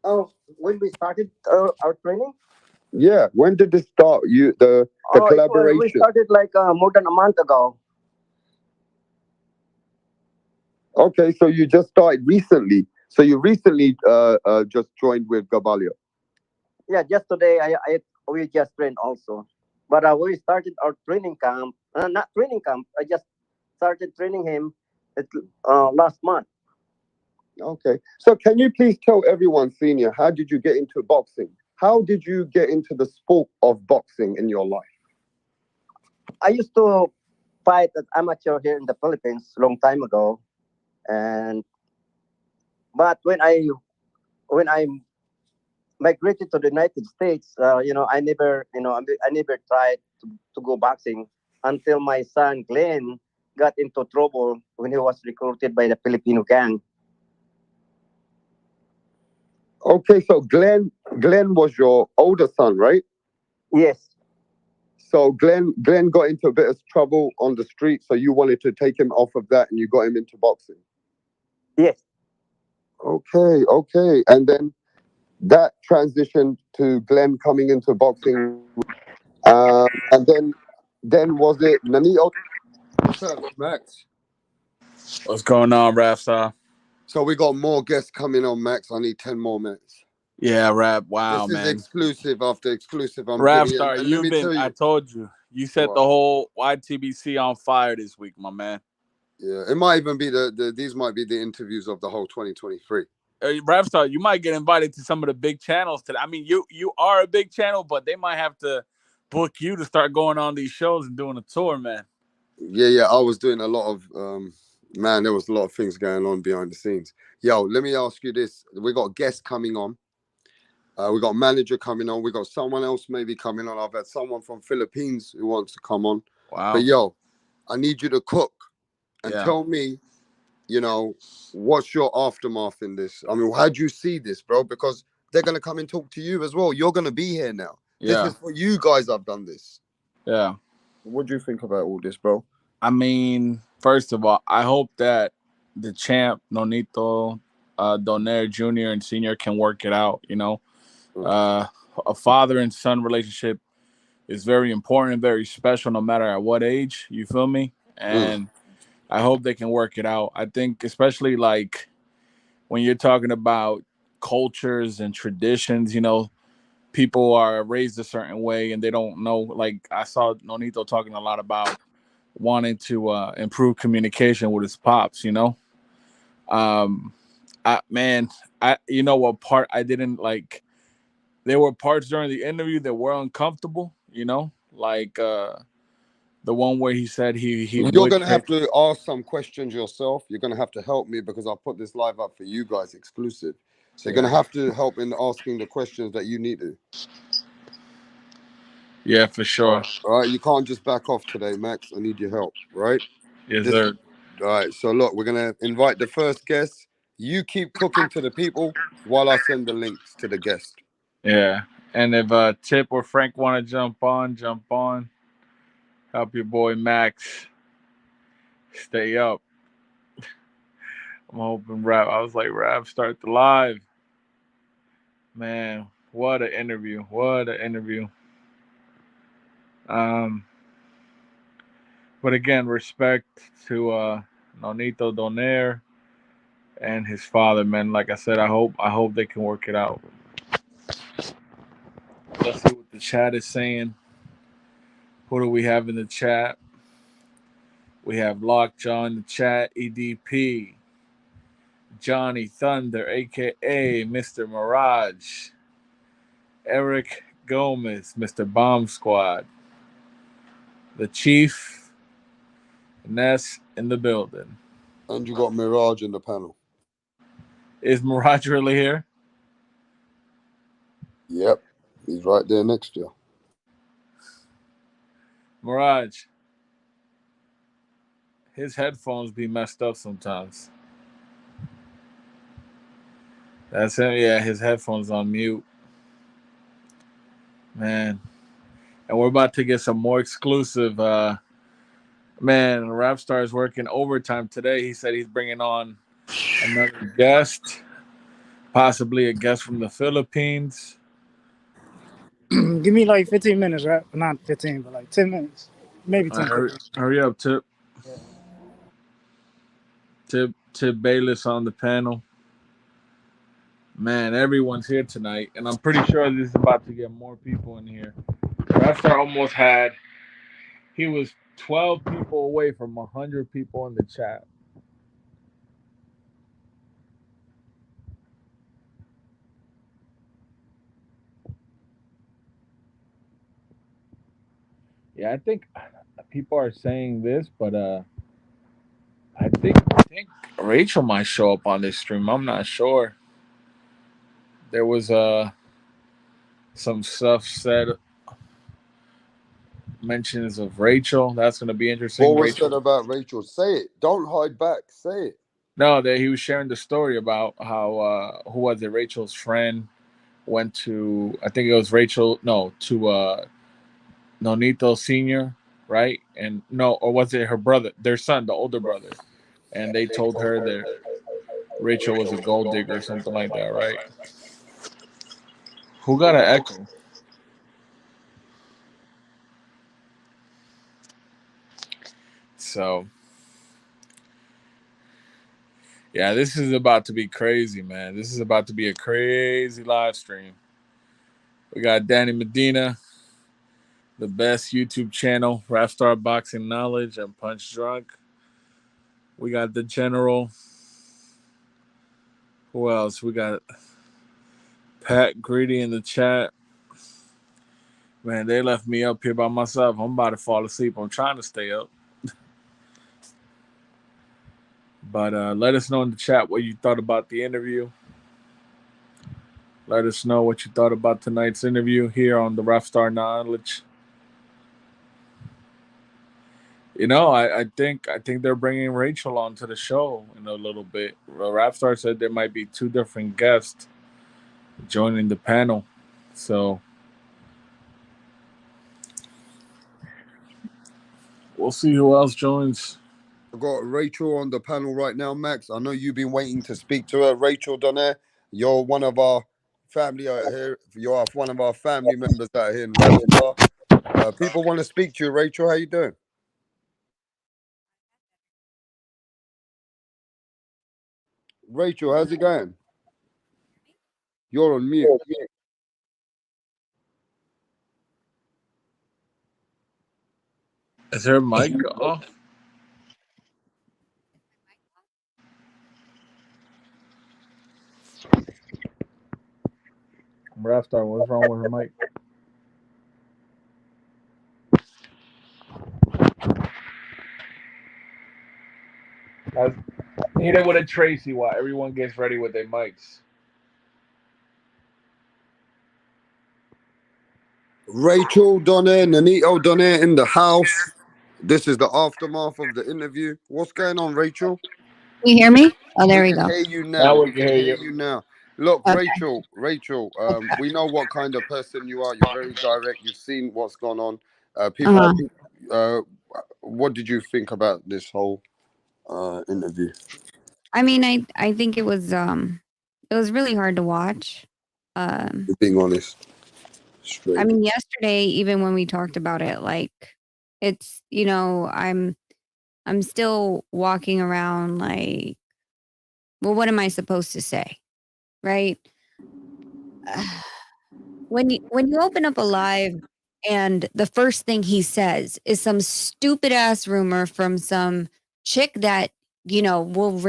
Oh, when we started our training? Yeah, when did this start? The Oh, we collaboration. started like more than a month ago. Okay, so you just started recently. So you recently just joined with Gabalia. Yeah, just today we just trained also. But we started our training camp. Not training camp. I just started training him at, last month. Okay. So can you please tell everyone, Senior, how did you get into boxing? How did you get into the sport of boxing in your life? I used to fight as amateur here in the Philippines long time ago, and but when I migrated to the United States, I never tried to go boxing until my son Glenn got into trouble when he was recruited by the Filipino gang. Okay, so Glenn was your older son, right? Yes, So Glenn got into a bit of trouble on the street, so you wanted to take him off of that and you got him into boxing. yes. Okay, okay. And then that transitioned to Glenn coming into boxing. And then was it Nonito? What's up, Max? What's going on, Rapstar? So we got more guests coming on, Max. I need 10 more minutes. Yeah, Rap. Wow, This is man. exclusive after exclusive. I'm bringing in, Rapstar, and let you've me been, tell I you told you, you set the what. whole YTBC on fire this week, my man. Yeah, it might even be these might be the interviews of the whole 2023. Rapstar, you might get invited to some of the big channels today. I mean, you are a big channel, but they might have to book you to start going on these shows and doing a tour, man. Yeah, yeah. I was doing a lot of man. There was a lot of things going on behind the scenes. Yo, let me ask you this: we got guests coming on. We got manager coming on. We got someone else maybe coming on. I've had someone from Philippines who wants to come on. But Wow. yo, I need you to cook and Yeah. tell me, you know, what's your aftermath in this? I mean, how do you see this, bro? Because they're gonna come and talk to you as well. You're gonna be here now. This Yeah. is for you guys. I've done this. Yeah. What do you think about all this, bro? I mean, first of all, I hope that the champ, Nonito, Donaire Jr. and Sr. can work it out, you know. Mm. Uh, a father and son relationship is very important, very special, no matter at what age. You feel me? Mm. And I hope they can work it out. I think, especially like when you're talking about cultures and traditions, you know, people are raised a certain way and they don't know. Like I saw Nonito talking a lot about wanting to improve communication with his pops. You know, um, man, I you know what part I didn't like. There were parts during the interview that were uncomfortable. You know, like the one where he said he You're would gonna have take. to ask some questions yourself. You're gonna have to help me because I'll put this live up for you guys exclusive. So you're gonna Yeah, have to help in asking the questions that you need to. yeah, for sure. All right, you can't just back off today, Max. I need your help, right? Yes, This sir. all right. So look, we're gonna invite the first guest. You keep cooking to the people while I send the links to the guest. Yeah, and if Tip or Frank want to jump on, jump on. Help your boy Max stay up. I'm hoping Rap. I was like, Rap, start the live. Man, what an interview. What an interview. Um, but again, respect to Nonito Donaire and his father, man. Like I said, I hope they can work it out. Let's see what the chat is saying. Who do we have in the chat? We have Lockjaw in the chat, EDP, Johnny Thunder, aka Mr. Mirage, Eric Gomez, Mr. Bomb Squad, the Chief, Ness in the building. And you got Mirage in the panel. Is Mirage really here? Yep, he's right there next to you. Mirage, his headphones be messed up sometimes. That's him. Yeah, his headphones on mute, man. And we're about to get some more exclusive. Man, Rapstar is working overtime today. He said he's bringing on another guest. possibly a guest from the Philippines. Give me like 15 minutes, right? Not 15, but like 10 minutes. Maybe 10. Hurry up, Tip. Yeah. Tip Bayless on the panel. Man, everyone's here tonight, and I'm pretty sure this is about to get more people in here. Rapstar almost had. He was 12 people away from 100 people in the chat. Yeah, I think people are saying this, but I think Rachel might show up on this stream. I'm not sure. There was some stuff said, mentions of Rachel. That's going to be interesting. What was Rachel. said about Rachel? Say it. Don't hide back. Say it. No, that he was sharing the story about how who was it? Rachel's friend went to, I think it was Rachel. No, to Nonito Sr. Right, and no, or was it her brother, their son, the older brother? And they told her that Rachel was a gold digger or something like that, right? Who got an echo? So, yeah, this is about to be crazy, man. This is about to be a crazy live stream. We got Danny Medina, the best YouTube channel, Rapstar Boxing Knowledge and Punch Drunk. We got the General. Who else? We got Pat Greedy in the chat. Man, they left me up here by myself. I'm about to fall asleep. I'm trying to stay up. But let us know in the chat what you thought about the interview. Let us know what you thought about tonight's interview here on the Rapstar Knowledge. You know, I think they're bringing Rachel onto the show in a little bit. Rapstar said there might be 2 different guests joining the panel. So we'll see who else joins. I've got Rachel on the panel right now, Max. I know you've been waiting to speak to her. Rachel Donaire, you're one of our family out here. You're one of our family members out here in Rapstar. People want to speak to you, Rachel. How you doing? Rachel, how's it going? You're on mute. Is her mic off? Rapstar, what's wrong with her mic? Hit it with a Tracy while everyone gets ready with their mics. Rachel Donaire, Nonito Donaire in the house. This is the aftermath of the interview. What's going on, Rachel? Can you hear me? Oh, there we can go. hear you now. We can hear you now. Look, Okay. Rachel, we know what kind of person you are. You're very direct. You've seen what's gone on. People, what did you think about this whole interview? I mean, I think it was really hard to watch. You're being honest. Straight. I mean, yesterday, even when we talked about it, like it's, you know, I'm still walking around like, well, what am I supposed to say? Right? When you open up a live and the first thing he says is some stupid ass rumor from some chick that, you know, will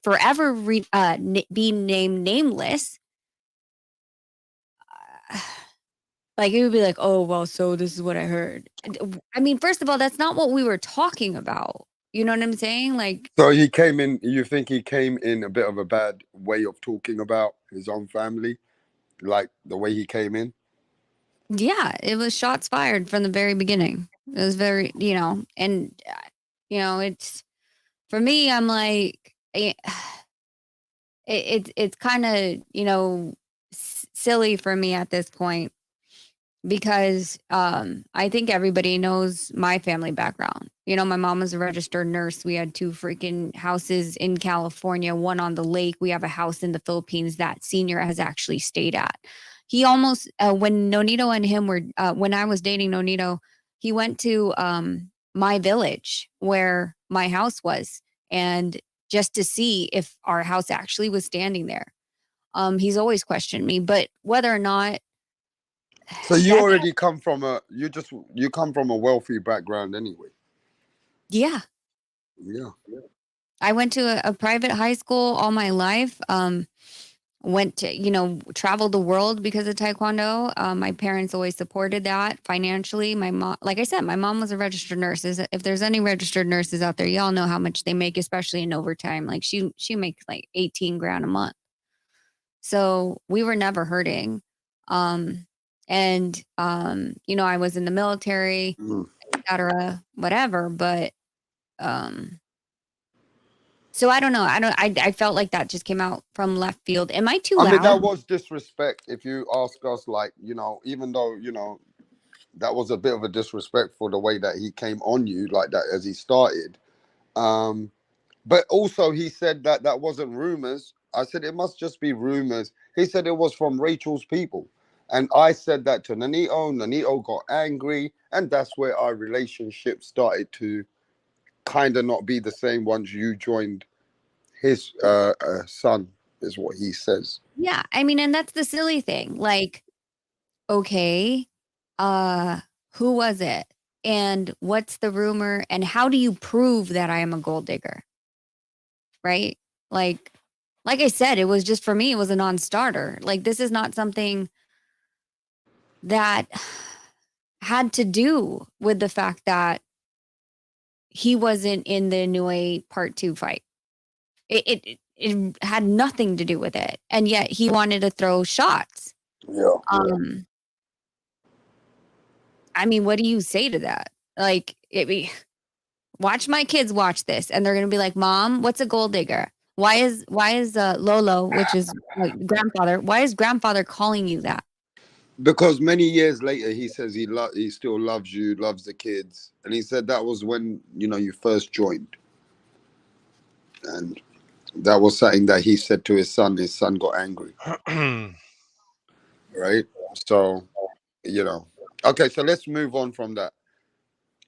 forever be named nameless. Like it would be like, oh well, so this is what I heard. I mean, first of all, that's not what we were talking about. You know what I'm saying? Like, so he came in. You think he came in a bit of a bad way of talking about his own family, like the way he came in? yeah, it was shots fired from the very beginning. It was very, you know, and you know, it's for me. I'm like, it's kind of, you know, silly for me at this point because I think everybody knows my family background. You know, my mom was a registered nurse. We had 2 freaking houses in California, one on the lake. We have a house in the Philippines that Senior has actually stayed at. He almost, when Nonito and him were, when I was dating Nonito, he went to my village where my house was, and just to see if our house actually was standing there. He's always questioned me, but whether or not So you that's, already come from you come from a wealthy background anyway. yeah. Yeah. I went to a private high school all my life. Went to, traveled the world because of Taekwondo. My parents always supported that financially. My mom, like I said, my mom was a registered nurse. If there's any registered nurses out there, y'all know how much they make, especially in overtime. Like she makes like 18 grand a month. So we were never hurting. And I was in the military, Mm. etc., whatever. But so I don't know. I felt like that just came out from left field. Am I too I mean, that loud? was disrespect. If you ask us, like, even though, that was a bit of a disrespect for the way that he came on you like that as he started. But also he said that wasn't rumors. I said it must just be rumors. He said it was from Rachel's people. And I said that to Nonito. Nonito got angry. And that's where our relationship started to kind of not be the same once you joined his son, is what he says. Yeah. I mean, and that's the silly thing. Like, okay, uh, who was it? And what's the rumor? And how do you prove that I am a gold digger? Right? Like I said, it was just for me, it was a non-starter. Like this is not something that had to do with the fact that he wasn't in the Nui Part 2 fight. It had nothing to do with it. And yet he wanted to throw shots. Yeah. I mean, what do you say to that? Like, watch my kids watch this, and they're gonna be like, "Mom, what's a gold digger? Why is Lolo, which is like grandfather? Why is grandfather calling you that?" Because many years later, he says he still loves you, loves the kids, and he said that was when you first joined, and that was something that he said to his son. His son got angry, right? So, okay. So let's move on from that.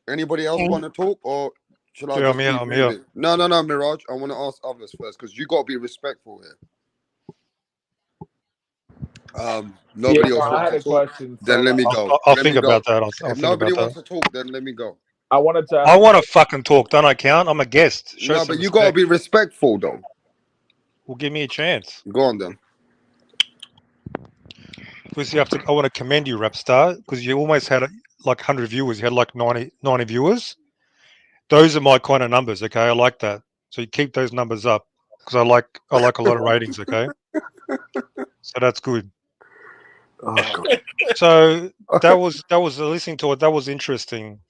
Anybody else Okay. want to talk, or shall I Yeah, just keep I'm here. moving? No, Mirage. I want to ask others first because you got to be respectful here. Yeah, Nobody no, else I wants had to a talk. question. So, Then let me like, go. I'll Let me think go. about that. I'll If think about nobody that. wants to talk, then let me go. I wanted to I ask. want to fucking talk. Don't I count? I'm a guest. Show No, some but you got to respect. be respectful, though. Well, give me a chance. Go on, then. First, I want to commend you, Rapstar, because you almost had like 100 viewers. You had like 90 viewers. Those are my kind of numbers. Okay, I like that. So you keep those numbers up because I like a lot of ratings. Okay, so that's good. Oh, God. So that was listening to it. That was interesting.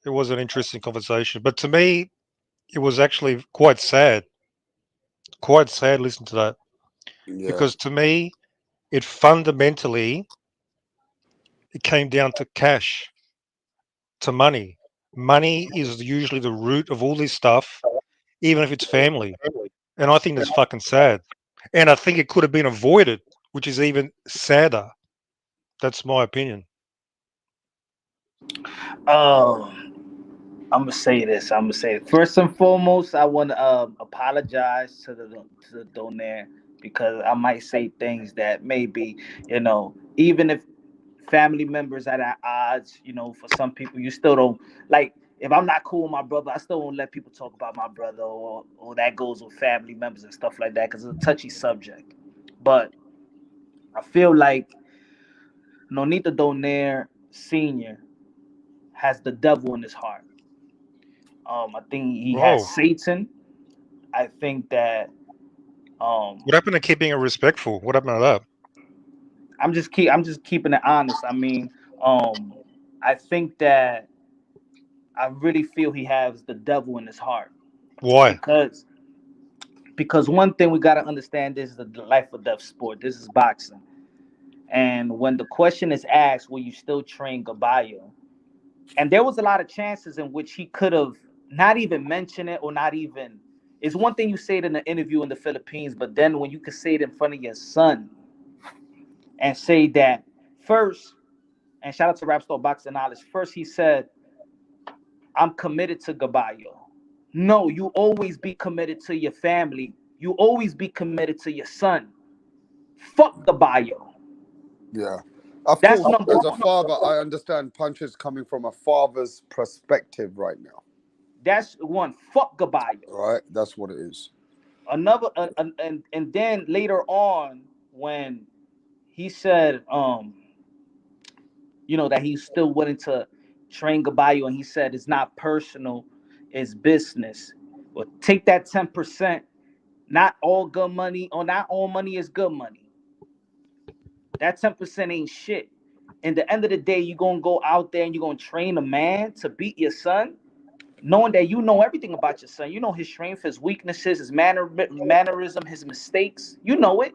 It was an interesting conversation, but to me, it was actually quite sad. Quite sad listening to that Yeah. because to me, it fundamentally it came down to cash, to money. Money is usually the root of all this stuff, even if it's family. And I think that's fucking sad. And I think it could have been avoided, which is even sadder. That's my opinion. I'm gonna say this. First and foremost, I want to apologize to the Donaire because I might say things that maybe even if family members are at odds, for some people you still don't like. If I'm not cool with my brother, I still won't let people talk about my brother or that goes with family members and stuff like that because it's a touchy subject. But I feel like Nonito Donaire Sr. has the devil in his heart. I think he has Whoa. Satan. I think that What happened to keeping it respectful? What happened to that? I'm just keeping it honest. I mean, I think that I really feel he has the devil in his heart Why? because one thing we got to understand, this is the life or death sport. This is boxing, And when the question is asked, will you still train Gaballo? And there was a lot of chances in which he could have not even mentioned it or not even. It's one thing you say it in an interview in the Philippines, but then when you can say it in front of your son and say that first, and shout out to Rapstar Boxing Knowledge, first he said, I'm committed to Gaballo. No, you always be committed to your family. You always be committed to your son. Fuck Gaballo. Yeah. Of That's course, number as a one. father, I understand Punches coming from a father's perspective right now. That's one. Fuck Gaballo. Right? That's what it is. Another, and then later on, when he said, that he's still willing to train Gaballo, and he said it's not personal, it's business. Well, take that 10%. Not all good money, or not all money is good money. That 10% ain't shit. In the end of the day, you're gonna go out there and you're gonna train a man to beat your son, knowing that you know everything about your son. You know his strength, his weaknesses, his mannerism, his mistakes. You know it.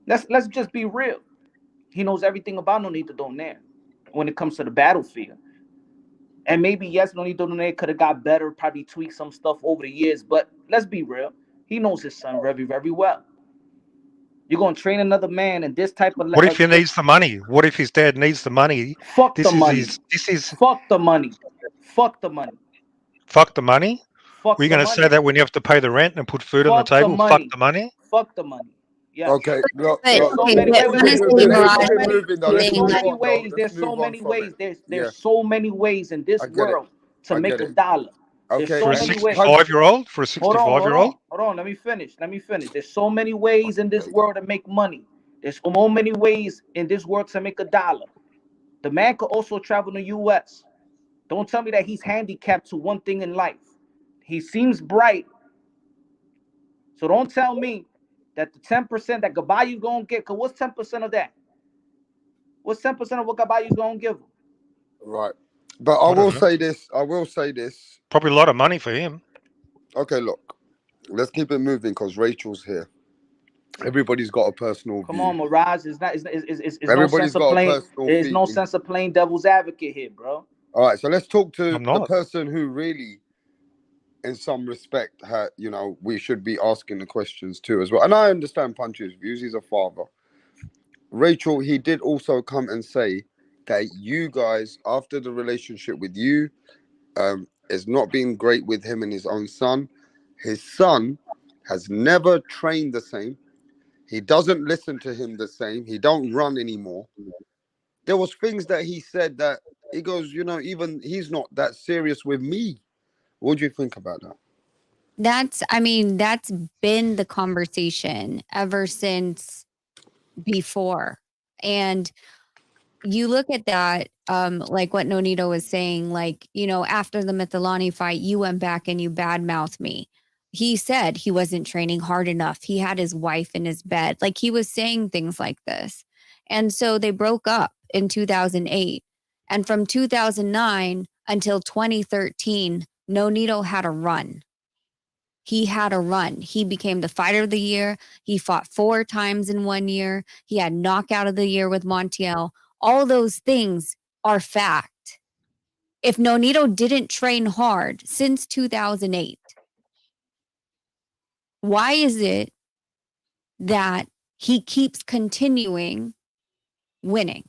Let's just be real. He knows everything about Nonito Donaire when it comes to the battlefield. And maybe yes, Nonito Donaire could have got better, probably tweaked some stuff over the years. But let's be real. He knows his son very, very well. You're gonna train another man in this type of What if he needs the money? What if his dad needs the money? fuck the This is money. his. This is Fuck the money. Fuck the money. fuck the money. Were Fuck you the going to money. say that when you have to pay the rent and put food on the Fuck the table? Fuck money. the money. Fuck the money. Yes. Okay, look, But look. So okay, many. but Wait. Keep it honestly, moving. Let's Mirage, keep it here's moving, though. the Let's thing, So move like, many on, though. ways. Let's There's so move on many from ways. it. There's Yeah, so many ways in this I get it. world to I make get a it. dollar. There's Okay, so For a and many ways. 65-year-old, for a Hold on, hold 65-year-old, on, hold on. Let me finish. There's so many ways in this world to make money. There's so many ways in this world to make a dollar. The man could also travel to the U.S. Don't tell me that he's handicapped to one thing in life. He seems bright. So don't tell me that the 10% that Gabayu's gonna get, because what's 10% of that? What's 10% of what Gabayu's gonna give him? right. But I I don't will know. say this. I will say this. Probably a lot of money for him. Okay, look. Let's keep it moving because Rachel's here. Everybody's got a personal Come view. on, Mirage. It's no Everybody's sense of got a playing. personal There's no feeling. sense of playing devil's advocate here, bro. All right, so let's talk to I'm the not. person who really, in some respect, we should be asking the questions too as well. And I understand Punch's views. He's a father. Rachel, he did also come and say that you guys, after the relationship with you, has not been great with him and his own son. His son has never trained the same. He doesn't listen to him the same. He don't run anymore. There was things that he said that he goes, even he's not that serious with me. What do you think about that? that's been the conversation ever since before. And you look at that, like what Nonito was saying, like, after the Mithilani fight, you went back and you badmouthed me. He said he wasn't training hard enough. He had his wife in his bed. Like, he was saying things like this. And so they broke up in 2008. And from 2009 until 2013, Nonito had a run. He had a run. He became the fighter of the year. He fought 4 times in 1 year. He had knockout of the year with Montiel. All those things are fact. If Nonito didn't train hard since 2008, why is it that he keeps continuing winning?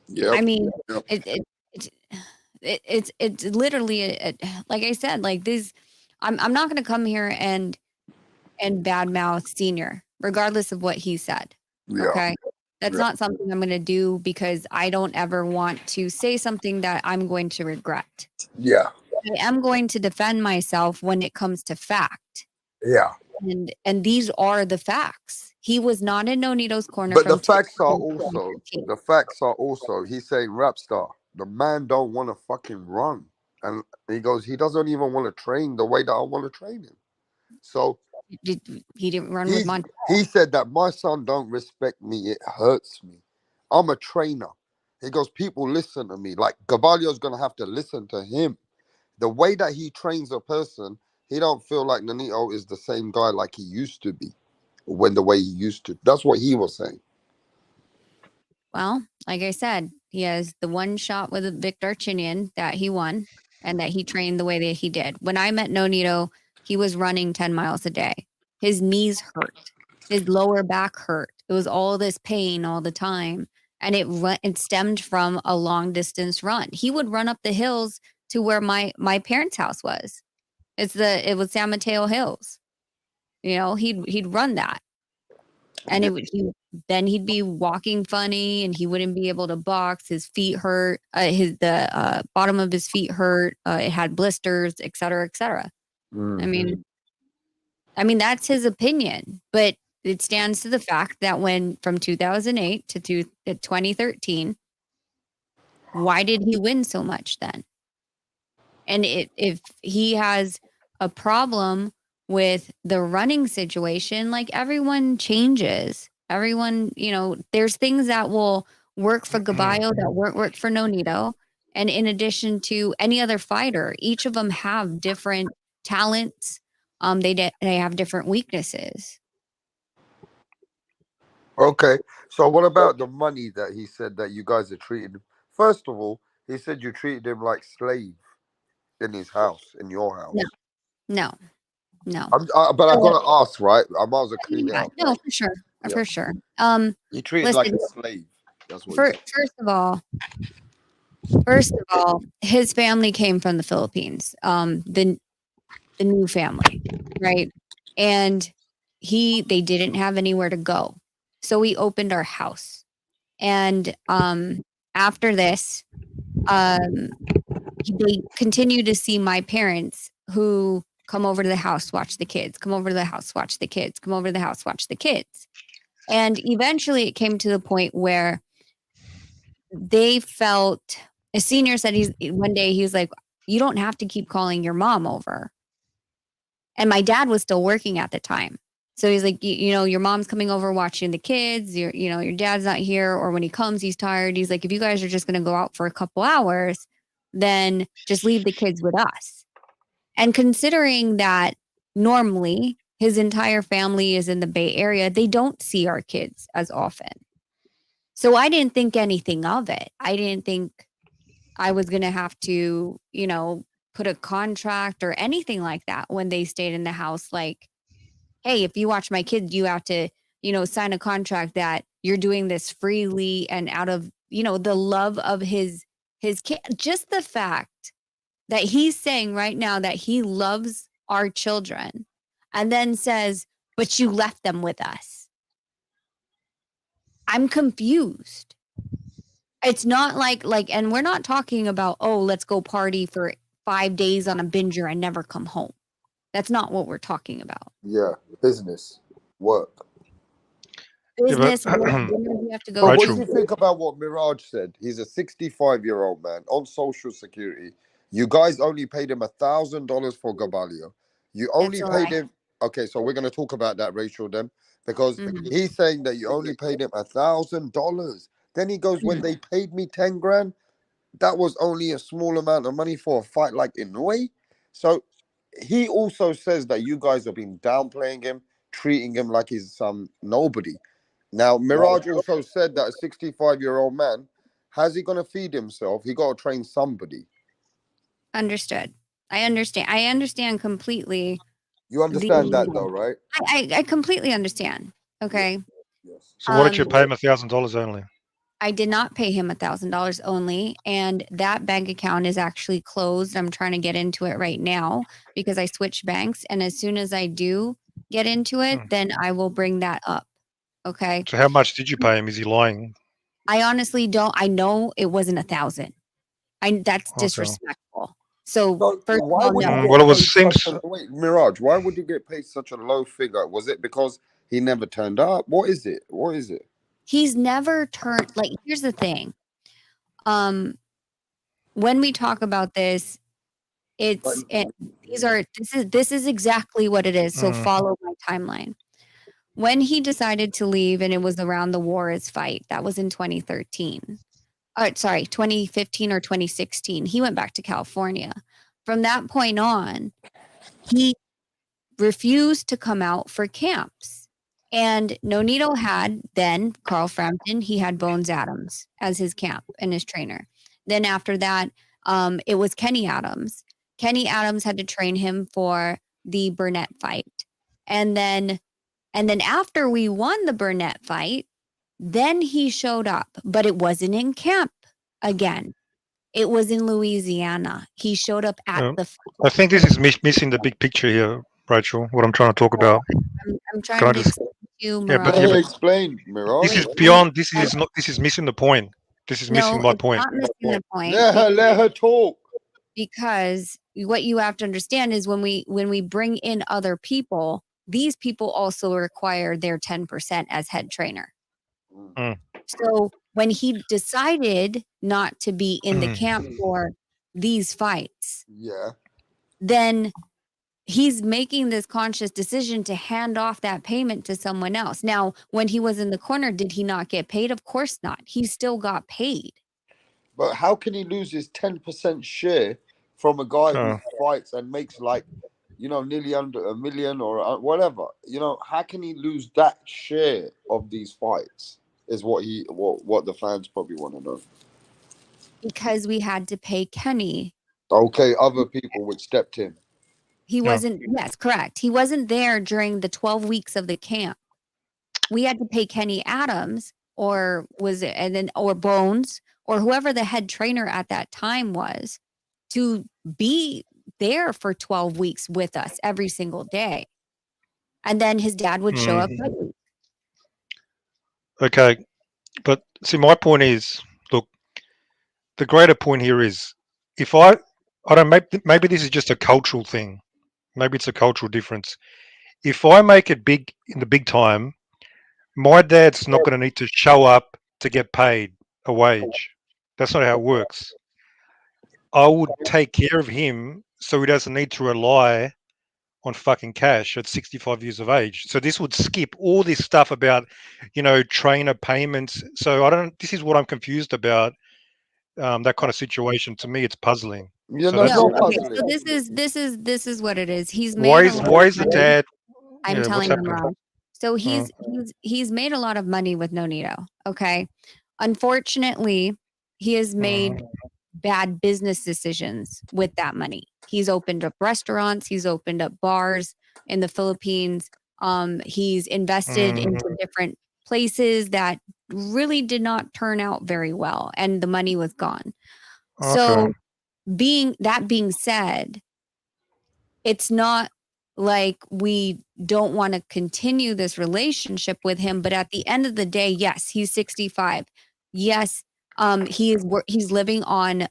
Yep. I mean, Yep. it's literally like I said, like this. I'm not going to come here and badmouth Senior, regardless of what he said. Yeah. Okay. That's Yeah. not something I'm going to do because I don't ever want to say something that I'm going to regret. Yeah. I am going to defend myself when it comes to fact. Yeah. And these are the facts. He was not in Nonito's corner But from the facts are 2015. he's saying, Rapstar, the man don't want to fucking run. And he goes, he doesn't even want to train the way that I want to train him. So He didn't run with Montiel. he said that my son don't respect me. It hurts me. I'm a trainer. He goes, people listen to me. Like Gabalio's going to have to listen to him. The way that he trains a person, he don't feel like Nonito is the same guy like he used to be, when the way he used to. That's what he was saying. Well, like I said, he has the one shot with Vic Darchinian that he won and that he trained the way that he did. When I met Nonito, he was running 10 miles a day. His knees hurt. His lower back hurt. It was all this pain all the time. And it stemmed from a long distance run. He would run up the hills to where my parents' house was. It was San Mateo Hills. You know, he'd run that. And then he'd be walking funny and he wouldn't be able to box. His feet hurt. The bottom of his feet hurt. It had blisters, et cetera, et cetera. Mhm. I mean, that's his opinion, but it stands to the fact that from 2008 to 2013, why did he win so much then? And if he has a problem with the running situation, like everyone changes. Everyone, there's things that will work for Gaballo that won't work for Nonito. And in addition to any other fighter, each of them have different talents. They have different weaknesses. Okay, so what about the money that he said that you guys are treating him? First of all, he said you treated him like slave in his house, in your house. No. But I gotta ask, right? I might as well clean it Yeah, up. no, Right? for sure, Yeah. for sure. He treated like Listen, a slave. That's what he said. First of all, his family came from the Philippines. The new family, right? And they didn't have anywhere to go. So we opened our house. And after this, they continue to see my parents who come over to the house, watch the kids, come over to the house, watch the kids, come over to the house, watch the kids. And eventually it came to the point where they felt, a senior said one day he's like, you don't have to keep calling your mom over. And my dad was still working at the time. So he's like, your mom's coming over watching the kids, your dad's not here, or when he comes, he's tired. He's like, if you guys are just going to go out for a couple hours, then just leave the kids with us. And considering that normally his entire family is in the Bay Area, they don't see our kids as often. So I didn't think anything of it. I didn't think I was going to have to, put a contract or anything like that when they stayed in the house. Like, hey, if you watch my kids, you have to, sign a contract that you're doing this freely and out of, the love of his kid. Just the fact that he's saying right now that he loves our children and then says, but you left them with us. I'm confused. It's not like, and we're not talking about, oh, let's go party for 5 days on a binger and never come home. That's not what we're talking about. Yeah, business, work. Business, but- work, dinner, we have to go. But what Rachel. do you think about what Mirage said? He's a 65-year-old man on Social Security. You guys only paid him $1,000 for Gabalio. You only That's a paid lie. him. Okay, so we're going to talk about that, Rachel, then, because Mhm. he's saying that you only paid him $1,000. Then he goes, when they paid me 10 grand, that was only a small amount of money for a fight like Inoue. So he also says that you guys have been downplaying him, treating him like he's some nobody. Now, Mirage also said that a 65-year-old man, how's he going to feed himself? He got to train somebody. Understood. I understand completely. You understand that, though, right? I completely understand. Okay. Yes. So what did you pay him $1,000 only? I did not pay him $1,000 only, and that bank account is actually closed. I'm trying to get into it right now because I switched banks, and as soon as I do get into it, then I will bring that up. Okay. So how much did you pay him? Is he lying? I honestly don't. I know it wasn't 1,000. That's Okay. disrespectful. So So first of why all, would no. he get Well, it was paid seems. such a wait, Mirage? Why would he get paid such a low figure? Was it because he never turned up? What is it? What is it? He's never turned. Like, here's the thing. When we talk about this, this is exactly what it is. So follow my timeline. When he decided to leave, and it was around the Juarez fight, that was in 2013. 2015 or 2016. He went back to California. From that point on, he refused to come out for camps. And Nonito had then Carl Frampton, he had Bones Adams as his camp and his trainer. Then after that, it was Kenny Adams. Kenny Adams had to train him for the Burnett fight. And then after we won the Burnett fight, then he showed up, but it wasn't in camp again. It was in Louisiana. He showed up at the fight. I think this is missing the big picture here, Rachel. What I'm trying to talk about. I'm Can I trying to just- explain to you, Yeah, but- Let Mirage. her explain, Mirage. This is beyond. This is not. This is missing the point. This is missing my it's point. not missing the point. Let her talk. Because what you have to understand is when we bring in other people, these people also require their 10% as head trainer. Mm. So when he decided not to be in the camp for these fights, Yeah. then he's making this conscious decision to hand off that payment to someone else. Now, when he was in the corner, did he not get paid? Of course not. He still got paid. But how can he lose his 10% share from a guy who fights and makes like, nearly under $1 million or whatever? How can he lose that share of these fights? Is what the fans probably want to know. Because we had to pay Kenny. Okay, other people which stepped in. He wasn't, yes, correct. He wasn't there during the 12 weeks of the camp. We had to pay Kenny Adams or Bones or whoever the head trainer at that time was to be there for 12 weeks with us every single day. And then his dad would show up. Okay, but see, my point is, look, the greater point here is, if I don't, maybe this is just a cultural thing. Maybe it's a cultural difference. If I make it big in the big time, my dad's not going to need to show up to get paid a wage. That's not how it works. I would take care of him so he doesn't need to rely on fucking cash at 65 years of age. So this would skip all this stuff about, trainer payments. So this is what I'm confused about. That kind of situation, to me, it's puzzling. Yeah, So no, that's it's No, not okay, puzzling. so this is what it is. He's made why a is lot why of is the money. dad? I'm Yeah, telling what's you, happening? Rob. So he's made a lot of money with Nonito. Okay. Unfortunately, he has made bad business decisions with that money. He's opened up restaurants, he's opened up bars in the Philippines. He's invested into different places that really did not turn out very well, and the money was gone. So being said, it's not like we don't want to continue this relationship with him, but at the end of the day, yes, he's 65. Yes, he's living on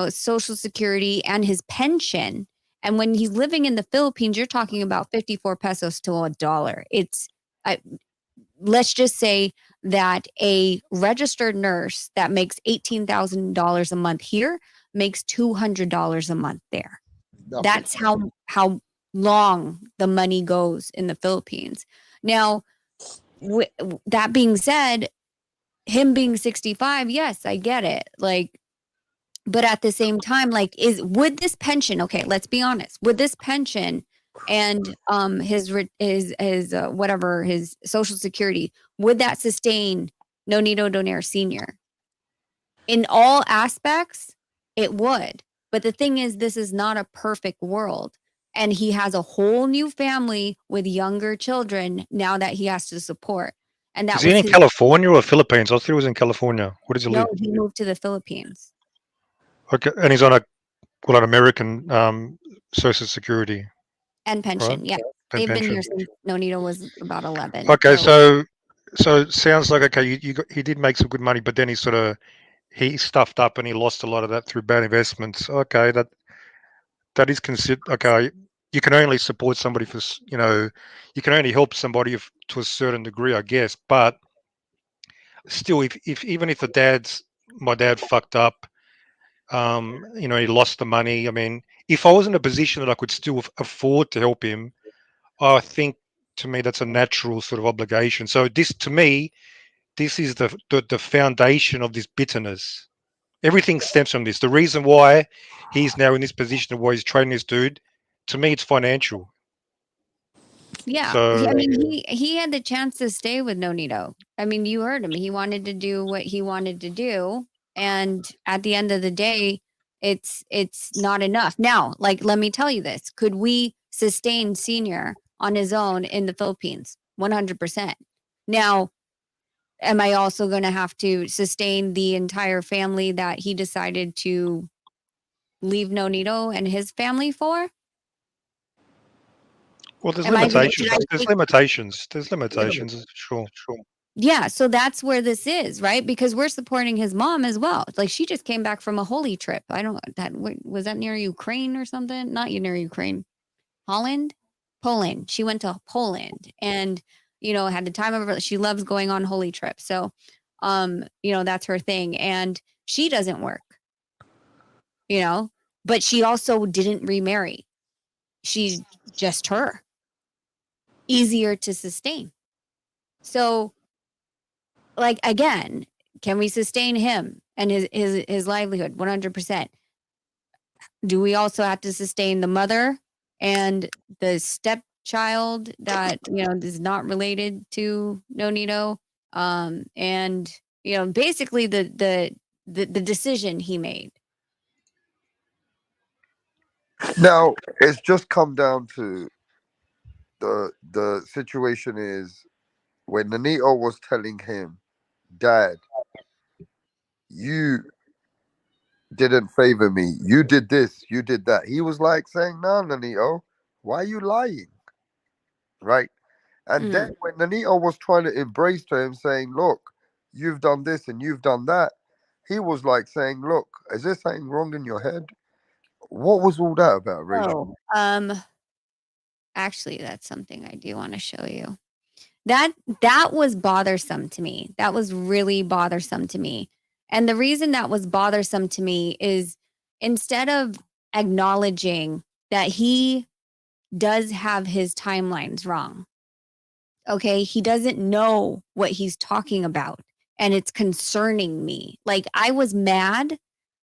Social Security and his pension. And when he's living in the Philippines, you're talking about 54 pesos to $1. Let's just say that a registered nurse that makes $18,000 a month here makes $200 a month there. Nothing. That's how long the money goes in the Philippines. Now, that being said, him being 65, yes, I get it. But at the same time, would this pension? Okay, let's be honest. Would this pension and his whatever, his Social Security, would that sustain Nonito Donaire Sr.? In all aspects, it would. But the thing is, this is not a perfect world. And he has a whole new family with younger children now that he has to support. And that Is he in California or Philippines? I thought he was in California. Where does he live? No, he moved to the Philippines. Okay, and he's on an American Social Security And pension, right? yeah. And They've pension. been here since Nonito was about 11. Okay, so it sounds like he did make some good money, but then he stuffed up and he lost a lot of that through bad investments. Okay, that is considered. Okay, you can only support somebody for you can only help somebody to a certain degree, I guess. But still, if even if my dad fucked up, he lost the money. I mean, if I was in a position that I could still afford to help him, I think to me that's a natural sort of obligation. So to me, this is the foundation of this bitterness. Everything stems from this. The reason why he's now in this position of where he's training this dude to me, it's financial. Yeah. So I mean, he had the chance to stay with Nonito. I mean, you heard him. He wanted to do what he wanted to do. And at the end of the day, it's not enough. Now, like, let me tell you this. Could we sustain Senior on his own in the Philippines? 100%. Now, am I also going to have to sustain the entire family that he decided to leave Nonito and his family for? well, there's Am I gonna, limitations. should I There's take, limitations. There's limitations. Sure. yeah, so that's where this is, right? Because we're supporting his mom as well. Like, she just came back from a holy trip. I don't that was that near Ukraine or something? Not near Ukraine. Holland? Poland. She went to Poland and, had the time of her, she loves going on holy trips. So, that's her thing. And she doesn't work, but she also didn't remarry. She's just her. Easier to sustain. So, like, again, can we sustain him and his livelihood? 100%. Do we also have to sustain the mother and the stepchild that is not related to Nonito? And basically the decision he made. Now it's just come down to the situation is when Nonito was telling him, Dad, you didn't favor me. You did this, you did that. He was like saying, no, Nonito, why are you lying? Right? And then Mhm. when Nonito was trying to embrace to him, saying, look, you've done this and you've done that, he was like saying, look, is there something wrong in your head? What was all that about, Rachel? Oh, actually, that's something I do want to show you. That was bothersome to me. That was really bothersome to me. And the reason that was bothersome to me is instead of acknowledging that he does have his timelines wrong. Okay, he doesn't know what he's talking about and it's concerning me. Like, I was mad,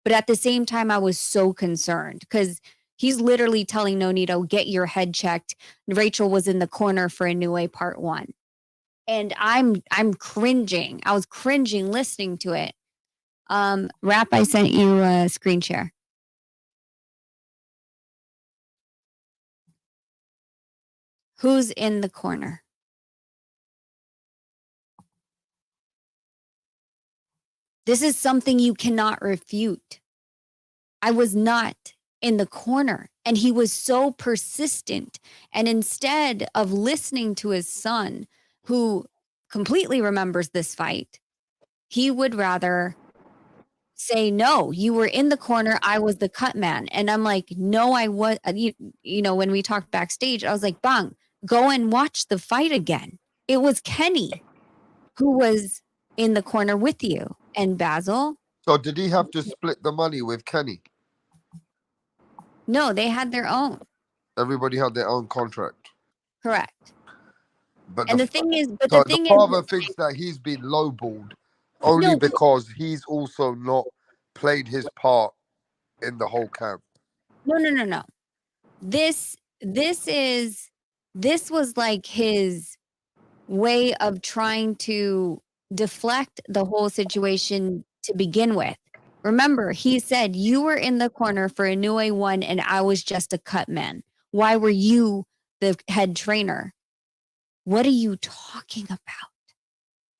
but at the same time I was so concerned cuz he's literally telling Nonito, "Get your head checked." Rachel was in the corner for Inoue part 1. And I'm cringing. I was cringing listening to it. Rap, I sent you a screen share. Who's in the corner? This is something you cannot refute. I was not in the corner. And he was so persistent. And instead of listening to his son, who completely remembers this fight, he would rather say, no, you were in the corner. I was the cut man. And I'm like, no, I was, when we talked backstage, I was like, Bang, go and watch the fight again. It was Kenny who was in the corner with you and Basil. So did he have to split the money with Kenny? No, they had their own. Everybody had their own contract. Correct. But And the the thing is, father thinks that he's been lowballed only no, because he's also not played his part in the whole camp. no. This was like his way of trying to deflect the whole situation to begin with. Remember, he said you were in the corner for Inoue 1 and I was just a cut man. Why were you the head trainer? What are you talking about?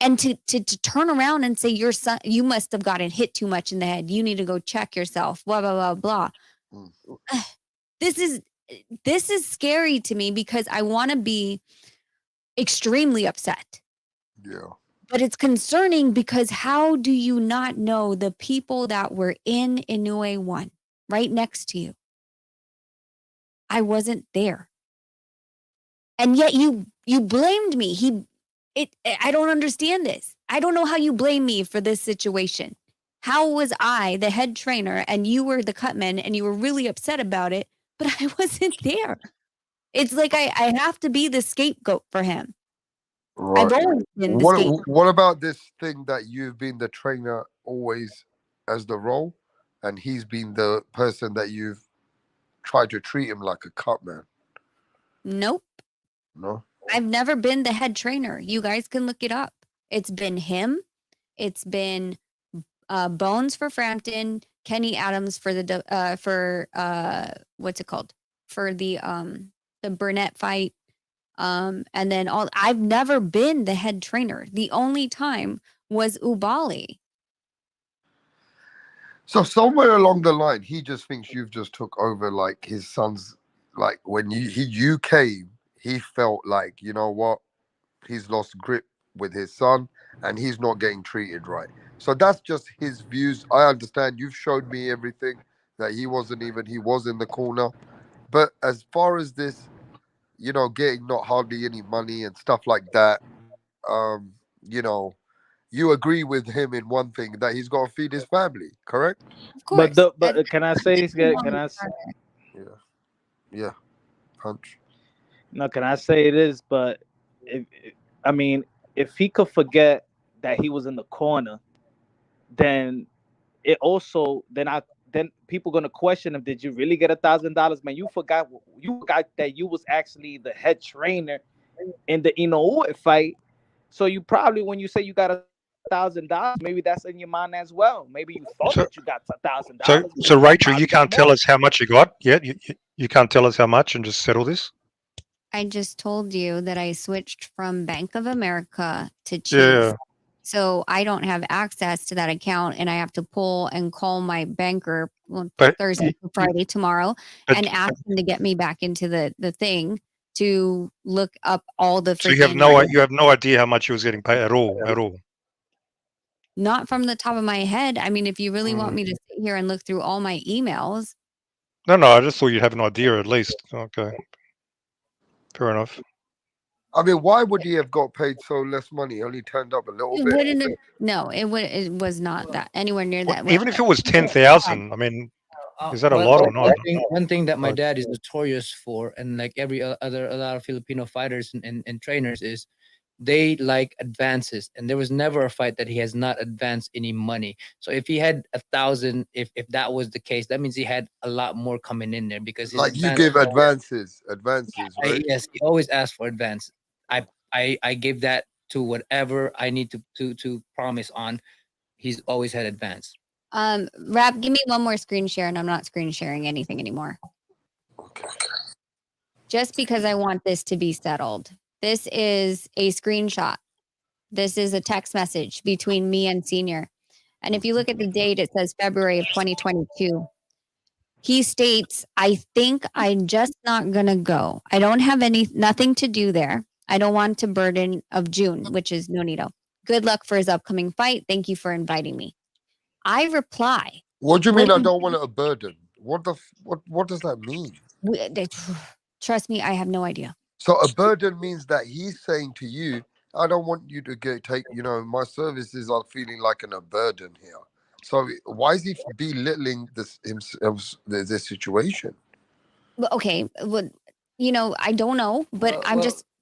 And to turn around and say your son, you must have gotten hit too much in the head. You need to go check yourself. Blah blah blah blah. This is scary to me because I want to be extremely upset. Yeah. But it's concerning because how do you not know the people that were in Inoue 1 right next to you? I wasn't there. And yet you blamed me. I don't understand this. I don't know how you blame me for this situation. How was I the head trainer and you were the cutman and you were really upset about it, but I wasn't there? It's like I have to be the scapegoat for him. Right. I've always been the scapegoat. What about this thing that you've been the trainer always as the role, and he's been the person that you've tried to treat him like a cut man? Nope. No. I've never been the head trainer. You guys can look it up. It's been him. It's been Bones for Frampton, Kenny Adams for the what's it called? For the Burnett fight. And then I've never been the head trainer. The only time was Ubali. So somewhere along the line, he just thinks you've just took over like his son's. Like when you came, he felt like, you know what, he's lost grip with his son and he's not getting treated right. So that's just his views. I understand you've showed me everything that he was in the corner. But as far as this, you know, getting not hardly any money and stuff like that, you know, you agree with him in one thing, that he's got to feed his family, correct? Of course. But can I say Yeah. Yeah. Punch. no? Can I say this? But I mean, if he could forget that he was in the corner, then it also then people gonna question him. Did you really get $1,000, man? You forgot that you was actually the head trainer in the Inoue fight. So you probably, when you say you got $1,000, maybe that's in your mind as well. Maybe you thought So, that you got $1,000. so Rachel, you can't tell us how much you got yet. You can't tell us how much and just settle this. I just told you that I switched from Bank of America to Chase. Yeah. So I don't have access to that account, and I have to pull and call my banker But Thursday, Friday, tomorrow, but- and ask them to get me back into the thing to look up all the. So you have no idea how much he was getting paid at all. Not from the top of my head. I mean, if you really want me to sit here and look through all my emails. No, I just thought you'd have an idea at least. Okay. Fair enough. I mean, why would he have got paid so less money? He only turned up a little bit. It was not that anywhere near that. Even if it was 10,000, I mean, is that a lot or not? One thing that my dad is notorious for, and like every a lot of Filipino fighters and trainers, is they like advances, and there was never a fight that he has not advanced any money. So if he had 1,000, if that was the case, that means he had a lot more coming in there, because like you give advances, right? Yes, he always asked for advance. I gave that to whatever I need to promise on. He's always had advance. Rap, give me one more screen share, and I'm not screen sharing anything anymore. Okay. Just because I want this to be settled. This is a screenshot. This is a text message between me and Senior. And if you look at the date, it says February of 2022. He states, I think I'm just not going to go. I don't have nothing to do there. I don't want to burden of June, which is Nonito. Good luck for his upcoming fight. Thank you for inviting me. I reply. What do you mean I don't want a burden? What does that mean? Trust me, I have no idea. So a burden means that he's saying to you, I don't want you to my services are feeling like a burden here. So why is he belittling this situation? Okay, well, I don't know, but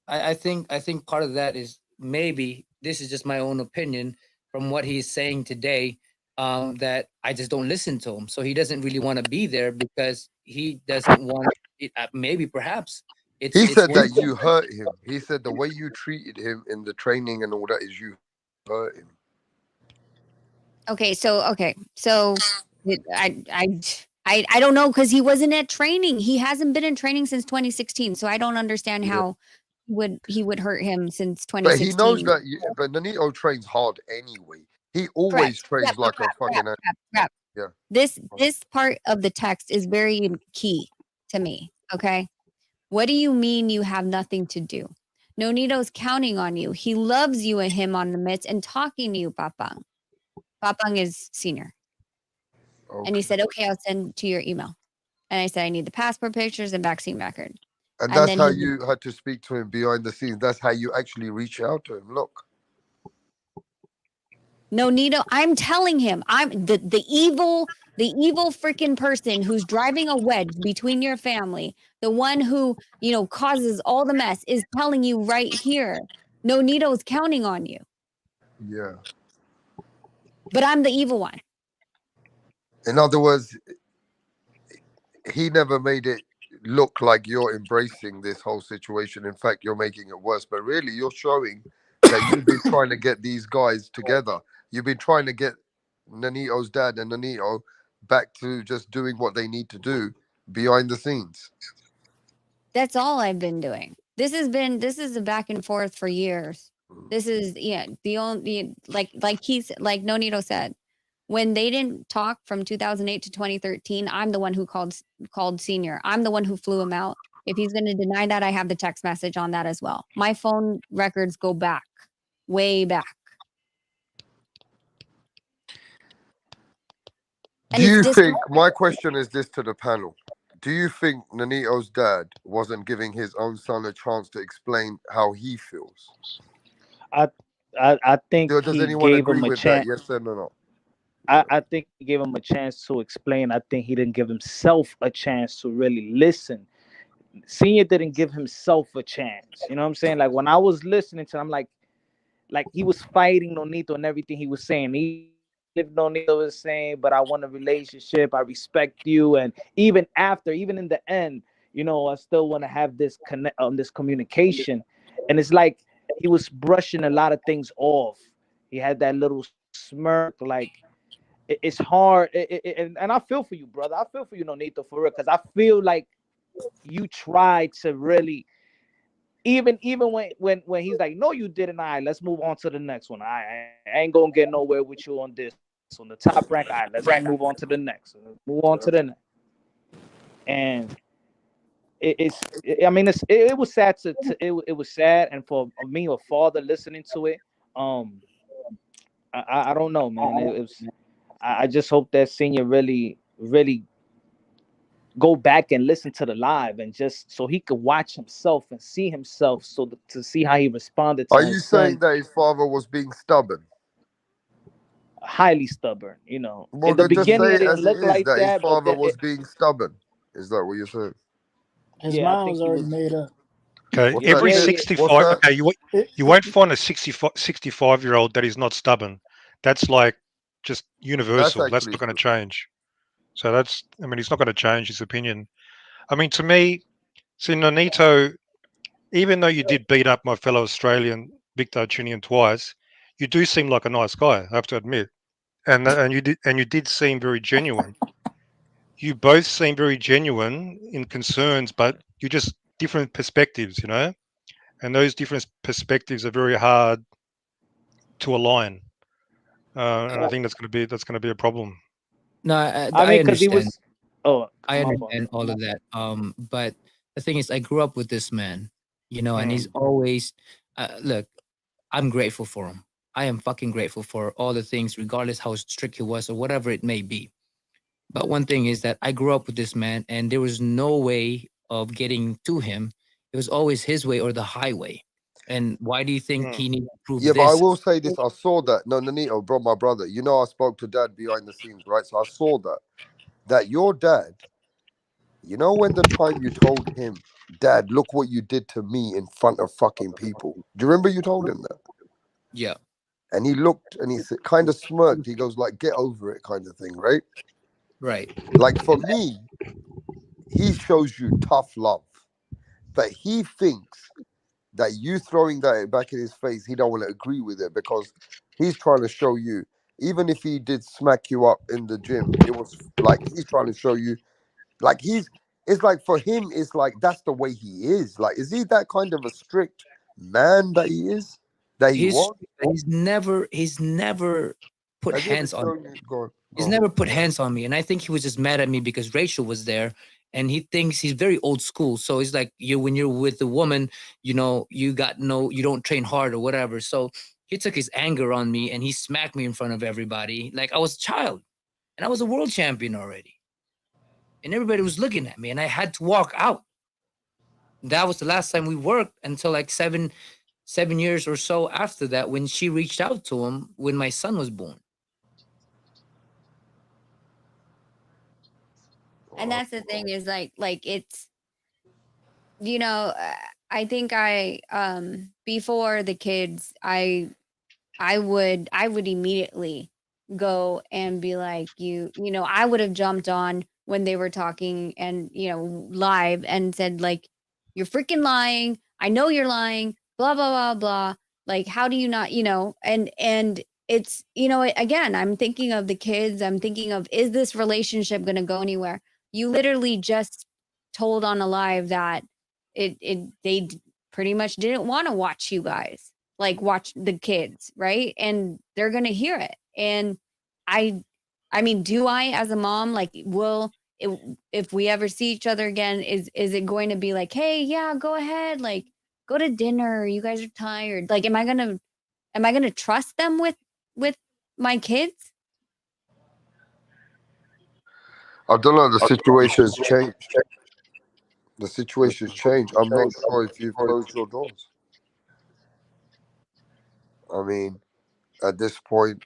I think part of that is, maybe this is just my own opinion from what he's saying today, that I just don't listen to him. So he doesn't really want to be there because he doesn't want it. Maybe perhaps he said that you hurt him. He said the way you treated him in the training and all that is you hurt him. Okay, so I don't know, because he wasn't at training. He hasn't been in training since 2016, so I don't understand how he would hurt him since 2016. But he knows that. But Nonito trains hard anyway. He always trains like a fucking. Yeah. This part of the text is very key to me. Okay, what do you mean you have nothing to do? Nonito's counting on you. He loves you and him on the mitts and talking to you, Papang. Papang is Senior. Okay. And he said, okay, I'll send to your email. And I said, I need the passport pictures and vaccine record. And that's how you had to speak to him behind the scenes. That's how you actually reach out to him. Look. Nonito, I'm telling him, I'm the evil freaking person who's driving a wedge between your family. The one who, causes all the mess is telling you right here. Nonito's counting on you. Yeah. But I'm the evil one. In other words, he never made it look like you're embracing this whole situation. In fact, you're making it worse. But really, you're showing that you've been trying to get these guys together. You've been trying to get Nonito's dad and Nonito back to just doing what they need to do behind the scenes. That's all I've been doing. This is a back and forth for years. This is the only like Nonito said, when they didn't talk from 2008 to 2013, I'm the one who called Senior. I'm the one who flew him out. If he's going to deny that, I have the text message on that as well. My phone records go back, way back. And Do you it's think, my question is this to the panel, do you think Nonito's dad wasn't giving his own son a chance to explain how he feels? I think Does he anyone gave agree him a with that? chance. Yes or no? I think he gave him a chance to explain. I think he didn't give himself a chance to really listen. Senior didn't give himself a chance. You know what I'm saying? Like when I was listening to him, I'm like he was fighting Nonito and everything he was saying. Even if Nonito was saying, but I want a relationship, I respect you. And even after, even in the end, I still want to have this this communication. And it's like he was brushing a lot of things off. He had that little smirk, like it's hard. And I feel for you, brother. I feel for you, Nonito, for real, because I feel like you tried to really even when he's like, no, you didn't. All right, let's move on to the next one. I ain't gonna get nowhere with you on this. On the top rank, all right, let's move on to the next. Move on to the next. And I mean, it was sad it was sad, and for me, a father listening to it, I don't know, man. It was. I just hope that Senior really, really go back and listen to the live, and just so he could watch himself and see himself, to see how he responded Are to you his son. saying that his father was being stubborn? Highly stubborn, Well, in the just beginning say it it didn't as it look is, like that his that, but father was being stubborn. Is that what you're saying? His yeah, I mind think was he already was. made up. Okay, What's that? every Yeah, Say? yeah. What's 65. that? Okay, It, you it, won't find a 65-year-old that is not stubborn. That's like just That's universal. That's actually not going to true. change. So I mean, he's not going to change his opinion. I mean, to me, see, Nonito, even though you did beat up my fellow Australian Victor Chunian twice, you do seem like a nice guy, I have to admit. And you did seem very genuine. You both seem very genuine in concerns, but you just different perspectives. And those different perspectives are very hard to align. And I think that's going to be a problem. No, I I mean, because he understand. was. Oh, I my fault. understand all of that. But the thing is, I grew up with this man, and he's Mm. always look. I'm grateful for him. I am fucking grateful for all the things, regardless how strict he was or whatever it may be. But one thing is that I grew up with this man, and there was no way of getting to him. It was always his way or the highway. And why do you think Mm. he needed to prove Yeah, but I this? will say this. I saw that. No, Nonito, bro, my brother. I spoke to dad behind the scenes, right? So I saw that your dad, when the time you told him, Dad, look what you did to me in front of fucking people. Do you remember you told him that? Yeah, And he looked and he kind of smirked. He goes like, get over it kind of thing, right? right. Like for me, he shows you tough love. But he thinks that you throwing that back in his face, he don't want to agree with it because he's trying to show you, even if he did smack you up in the gym, it was like he's trying to show you, like it's like for him, it's like that's the way he is. Like, is he that kind of a strict man that he is? That he He's was? he's never put Has he ever hands on. shown you? Go on, go He's on. never put hands on me, and I think he was just mad at me because Rachel was there, and he thinks he's very old school. So he's like, when you're with a woman, you don't train hard or whatever. So he took his anger on me and he smacked me in front of everybody like I was a child, and I was a world champion already, and everybody was looking at me, and I had to walk out. That was the last time we worked until like 7 years or so after that, when she reached out to him when my son was born. And Wow. that's the thing is like it's you know uh, I think I before the kids I would immediately go and be like I would have jumped on when they were talking and, live and said, like, you're freaking lying. I know you're lying, blah, blah, blah, blah. Like, how do you not, and it's, again, I'm thinking of the kids. I'm thinking of, is this relationship going to go anywhere? You literally just told on a live that they pretty much didn't want to watch you guys, like watch the kids, right? And they're going to hear it. And I mean, do I, as a mom, like, if we ever see each other again, is it going to be like, hey, yeah, go ahead, like, go to dinner, you guys are tired? Like, am I gonna trust them with my kids? I don't know. The situation's changed. The situation's changed. I'm not sure if you've closed your doors. I mean, at this point,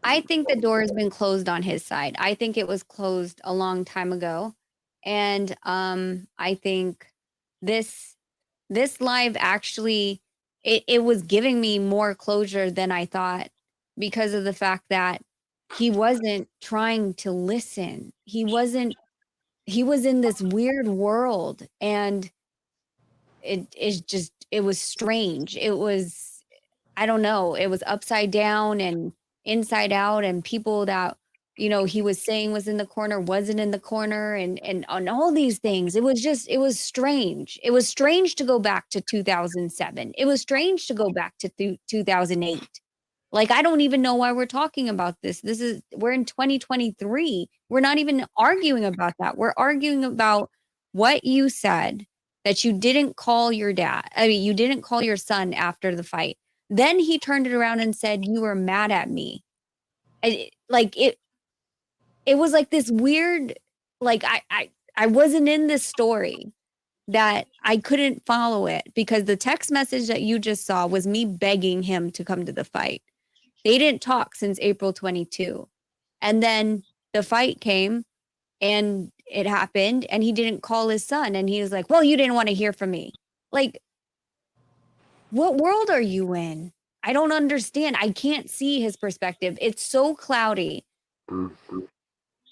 I think the door has been closed on his side. I think it was closed a long time ago. And I think this live actually it was giving me more closure than I thought, because of the fact that he wasn't trying to listen. He was in this weird world, and it was strange. It was, I don't know, it was upside down and inside out, and people that, he was saying was in the corner wasn't in the corner, and on all these things. It was strange. It was strange to go back to 2007. It was strange to go back to 2008. Like, I don't even know why we're talking about this. We're in 2023. We're not even arguing about that. We're arguing about what you said, that you didn't call your dad. I mean, you didn't call your son after the fight. Then he turned it around and said, you were mad at me. It was like this weird, like, I wasn't in this story, that I couldn't follow it, because the text message that you just saw was me begging him to come to the fight. They didn't talk since April 22. And then the fight came and it happened, and he didn't call his son, and he was like, well, you didn't want to hear from me. Like, what world are you in? I don't understand. I can't see his perspective. It's so cloudy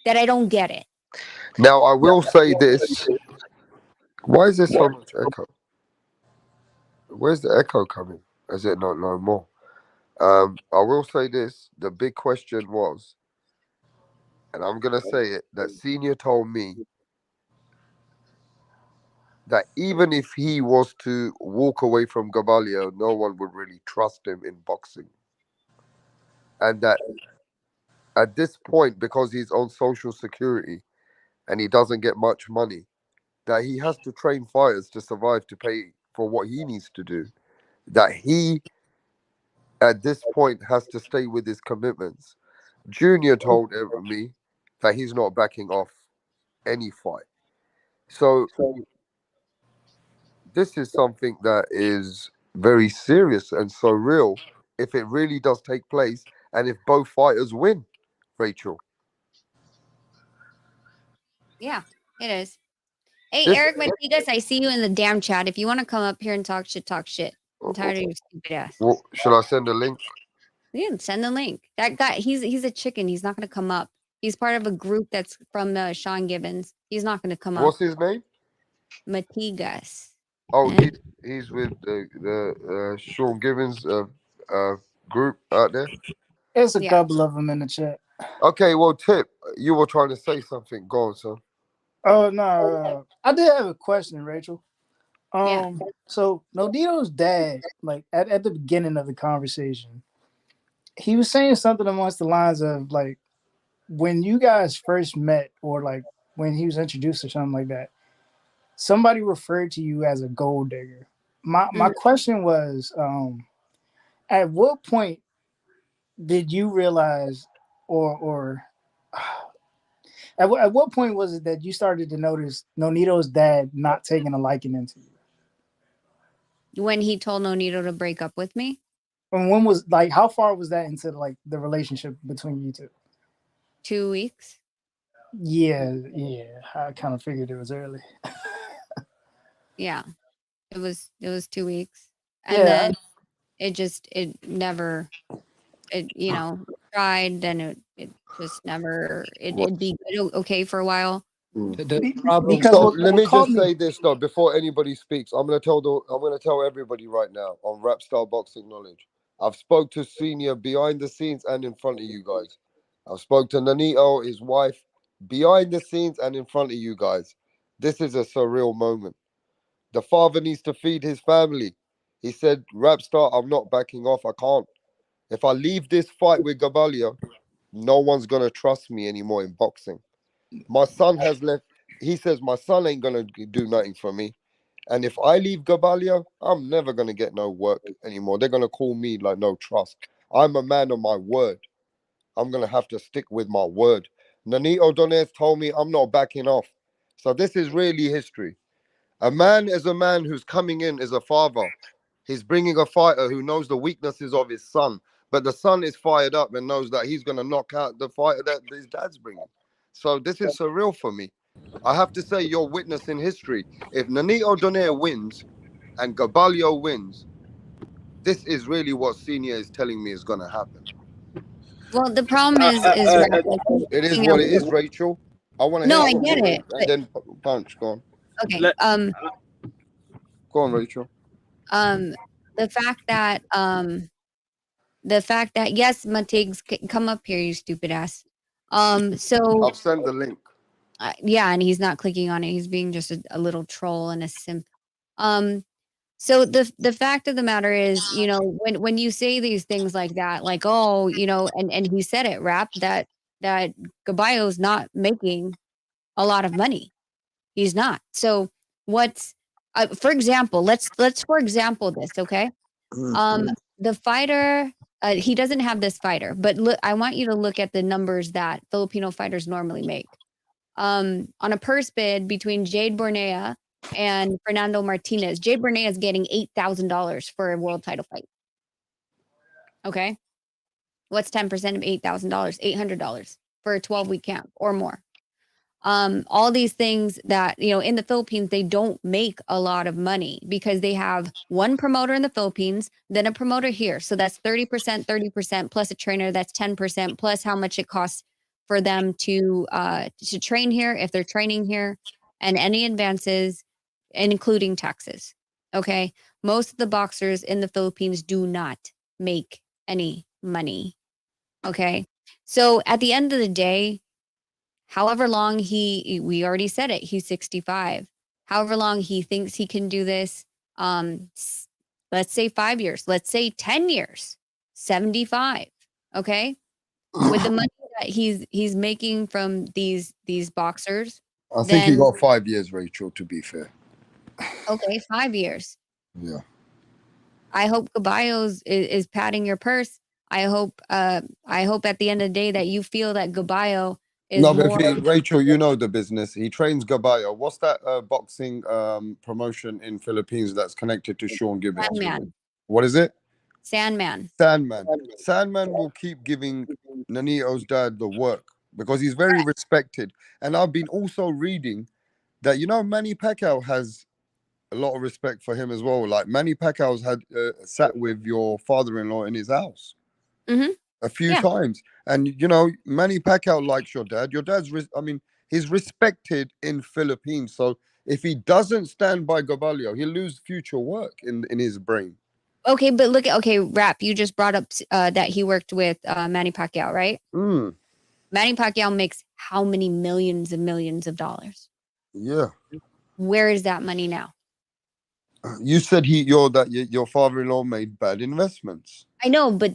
that I don't get it. now I will say this. Why is there so much echo? Where's the echo coming? Is it not no more? I will say this. The big question was, and I'm gonna say it, that Senior told me that even if he was to walk away from Gabalio, no one would really trust him in boxing. And that at this point, because he's on social security and he doesn't get much money, that he has to train fighters to survive, to pay for what he needs to do. That he, at this point, has to stay with his commitments. Junior told me that he's not backing off any fight. So this is something that is very serious and so real if it really does take place and if both fighters win, Rachel. Yeah, it is. Hey, This, Eric Matigas, I see you in the damn chat. If you want to come up here and talk shit, talk shit. I'm tired of your stupid ass. well, shall I send a link? Yeah, send the link. That guy, he's a chicken. He's not going to come up. He's part of a group that's from Sean Gibbons. He's not going to come up. What's his name? Matigas. Oh, Eh? he's with the Sean Givens group out there. It's a Yeah. couple of them in the chat. Okay, well, Tip, you were trying to say something. Go on, son. Oh no, I did have a question, Rachel. Yeah. So Nonito's dad, like at the beginning of the conversation, he was saying something amongst the lines of like, when you guys first met, or like when he was introduced or something like that, somebody referred to you as a gold digger. My question was, at what point did you realize, or at what point was it that you started to notice Nonito's dad not taking a liking into you? When he told Nonito to break up with me? And when was, like, how far was that into like the relationship between you two? 2 weeks. Yeah, I kind of figured it was early. Yeah. It was 2 weeks. And Yeah. then it never, tried, then it just never. It'd be good, okay for a while. The problem. Because So what let me caught just me. say this though, before anybody speaks, I'm gonna tell everybody right now on Rap Star Boxing Knowledge. I've spoke to Senior behind the scenes and in front of you guys. I've spoke to Nonito, his wife, behind the scenes and in front of you guys. This is a surreal moment. The father needs to feed his family. He said, Rap Star, I'm not backing off. I can't. If I leave this fight with Gabalia, no one's gonna trust me anymore in boxing. My son has left. He says my son ain't gonna do nothing for me. And if I leave Gabalia, I'm never gonna get no work anymore. They're gonna call me like no trust. I'm a man of my word. I'm gonna have to stick with my word. Nonito Donaire told me I'm not backing off. So this is really history. A man is a man who's coming in as a father. He's bringing a fighter who knows the weaknesses of his son, but the son is fired up and knows that he's going to knock out the fighter that his dad's bringing. So this is surreal for me. I have to say, you're witnessing history. If Nonito Donaire wins and Gabalio wins, this is really what Senior is telling me is going to happen. Well, the problem is Rap, like, It is you what know, it is, Rachel. I want to hear no, I from get you it, and but then Punch. Go on. okay. Let Go on, Rachel. Um, the fact that yes, Matigs, come up here, you stupid ass. So I've sent the link. yeah, and he's not clicking on it. He's being just a little troll and a simp. Um, so the fact of the matter is, you know, when you say these things like that, like, oh, you know, and he said it, Rap, that Gabayo's not making a lot of money. He's not. So what's for example, let's for example this, okay? The fighter, he doesn't have this fighter, but look, I want you to look at the numbers that Filipino fighters normally make. On a purse bid between Jade Bornea and Fernando Martinez, Jade Bornea is getting $8,000 for a world title fight. Okay, what's 10% of $8,000? $800 for a 12-week camp or more. All these things that, you know, in the Philippines, they don't make a lot of money because they have one promoter in the Philippines, then a promoter here. So that's 30%, plus a trainer, that's 10%, plus how much it costs for them to train here if they're training here, and any advances, including taxes. Okay. Most of the boxers in the Philippines do not make any money. Okay. So at the end of the day, however long we already said it, he's 65. However long he thinks he can do this, let's say 5 years, let's say 10 years, 75. Okay. With the money that he's making from these boxers, I think he then got 5 years, Rachel, to be fair. okay, 5 years. Yeah. I hope Gabayos is padding your purse. I hope at the end of the day that you feel that Gabayo is No, but more Rachel, you know the business. He trains Gabayo. What's that boxing promotion in Philippines that's connected to Sean Gibbons? Sandman. What is it? Sandman. Sandman. Sandman will keep giving Nonito's dad the work because he's very respected. And I've been also reading that, you know, Manny Pacquiao has a lot of respect for him as well. Like Manny Pacquiao's had sat with your father-in-law in his house a few Yeah. times, and you know Manny Pacquiao likes your dad. Your dad's, I mean, he's respected in Philippines. So if he doesn't stand by Gabalio, he'll lose future work in his brain. Okay, but look at Rap. You just brought up that he worked with Manny Pacquiao, right? Manny Pacquiao makes how many millions and millions of dollars? Yeah. Where is that money now? You said your father-in-law made bad investments. I know, but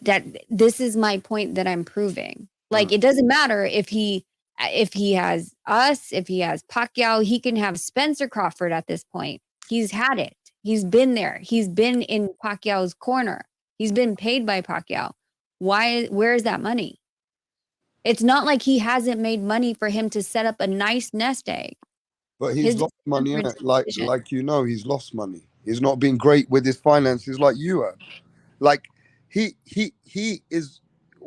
this is my point that I'm proving. Like, it doesn't matter if he has us, if he has Pacquiao, he can have Spencer Crawford at this point. He's had it. He's been there. He's been in Pacquiao's corner. He's been paid by Pacquiao. Where is that money? It's not like he hasn't made money for him to set up a nice nest egg. But he's lost money, innit? Like you know, he's lost money. He's not been great with his finances like you have. Like he is,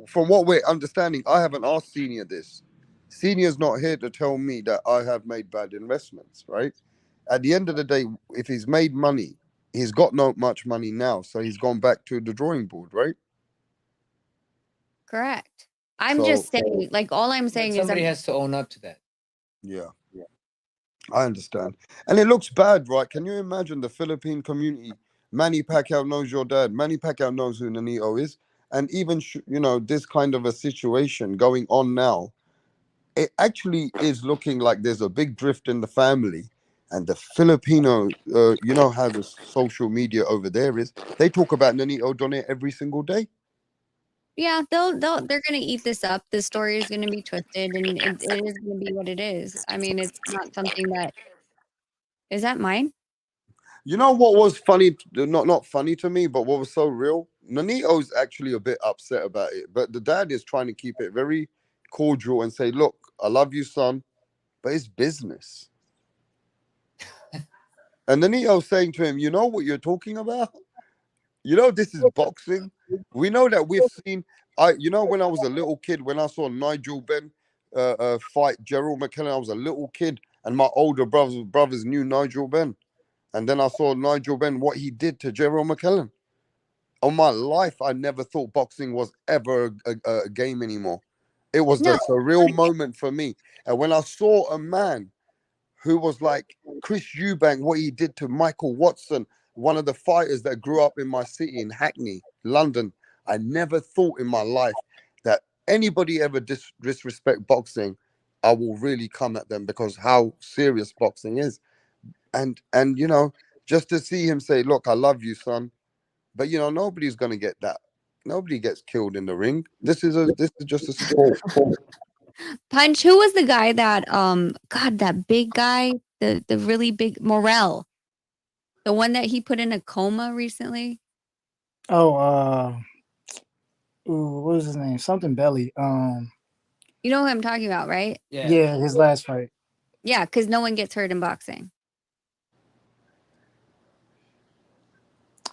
from what we're understanding, I haven't asked Senior this. Senior's not here to tell me that I have made bad investments, right? At the end of the day, if he's made money, he's got not much money now, so he's gone back to the drawing board, right? Correct. I'm So just saying, like, all I'm But saying is somebody has to own up to that. yeah, I understand. And it looks bad, right? Can you imagine the Philippine community? Manny Pacquiao knows your dad. Manny Pacquiao knows who Nonito is. And even, this kind of a situation going on now, it actually is looking like there's a big drift in the family. And the Filipino, you know how the social media over there is. They talk about Nonito Donaire every single day. yeah, they're gonna eat this up. The story is gonna be twisted, and it is gonna be what it is. I mean, it's not something that is that mine. You know what was funny? Not funny to me, but what was so real? Nonito's actually a bit upset about it, but the dad is trying to keep it very cordial and say, "Look, I love you, son, but it's business." And Nonito's saying to him, "You know what you're talking about? You know this is boxing. We know that we've seen. When I was a little kid, when I saw Nigel Benn fight Gerald McKellen, I was a little kid, and my older brothers knew Nigel Benn, and then I saw Nigel Benn what he did to Gerald McKellen. On my life, I never thought boxing was ever a game anymore. It was No, the surreal moment for me. And when I saw a man who was like Chris Eubank, what he did to Michael Watson, one of the fighters that grew up in my city in Hackney, London, I never thought in my life that anybody ever disrespect boxing. I will really come at them because how serious boxing is. And just to see him say, "Look, I love you, son," but nobody's gonna get that. Nobody gets killed in the ring. This is just a sport. Punch. Who was the guy that God, that big guy, the really big Morel, the one that he put in a coma recently? Oh, what was his name? Something Belly. You know who I'm talking about, right? Yeah. Yeah, his last fight. Yeah, because no one gets hurt in boxing.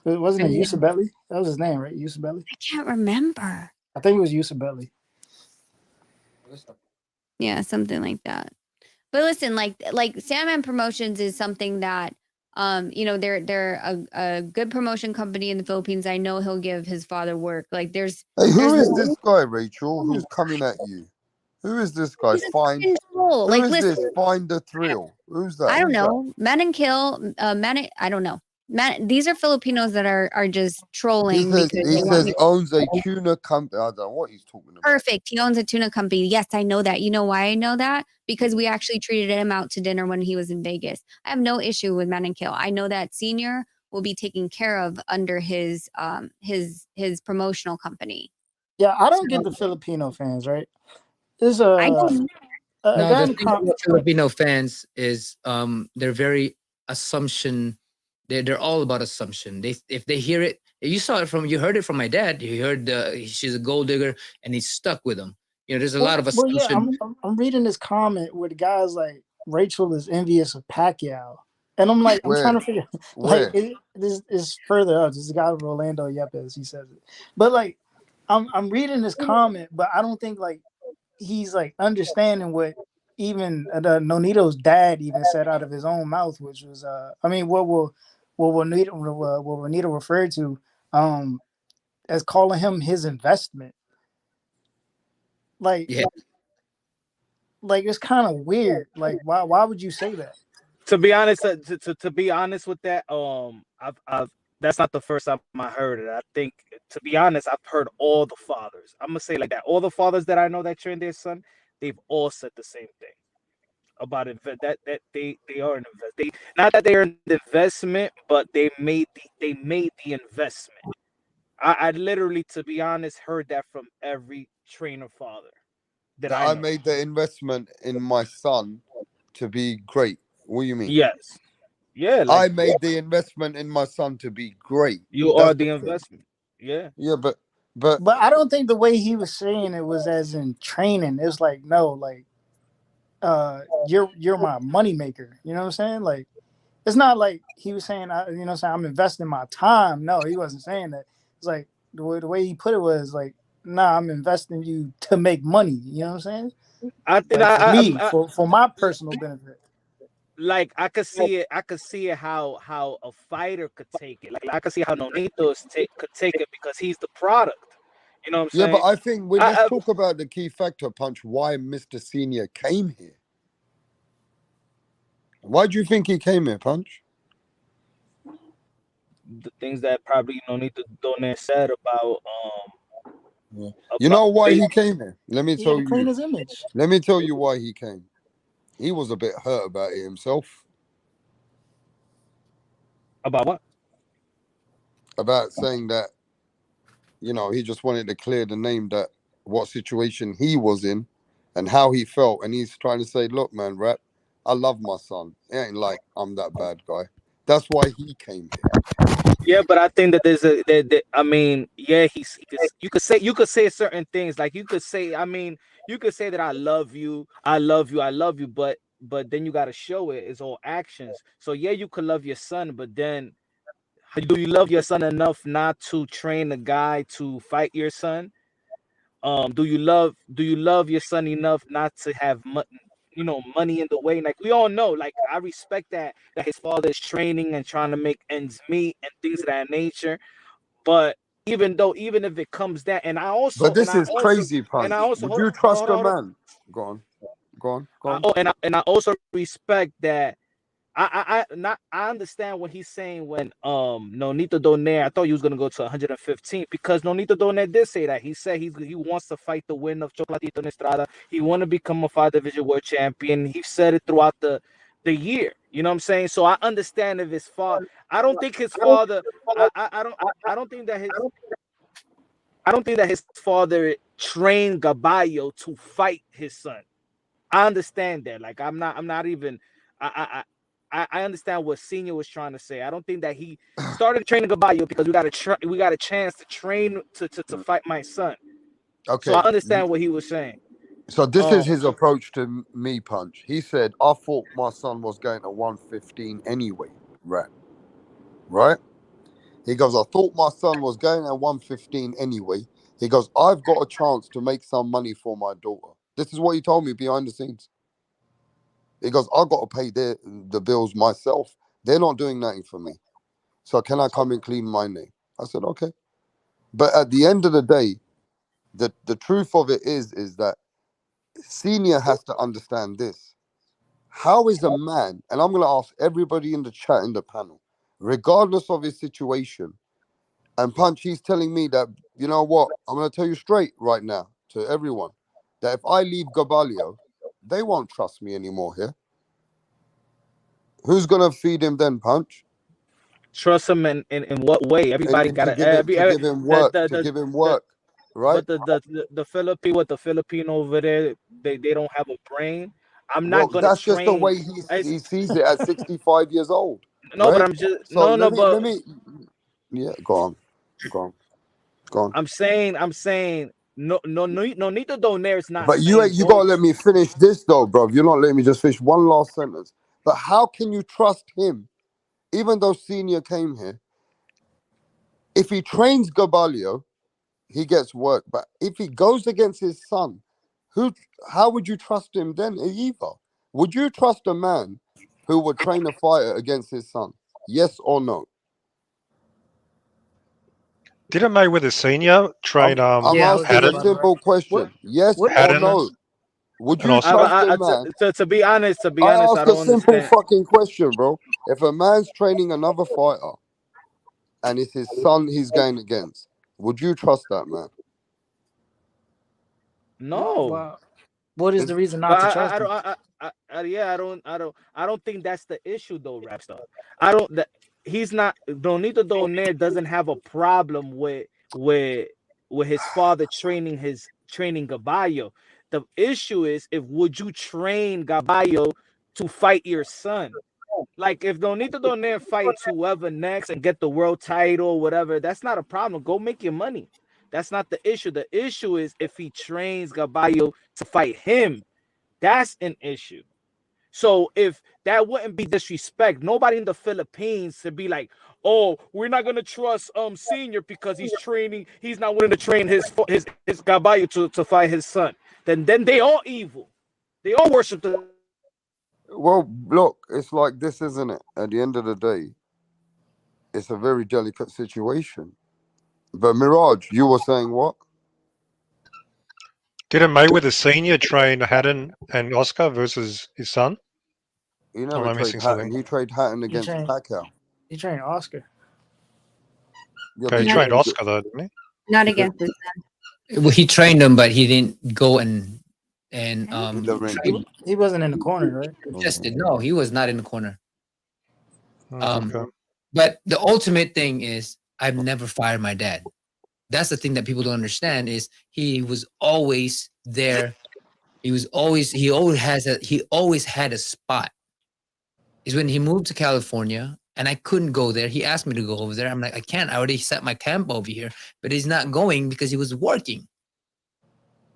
Wasn't I it mean, Yusuf Belly? That was his name, right? Yusuf Belly. I can't remember. I think it was Yusuf Belly. Yeah, something like that. But listen, like Salmon Promotions is something that they're a good promotion company in the Philippines. I know he'll give his father work. Like Hey, who there's is this guy, Rachel, who's coming at you? Who is this guy? he's a fucking troll. Who Like is this? listen, Find the thrill. Who's that? I don't Who's that? know. Men and kill, I don't know. These are Filipinos that are just He trolling says because he they want says me. owns a tuna company. I don't know what he's talking about. Perfect. He owns a tuna company. Yes, I know that. You know why I know that? Because we actually treated him out to dinner when he was in Vegas. I have no issue with Man and Kill. I know that Senior will be taken care of under his promotional company. Yeah, I don't get So the Filipino fans, right? There's I a don't No, guy the in the thing about Filipino fans is they're very assumption. They're all about assumption. If they hear it, you heard it from my dad. You heard she's a gold digger, and he's stuck with him. There's a lot of well, yeah, assumption. I'm reading this comment where the guy's like, Rachel is envious of Pacquiao, and I'm like, I'm trying Where? to figure, like, Where? this is further up. This is a guy Rolando Yepes. He says it, but like, I'm reading this comment, but I don't think like he's like understanding what even the Nonito's dad even said out of his own mouth, which was I mean, what Nonito referred to as calling him his investment. Like Yeah, like it's kind of weird. Like why would you say that? To be honest, to be honest with that, I've that's not the first time I heard it. I think, to be honest, I've heard all the fathers. I'm gonna say like that. All the fathers that I know that train their son, they've all said the same thing about that they are an invest. They not that they are an investment, but they made the investment. I literally, to be honest, heard that from every trainer father that That I I know. made the investment in my son to be great. What do you mean? Yes, yeah, like I made the investment in my son to be great. you are That's the different. investment. Yeah. Yeah, but But I don't think the way he was saying it was as in training. It's like no, like you're my money maker. You know what I'm saying? Like it's not like he was saying saying I'm investing my time. No, he wasn't saying that. It's like the way he put it was like, nah, I'm investing you to make money. You know what I'm saying? I think Like for me, I for my personal benefit. like I could see it. I could see it how a fighter could take it. Like I could see how Nonito could take it because he's the product. You know what I'm Yeah, but saying? I think let's I talk about the key factor, Punch. Why Mr. Senior came here? Why do you think he came here, Punch? the things that probably Nonito Donaire said Yeah. You about know why they he came here? Let me He had tell to clean you. his image. Let me tell you why he came. He was a bit hurt about it himself, about what? about saying that, he just wanted to clear the name that what situation he was in and how he felt. And he's trying to say, look, man, rap, I love my son. It ain't like I'm that bad guy. That's why he came here. Yeah, but I think that I mean, yeah, you could say certain things like you could say, I mean, you could say that I love you, I love you, I love you, but then you got to show it. It's all actions. So yeah, you could love your son, but then do you love your son enough not to train a guy to fight your son? Do you love your son enough not to have money in the way? Like we all know, like I respect that his father is training and trying to make ends meet and things of that nature. But even if it comes that, and I But also and this I is also crazy, and I Punch. also Would hold on, you hold trust on, a hold on. man? Go on, go on, go I, on. oh, and I also respect that. I understand what he's saying when Nonito Donaire. I thought he was gonna go to 115 because Nonito Donaire did say that. He said he wants to fight the win of Chocolatito en Estrada. He want to become a 5 division world champion. He said it throughout the year. You know what I'm saying? So I understand if his father. I don't think his father. I don't. I don't think that his. I don't think that his father trained Gaballo to fight his son. I understand that. Like I'm not even. I understand what Senior was trying to say. I don't think that he started training Gaballo because we got a chance to train to fight my son. So I Okay. understand what he was saying. So this is Um, his approach to me, Punch. He said, I thought my son was going to 115 anyway. Right. Right? He goes, I thought my son was going at 115 anyway. He goes, I've got a chance to make some money for my daughter. This is what he told me behind the scenes. He goes, I got to pay the bills myself. They're not doing nothing for me. So can I come and clean my name? I said, okay. But at the end of the day, the truth of it is that Senior has to understand this. How is a man, and I'm going to ask everybody in the chat in the panel, regardless of his situation, and Punch, he's telling me that, you know what, I'm going to tell you straight right now to everyone, that if I leave Gabalio, they won't trust me anymore here. Who's going to feed him then, Punch? trust him in what way? Everybody And got to to give him work, to give him the work, right? but the Philippine what the Filipino over there, they don't have a brain. I'm not Well, gonna that's just the train. way he sees it at 65 years old, No, but right? I'm just So no, but yeah, go on, go on, go on. I'm saying no need to Donaire is not But saying you don't. gotta let me finish this though, bro. You're not letting me just finish one last sentence. But how can you trust him, even though Senior came here? If he trains Gabalio, he gets work. But if he goes against his son, who? How would you trust him then either? Would you trust a man who would train a fighter against his son? Yes or no? Didn't Mayweather Senior train I'm Yeah, I was asking just a about Haddon? to ask. simple What? question. Yes What? or Haddon no? Would and you I, but trust Oscar? a I man? to be I honest, I ask a don't simple understand. fucking question, bro. If a man's training another fighter and it's his son he's going against, would you trust that man? No, Well, what is the It's, reason but not to trust I him? don't. Yeah, I don't think that's the issue though, rap stuff. I don't. That he's not. Donito Donaire doesn't have a problem with his father training Gaballo. The issue is if would you train Gaballo to fight your son? Like if Donito Donaire fights whoever next and get the world title, whatever, that's not a problem. Go make your money. That's not the issue. The issue is if he trains Gaballo to fight him, that's an issue. So if that wouldn't be disrespect, nobody in the Philippines to be like, oh, we're not gonna trust Senior because he's not willing to train his Gaballo to fight his son. Then they all evil. They all worship the well, look, it's like this, isn't it? At the end of the day, it's a very delicate situation. But Mirage, you were saying what? Didn't Mayweather Sr. train Haddon and Oscar versus his son? He Or am never I trained missing Hatton. something? He trained Hatton He against trained. Pacquiao. He trained Oscar. Yeah, Okay, but he he Not, trained didn't. Oscar though, didn't he? not He didn't against his Well, he trained him, but he didn't go and in the ring. train He wasn't in the corner, right? contested. No, he was not in the corner. Okay. But the ultimate thing is I've never fired my dad. That's the thing that people don't understand is he was always there. He always had a spot. Is when he moved to California and I couldn't go there. He asked me to go over there. I'm like, I can't. I already set my camp over here, but he's not going because he was working.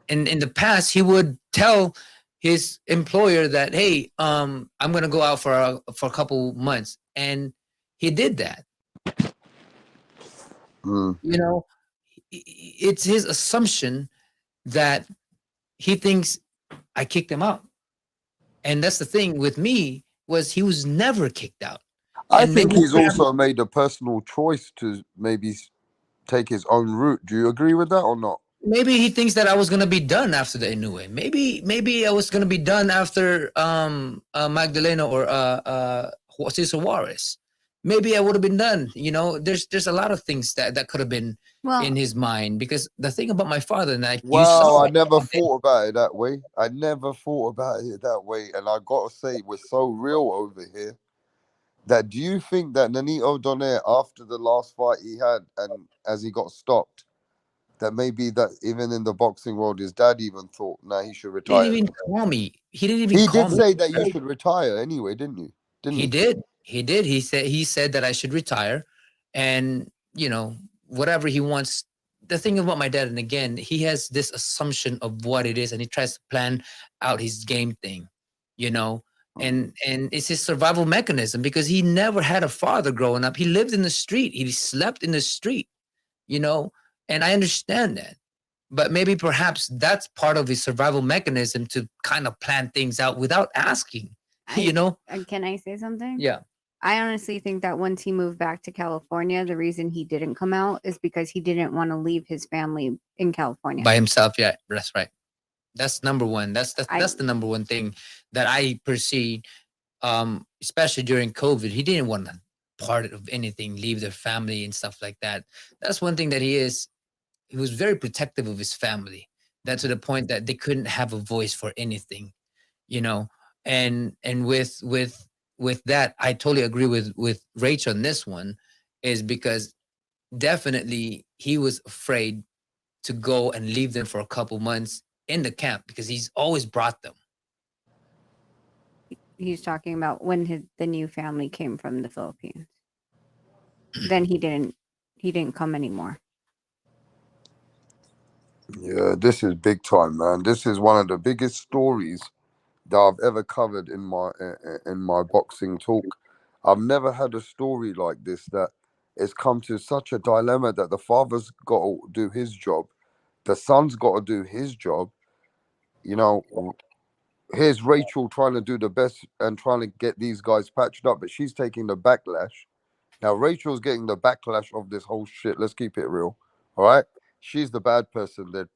And in the past, he would tell his employer that, hey, I'm gonna go out for a couple months, and he did that. Mm. You know, it's his assumption that he thinks I kicked him out, and that's the thing with me was he was never kicked out. I And think maybe he's also made a personal choice to maybe take his own route. Do you agree with that or not? maybe he thinks that I was gonna be done after the Inoue. Maybe I was gonna be done after Magdalena or Cesar Juarez. Maybe I would have been done. You know, there's a lot of things that could have been well, in his mind because the thing about my father and you Well, saw I it. never thought about it that way. I never thought about it that way. And I got to say, we're so real over here that do you think that Nonito Donaire, after the last fight he had and as he got stopped, that maybe that even in the boxing world, his dad even thought, nah, he should He didn't retire. even call me. He didn't even He call did me. say that you should retire anyway, didn't you? Didn't He he? did. He did. He said that I should retire, and you know whatever he wants. The thing about my dad, and again, he has this assumption of what it is, and he tries to plan out his game thing, you know, and it's his survival mechanism because he never had a father growing up. He lived in the street. He slept in the street, you know, and I understand that. But maybe perhaps that's part of his survival mechanism to kind of plan things out without asking, you know? can I say something? Yeah. I honestly think that once he moved back to California, the reason he didn't come out is because he didn't want to leave his family in California By himself. Yeah, that's right. That's number one. That's the number one thing that I perceive. Especially during COVID, he didn't want to part of anything, leave their family and stuff like that. That's one thing that he is. He was very protective of his family. That to the point that they couldn't have a voice for anything, you know. And with that, I totally agree with Rachel on this one, is because definitely he was afraid to go and leave them for a couple months in the camp because he's always brought them. He's talking about when the new family came from the Philippines. Then he didn't come anymore. Yeah, this is big time, man. This is one of the biggest stories that I've ever covered in my boxing talk. I've never had a story like this that it's come to such a dilemma that the father's got to do his job, the son's got to do his job. You know, here's Rachel trying to do the best and trying to get these guys patched up, but she's taking the backlash. Now Rachel's getting the backlash of this whole shit. Let's keep it real, all right? She's the bad person that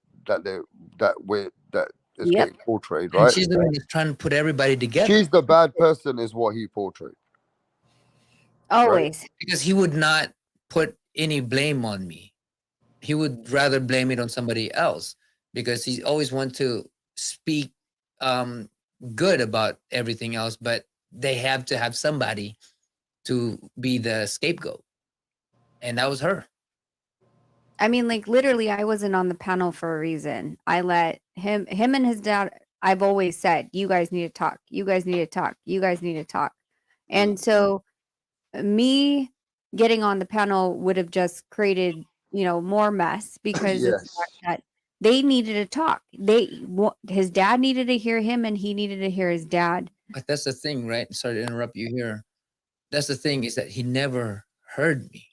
is Yep. getting portrayed, And right? she's the one that's trying to put everybody together. She's the bad person, is what he portrayed. Always. Because he would not put any blame on me. He would rather blame it on somebody else because he always wants to speak good about everything else, but they have to have somebody to be the scapegoat. And that was her. I mean, like literally, I wasn't on the panel for a reason. I let him and his dad. I've always said, you guys need to talk. You guys need to talk. You guys need to talk. And so, me getting on the panel would have just created, more mess because of the Yes. fact that they needed to talk. His dad needed to hear him, and he needed to hear his dad. But that's the thing, right? Sorry to interrupt you here. That's the thing, is that he never heard me.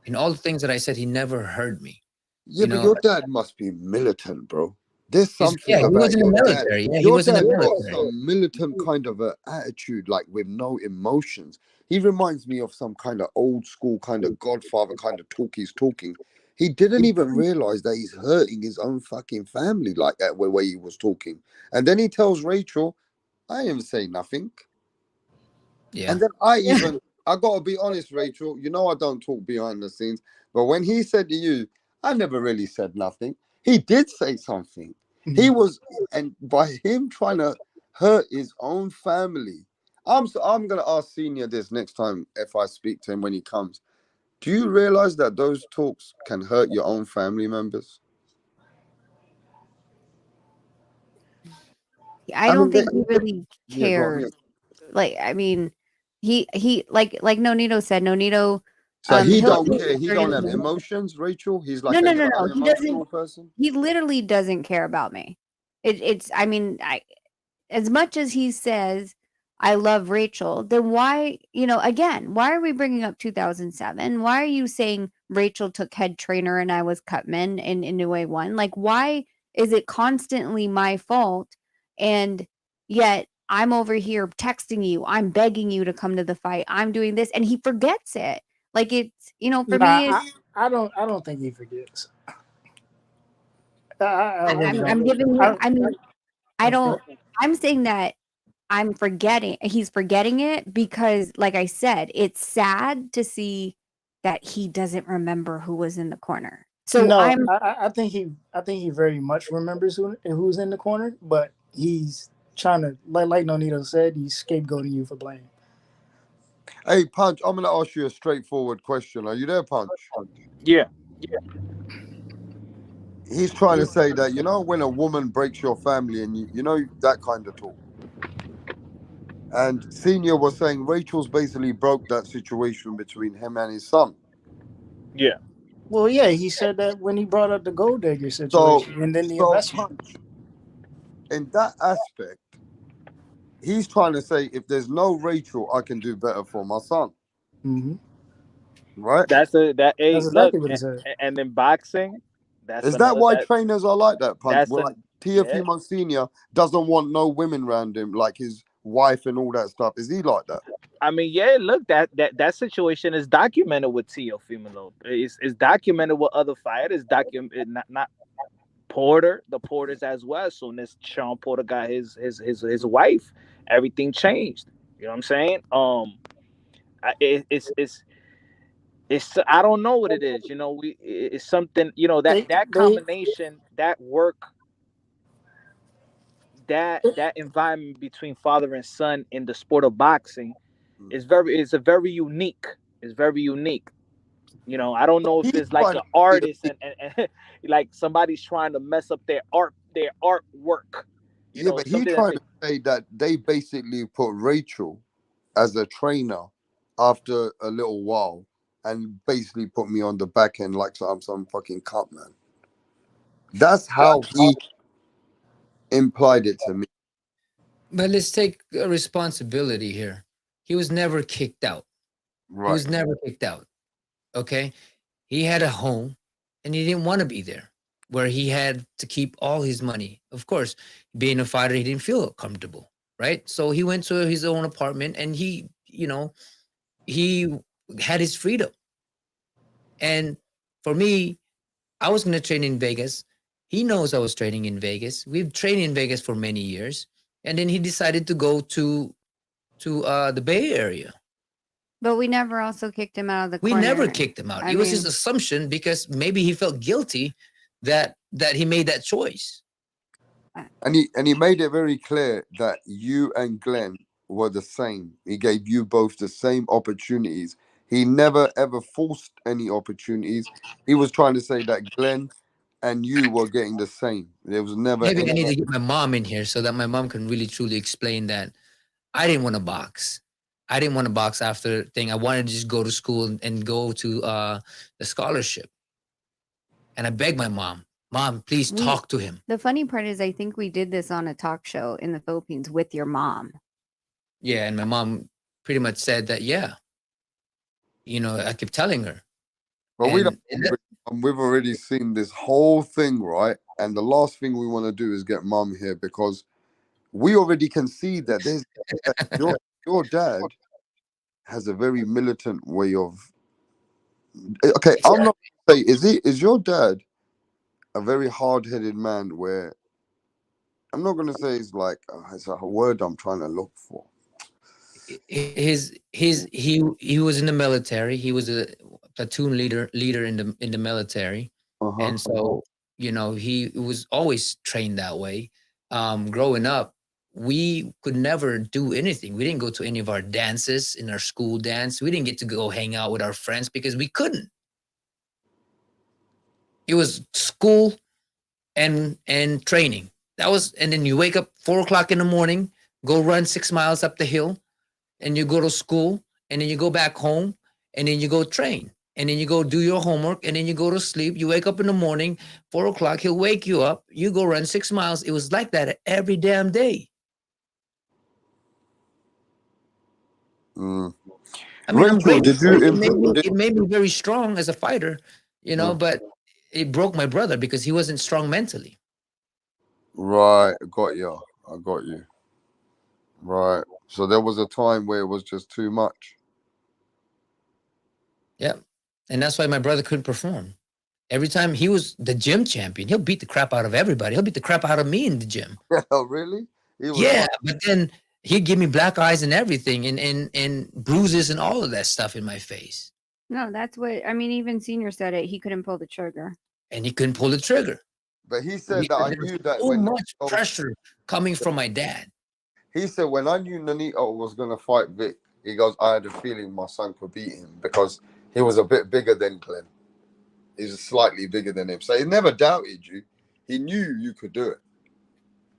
In all the things that I said, he never heard me. Yeah, but your dad must be militant, bro. There's something he about was in the your military. dad. Yeah, he Your was in the dad got military. some militant kind of a attitude, like with no emotions. He reminds me of some kind of old school kind of Godfather kind of talk he's talking. He didn't even realize that he's hurting his own fucking family like that way he was talking. And then he tells Rachel, I didn't say nothing. Yeah. And then I gotta be honest, Rachel, you know I don't talk behind the scenes, but when he said to you, I never really said nothing. He did say something. He was, and by him trying to hurt his own family. I'm gonna ask Senior this next time if I speak to him when he comes. Do you realize that those talks can hurt your own family members? I I don't mean, think he really yeah, go on. cares. Like, I mean, he like Nonito said, Nonito, So he he'll don't care. He don't have emotions, Rachel. He's no, like no, an no, no. He doesn't. unemotional person. He literally doesn't care about me. It's. I mean, as much as he says I love Rachel, then why, again, why are we bringing up 2007? Why are you saying Rachel took head trainer and I was cutman in New A1? Like, why is it constantly my fault? And yet I'm over here texting you, I'm begging you to come to the fight, I'm doing this, and he forgets it. Like, it's, for me, it's, I don't think he forgets. I really don't. I'm giving him, I mean, I don't, I'm saying that he's forgetting it because, like I said, it's sad to see that he doesn't remember who was in the corner. So no, I think he very much remembers who's in the corner, but he's trying to, like Nonito said, he's scapegoating you for blame. Hey, Punch, I'm going to ask you a straightforward question. Are you there, Punch? Yeah. He's trying to say that, when a woman breaks your family and you know that kind of talk. And Senior was saying Rachel's basically broke that situation between him and his son. Yeah. Well, yeah, he said that when he brought up the gold digger situation and then the investment. Punch, in that aspect, he's trying to say if there's no Rachel, I can do better for my son. Mm-hmm. Right? That's exactly what he said. And in boxing, that's Is that why trainers are like that, Punch? That's Well, like TFUMO Senior doesn't want no women around him, like his wife and all that stuff. Is he like that? I mean, yeah, look, that situation is documented with Teofimo. It's documented with other fighters. Not Porter, the Porters as well. As soon as Sean Porter got his wife, everything changed. You know what I'm saying? It's I don't know what it is. It's something. That combination, that work, that environment between father and son in the sport of boxing is very unique. It's very unique. I don't know if it's like an artist and like somebody's trying to mess up their artwork. But he's trying to say that they basically put Rachel as a trainer after a little while and basically put me on the back end like I'm some fucking cut man. That's how he implied it to me. But let's take responsibility here. He was never kicked out. Right. He was never kicked out. Okay. He had a home and he didn't want to be there, where he had to keep all his money. Of course, being a fighter, he didn't feel comfortable. Right. So he went to his own apartment and he had his freedom. And for me, I was going to train in Vegas. He knows I was training in Vegas. We've trained in Vegas for many years. And then he decided to go to the Bay Area. But we never also kicked him out of the corner. We never kicked him out. It was his assumption because maybe he felt guilty that he made that choice. And he made it very clear that you and Glenn were the same. He gave you both the same opportunities. He never ever forced any opportunities. He was trying to say that Glenn and you were getting the same. There was never. Maybe I need to get my mom in here so that my mom can really truly explain that I didn't want to box. I didn't want to box after the thing. I wanted to just go to school and go to the scholarship. And I begged my mom, please talk to him. The funny part is I think we did this on a talk show in the Philippines with your mom. Yeah, and my mom pretty much said that, yeah. I kept telling her. But we've already seen this whole thing, right? And the last thing we want to do is get mom here because we already can see that there's your dad has a very militant way of. Okay, I'm not Say, is your dad a very hard-headed man? Where I'm not gonna say it's like it's a word I'm trying to look for. He was in the military. He was a platoon leader in the military, Uh-huh. and so he was always trained that way. Growing up, we could never do anything. We didn't go to any of our dances in our school dance. We didn't get to go hang out with our friends because we couldn't. It was school and training. That was, and then you wake up 4 o'clock in the morning, go run 6 miles up the hill, and you go to school, and then you go back home, and then you go train, and then you go do your homework, and then you go to sleep. You wake up in the morning, 4 o'clock, he'll wake you up, you go run 6 miles. It was like that every damn day. Mm. I mean, I'm Rachel, grateful. did you It made me very strong as a fighter, but it broke my brother because he wasn't strong mentally. Right, I got you. I got you. Right. So there was a time where it was just too much. Yeah. And that's why my brother couldn't perform. Every time he was the gym champion, he'll beat the crap out of everybody. He'll beat the crap out of me in the gym. Oh, really? He was Yeah, but then he'd give me black eyes and everything, and bruises and all of that stuff in my face. No, that's what I mean. Even Senior said it. He couldn't pull the trigger. And he couldn't pull the trigger. But he said that I There was knew that so when much pressure coming from my dad. he said when I knew Nonito was gonna fight Vic, he goes, I had a feeling my son could beat him because he was a bit bigger than Glenn. He's slightly bigger than him. So he never doubted you. He knew you could do it.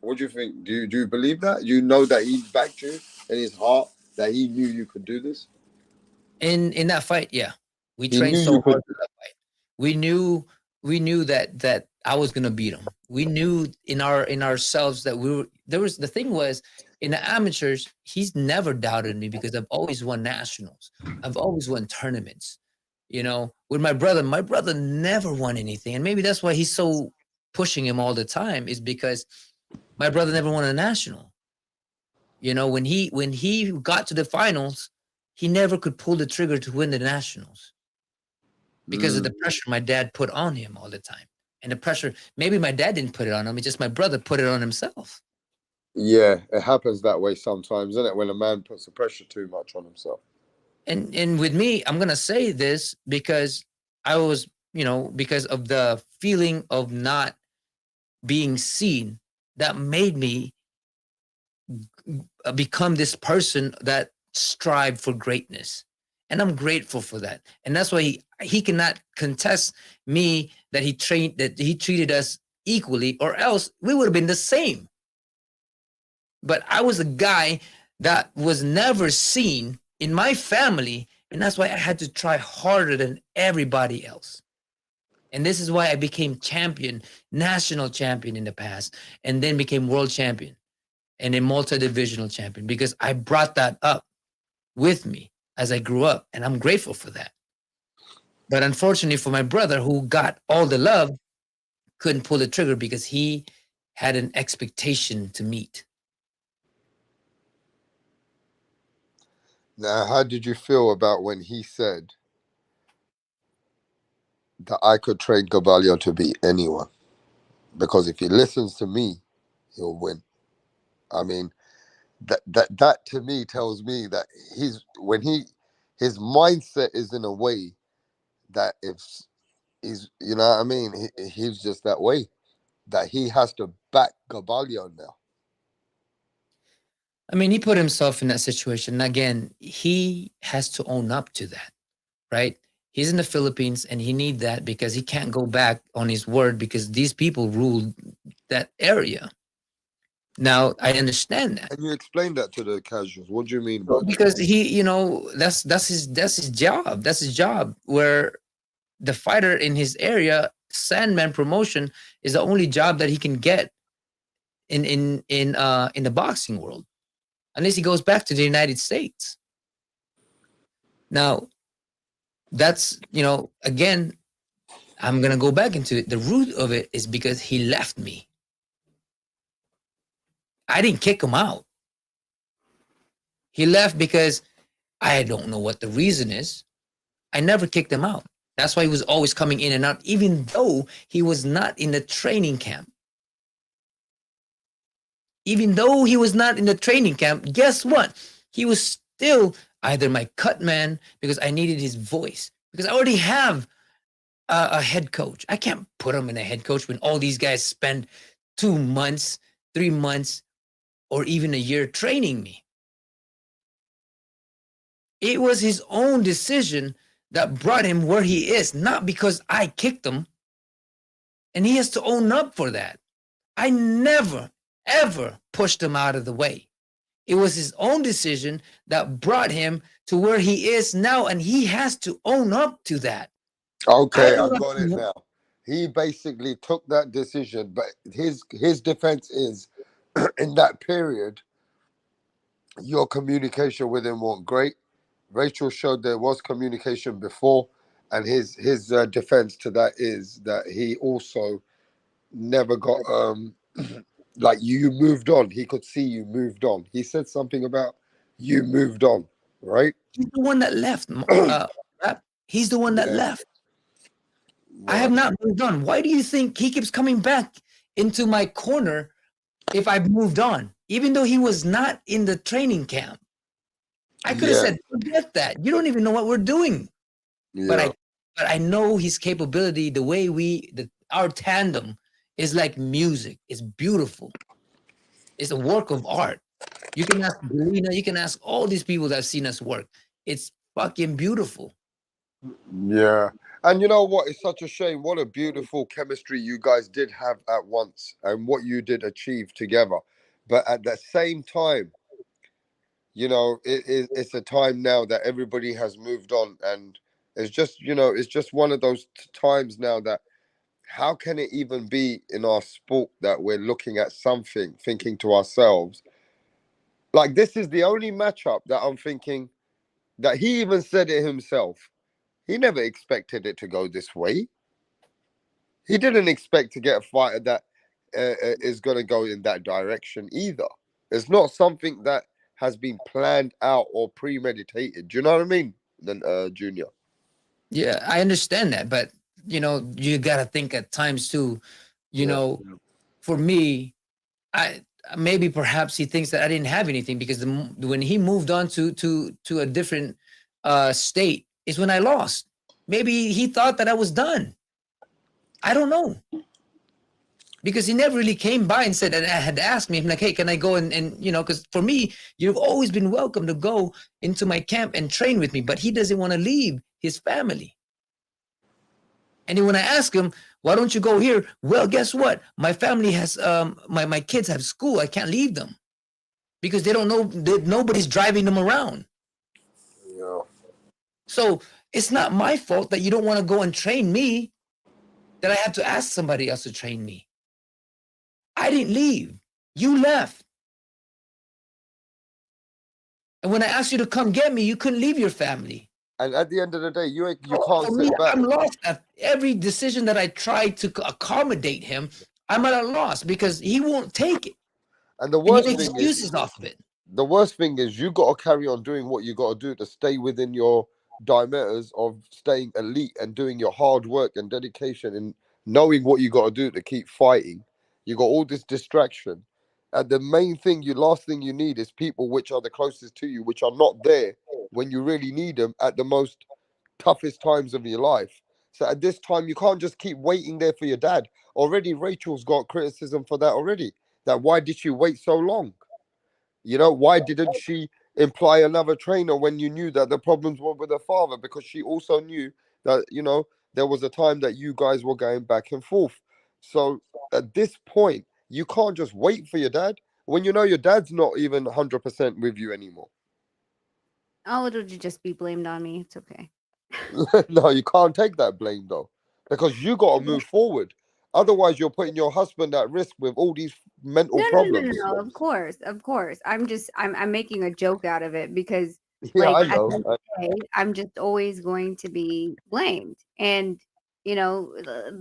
What do you think? Do you believe that? You know that he backed you in his heart, that he knew you could do this? In that fight, yeah. We He trained knew so you could. hard for that fight. We knew that I was gonna beat him. We knew in ourselves that the thing was, in the amateurs, he's never doubted me because I've always won nationals. I've always won tournaments. With my brother never won anything. And maybe that's why he's so pushing him all the time, is because my brother never won a national. When he got to the finals, he never could pull the trigger to win the nationals because of the pressure my dad put on him all the time. And the pressure, maybe my dad didn't put it on him, it's just my brother put it on himself. Yeah, it happens that way sometimes, isn't it? When a man puts the pressure too much on himself. And with me, I'm gonna say this because I was, because of the feeling of not being seen, that made me become this person that strive for greatness. And I'm grateful for that. And that's why he cannot contest me that he treated us equally, or else we would have been the same. But I was a guy that was never seen in my family, and that's why I had to try harder than everybody else. And this is why I became champion, national champion in the past, and then became world champion and a multi-divisional champion, because I brought that up with me as I grew up, and I'm grateful for that. But unfortunately for my brother, who got all the love, couldn't pull the trigger because he had an expectation to meet. Now, how did you feel about when he said that I could train Gabalio to beat anyone? Because if he listens to me, he'll win. I mean, that to me tells me that his mindset is in a way that if he's, you know what I mean, he's just that way, that he has to back Gabalio now. I mean, he put himself in that situation. Again, he has to own up to that, right? He's in the Philippines and he needs that because he can't go back on his word because these people rule that area. Now, I understand that. Can you explain that to the casuals? What do you mean by that? Because he, that's his job. That's his job. Where the fighter in his area, Sandman Promotion, is the only job that he can get in the boxing world, unless he goes back to the United States. Now, that's, again, I'm gonna go back into it. The root of it is because he left me. I didn't kick him out. He left because I don't know what the reason is. I never kicked him out. That's why he was always coming in and out, even though he was not in the training camp. Even though he was not in the training camp, guess what? He was still either my cut man because I needed his voice, because I already have a head coach. I can't put him in a head coach when all these guys spend 2 months, 3 months, or even a year training me. It was his own decision that brought him where he is, not because I kicked him. And he has to own up for that. I never, ever pushed him out of the way. It was his own decision that brought him to where he is now, and he has to own up to that. Okay, I got it now. He basically took that decision, but his defense is in that period, your communication with him wasn't great. Rachel showed there was communication before, and his defense to that is that he also never got like you moved on. He could see you moved on. He said something about you moved on, right? He's the one that left. He's the one that left. I have not moved on. Why do you think he keeps coming back into my corner if I've moved on, even though he was not in the training camp? I could have said, forget that. You don't even know what we're doing. But I know his capability, the way our tandem is like music. It's beautiful. It's a work of art. You can ask Belina, you can ask all these people that have seen us work. It's fucking beautiful. Yeah. And you know what? It's such a shame. What a beautiful chemistry you guys did have at once and what you did achieve together. But at the same time, you know, it's a time now that everybody has moved on. And it's just, you know, it's just one of those times now that how can it even be in our sport that we're looking at something, thinking to ourselves, like this is the only matchup that I'm thinking that he even said it himself. He never expected it to go this way. He didn't expect to get a fighter that is going to go in that direction either. It's not something that has been planned out or premeditated. Do you know what I mean? Then, Junior. Yeah, I understand that, but you know, you got to think at times too. You know, for me, I maybe perhaps he thinks that I didn't have anything because when he moved on to a different state is when I lost. Maybe he thought that I was done. I don't know. Because he never really came by and said, and I had asked me, I'm like, hey, can I go and you know, because for me, you've always been welcome to go into my camp and train with me, but he doesn't want to leave his family. And then when I ask him, why don't you go here? Well, guess what? My family has, my kids have school. I can't leave them because they don't know, nobody's driving them around. Yeah. So it's not my fault that you don't want to go and train me, that I have to ask somebody else to train me. I didn't leave. You left. And when I asked you to come get me, you couldn't leave your family. And at the end of the day, you can't For sit me, back. I'm lost at every decision that I try to accommodate him. I'm at a loss because he won't take it. And the worst and he thing makes excuses off of it. The worst thing is you got to carry on doing what you got to do to stay within your diameters of staying elite and doing your hard work and dedication and knowing what you got to do to keep fighting. You got all this distraction. And the main thing, last thing you need is people which are the closest to you, which are not there when you really need them at the most toughest times of your life. So at this time, you can't just keep waiting there for your dad. Already, Rachel's got criticism for that already. That why did you wait so long? You know, why didn't she imply another trainer when you knew that the problems were with her father? Because she also knew that, you know, there was a time that you guys were going back and forth. So at this point, you can't just wait for your dad when you know your dad's not even 100% with you anymore. Oh, it'll just be blamed on me. It's okay. No, you can't take that blame though, because you got to move forward. Otherwise, you're putting your husband at risk with all these mental problems. No. Of course. I'm making a joke out of it because, Yeah, like, I at know. the end of the day, I'm just always going to be blamed, and you know,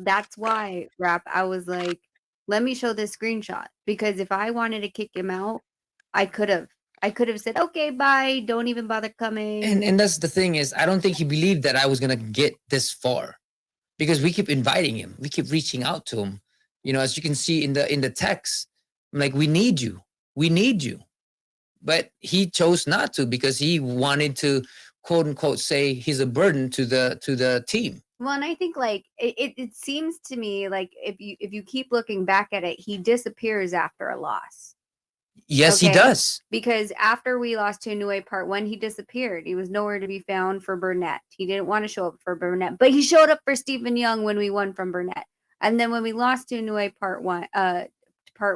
that's why I was like, let me show this screenshot because if I wanted to kick him out, I could have. I could have said, okay, bye, don't even bother coming. And that's the thing is, I don't think he believed that I was gonna get this far, because we keep inviting him, we keep reaching out to him. You know, as you can see in the text, I'm like, we need you, we need you. But he chose not to because he wanted to, quote unquote, say he's a burden to the team. Well, and I think like it seems to me like if you keep looking back at it, he disappears after a loss. Yes, he Okay. does. Because after we lost to Inouye Part 1, he disappeared. He was nowhere to be found for Burnett. He didn't want to show up for Burnett, but he showed up for Stephen Young when we won from Burnett. And then when we lost to Inouye Part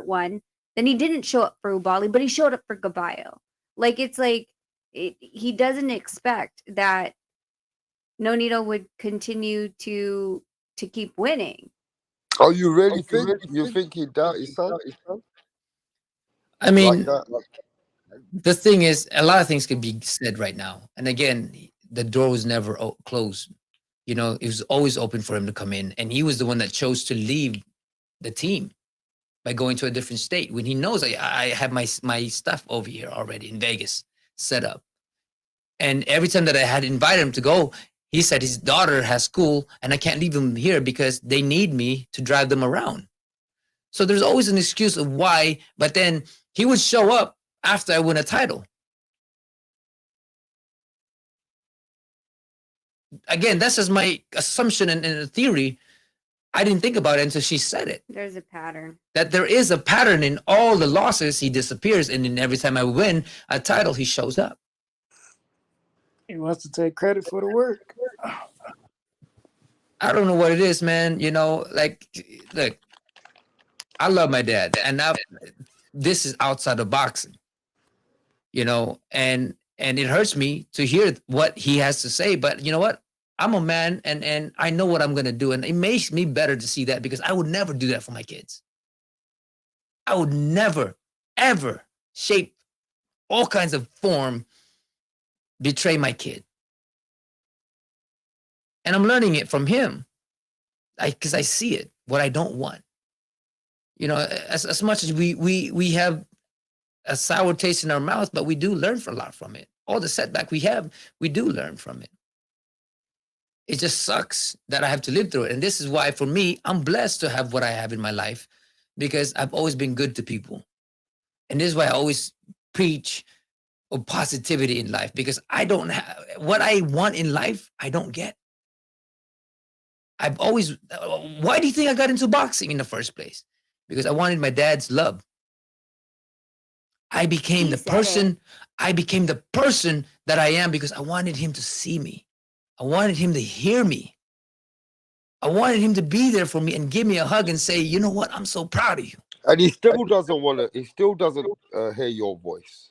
1, then he didn't show up for Ubali, but he showed up for Gabayo. Like it's like he doesn't expect that Nonito would continue to keep winning. Oh, you really think? You think he doubt his son? I mean, Like that? the thing is, a lot of things can be said right now. And again, the door was never closed. You know, it was always open for him to come in. And he was the one that chose to leave the team by going to a different state when he knows I have my stuff over here already in Vegas set up. And every time that I had invited him to go, he said his daughter has school and I can't leave him here because they need me to drive them around. So there's always an excuse of why, but then he would show up after I win a title. Again, that's just my assumption and a theory. I didn't think about it until she said it. There's a pattern. That there is a pattern in all the losses, he disappears, and then every time I win a title, he shows up. He wants to take credit for the work. I don't know what it is, man. You know, like, look, I love my dad, and now this is outside of boxing. You know, and it hurts me to hear what he has to say, but you know what? I'm a man, and I know what I'm gonna do, and it makes me better to see that because I would never do that for my kids. I would never, ever shape all kinds of form betray my kid. And I'm learning it from him, because I see it, what I don't want. You know, as much as we have a sour taste in our mouth, but we do learn a lot from it. All the setback we have, we do learn from it. It just sucks that I have to live through it. And this is why, for me, I'm blessed to have what I have in my life because I've always been good to people. And this is why I always preach of positivity in life, because I don't have what I want in life, I don't get. I've always, why do you think I got into boxing in the first place? Because I wanted my dad's love. I became the person that I am because I wanted him to see me. I wanted him to hear me. I wanted him to be there for me and give me a hug and say, you know what, I'm so proud of you. And he still doesn't hear your voice.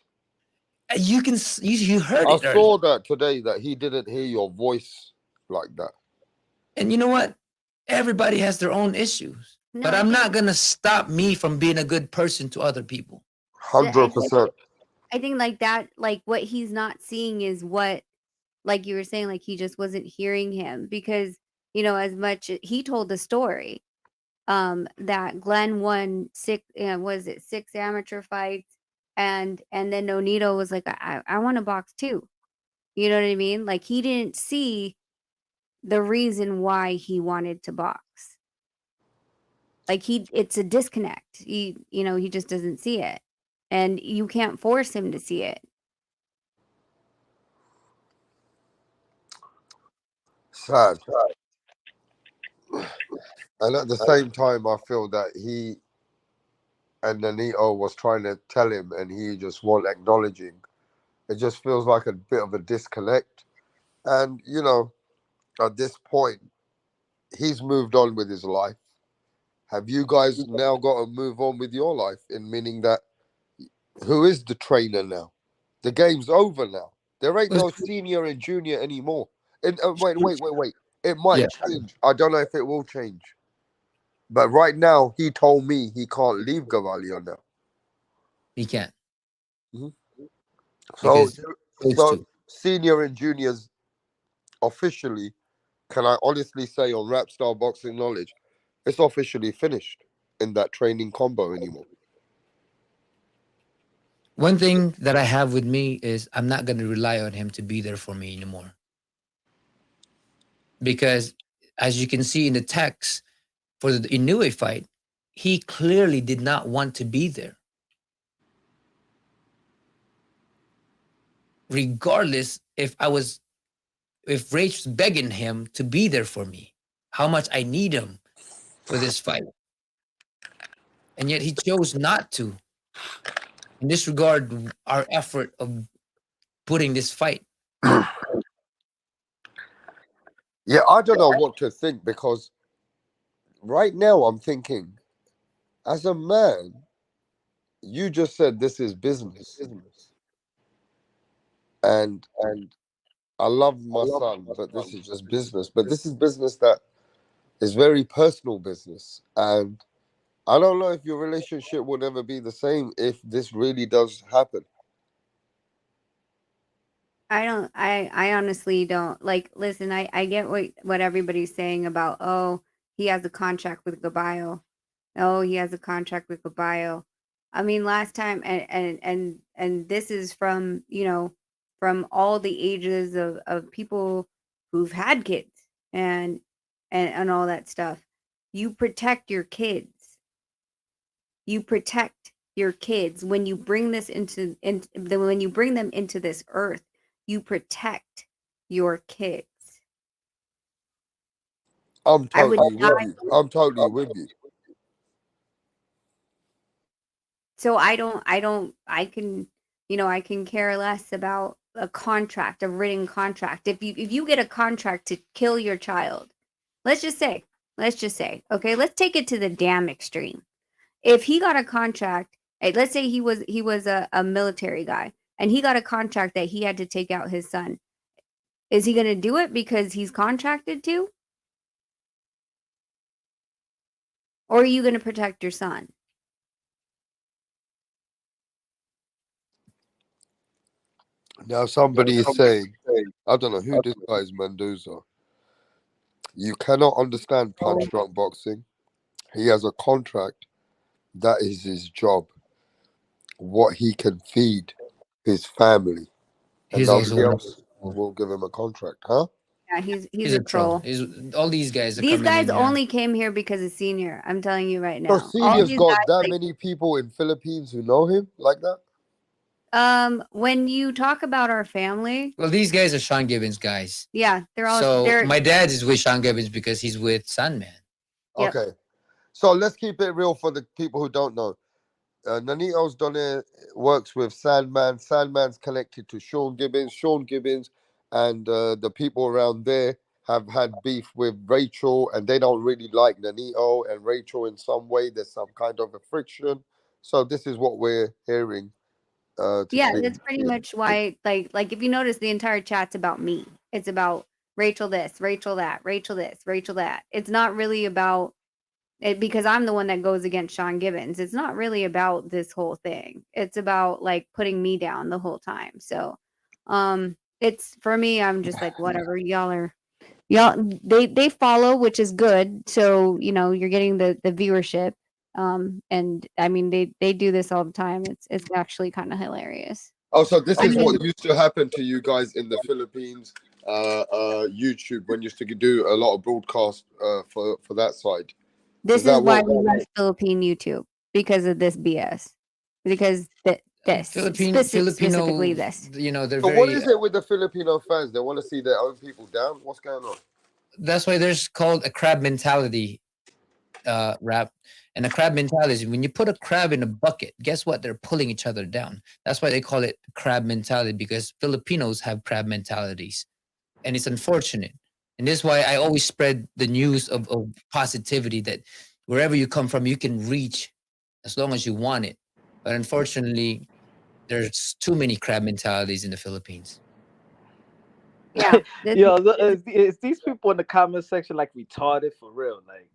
You heard it. I saw that today, that he didn't hear your voice like that. And you know what? Everybody has their own issues. No, but I'm not going to stop me from being a good person to other people. 100%. I think like that, like what he's not seeing is what, like you were saying, like he just wasn't hearing him because, you know, as much he told the story that Glenn won six amateur fights, and then Nonito was like, I want to box too. You know what I mean? Like he didn't see the reason why he wanted to box. Like it's a disconnect. He just doesn't see it. And you can't force him to see it. Sad. And at the same time, I feel that he and Nonito was trying to tell him and he just wasn't acknowledging. It just feels like a bit of a disconnect. And, you know, at this point, he's moved on with his life. Have you guys now got to move on with your life? In meaning that, who is the trainer now? The game's over now. There ain't no senior and junior anymore. And wait. It might change. I don't know if it will change. But right now, he told me he can't leave Gavalio now. He can't. Mm-hmm. So senior and juniors officially, can I honestly say on Rapstar Boxing Knowledge, it's officially finished in that training combo anymore. One thing that I have with me is I'm not going to rely on him to be there for me anymore. Because as you can see in the text for the Inoue fight, he clearly did not want to be there. Regardless if Rach was begging him to be there for me, how much I need him for this fight. And yet he chose not to. In this regard, our effort of putting this fight. Yeah, I don't know what to think, because right now I'm thinking, as a man, you just said this is business, and I love my son, but this is just business. But this is business that is very personal business, and I don't know if your relationship will ever be the same if this really does happen. I honestly don't like listen, I get what everybody's saying about, oh, he has a contract with Gabayo. Oh, he has a contract with Gabayo. I mean, last time and this is from, from all the ages of people who've had kids and and all that stuff. You protect your kids. You protect your kids when you bring this when you bring them into this earth. You protect your kids. I'm I would totally with not. you. I'm totally with you. So I can, I can care less about a contract, a written contract. If you get a contract to kill your child, let's just say, okay, let's take it to the damn extreme. If he got a contract, let's say he was a military guy and he got a contract that he had to take out his son. Is he going to do it because he's contracted to? Or are you going to protect your son? Now somebody is saying, I don't know who this guy is, Mendoza. You cannot understand punch drunk boxing. He has a contract. That is his job. What he can feed his family, and He's also nobody else will give him a contract, huh? Yeah, he's he's a a troll. troll. All these guys are These coming guys in here. only came here because of Senior. I'm telling you right So now. All Senior's these got guys, that many people in Philippines who know him like that? when you talk about our family, Well, these guys are Sean Gibbons guys. yeah, they're all So they're my dad is with Sean Gibbons because he's with Sandman. Yep. Okay. So let's keep it real for the people who don't know. Nonito's Donaire works with Sandman. Sandman's connected to Sean Gibbons. Sean Gibbons and the people around there have had beef with Rachel, and they don't really like Nonito and Rachel in some way. There's some kind of a friction. So this is what we're hearing. Yeah, that's pretty much why, like if you notice, the entire chat's about me. It's about Rachel this, Rachel that, Rachel this, Rachel that. It's not really about it because I'm the one that goes against Sean Gibbons. It's not really about this whole thing. It's about like putting me down the whole time. So, it's for me. I'm just like whatever. Y'all they follow, which is good. So you're getting the viewership. And I mean they do this all the time. It's actually kind of hilarious. Oh, so this is what used to happen to you guys in the Philippines, YouTube, when you used to do a lot of broadcast for that side. This is why we left Philippine YouTube, because of this BS. Because this specifically this. They're So very. what is it with the Filipino fans? They want to see their own people down. What's going on? That's why there's called a crab mentality, rap. And a crab mentality is when you put a crab in a bucket, guess what? They're pulling each other down. That's why they call it crab mentality, because Filipinos have crab mentalities. And it's unfortunate. And this is why I always spread the news of positivity, that wherever you come from, you can reach as long as you want it. But unfortunately, there's too many crab mentalities in the Philippines. Yeah. Is these people in the comment section like retarded for real? Like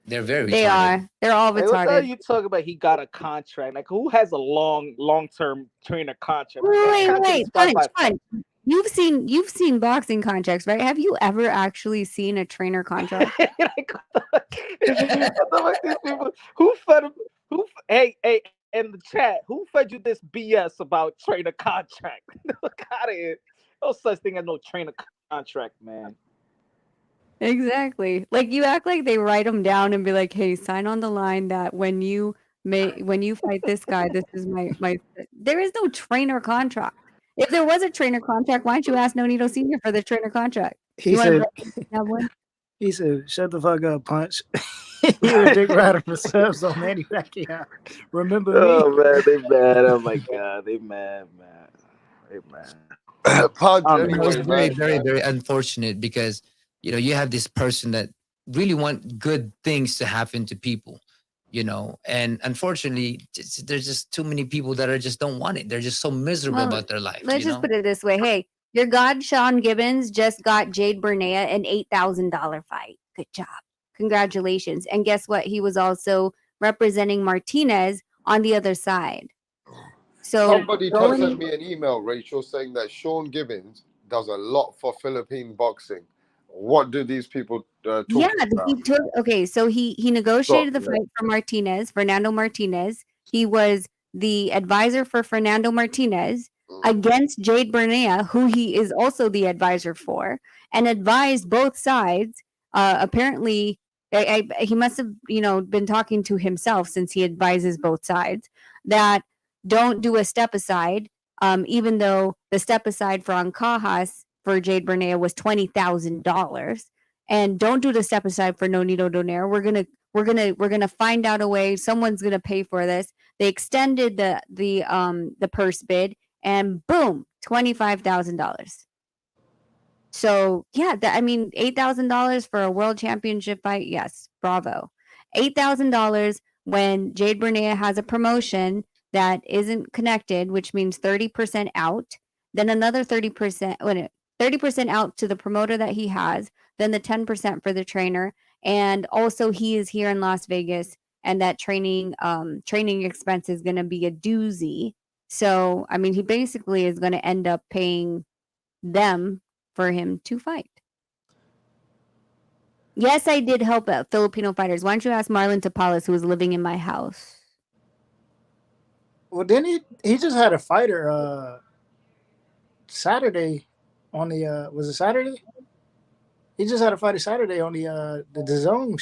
they're very they retarded. are. They're all what the hell are retarded. you talking about? He got a contract. Like who has a long-term trainer contract? Wait, Punch. You've seen boxing contracts, right? Have you ever actually seen a trainer contract? Like, what the fuck these people? Who fed him? Hey, in the chat, who fed you this BS about trainer contract? Look out of here. No such thing as no trainer contract, man. Exactly. Like you act like they write them down and be like, "Hey, sign on the line that when you fight this guy, this is my." There is no trainer contract. If there was a trainer contract, why don't you ask Nonito Sr. for the trainer contract? He You want said, to have one? he said, "Shut the fuck up, Punch." He was Dick Rider for subs on Manny Pacquiao. Remember me? Oh man, they mad. Oh my god, they mad, man. They mad. Punch Um, You know, it's anyway, very, man. very, very unfortunate because you have this person that really want good things to happen to people, and unfortunately, there's just too many people that are just don't want it. They're just so miserable Well, about their life. let's just put it this way. Hey, your god Sean Gibbons just got Jade Bernea an $8,000 fight. Good job. Congratulations. And guess what? He was also representing Martinez on the other side. So Somebody just sent me an email, Rachel, saying that Sean Gibbons does a lot for Philippine boxing. What do these people talk about? So he negotiated the fight for Martinez, Fernando Martinez. He was the advisor for Fernando Martinez against Jade Bernea, who he is also the advisor for, and advised both sides. Apparently, he must have been talking to himself since he advises both sides that don't do a step aside. Even though the step aside for Ancajas for Jade Bernea was $20,000, and don't do the step aside for Nonito Donaire. We're gonna find out a way. Someone's gonna pay for this. They extended the purse bid, and boom, $25,000. So yeah, $8,000 for a world championship fight. Yes, bravo. $8,000 when Jade Bernea has a promotion that isn't connected, which means 30% out, then another 30%, 30% out to the promoter that he has, then the 10% for the trainer, and also he is here in Las Vegas, and that training expense is going to be a doozy. So he basically is going to end up paying them for him to fight. Yes, I did help out Filipino fighters. Why don't you ask Marlon Tapales, who was living in my house? Well, then he just had a fighter Saturday on the was it Saturday? He just had a fighter Saturday on the DAZN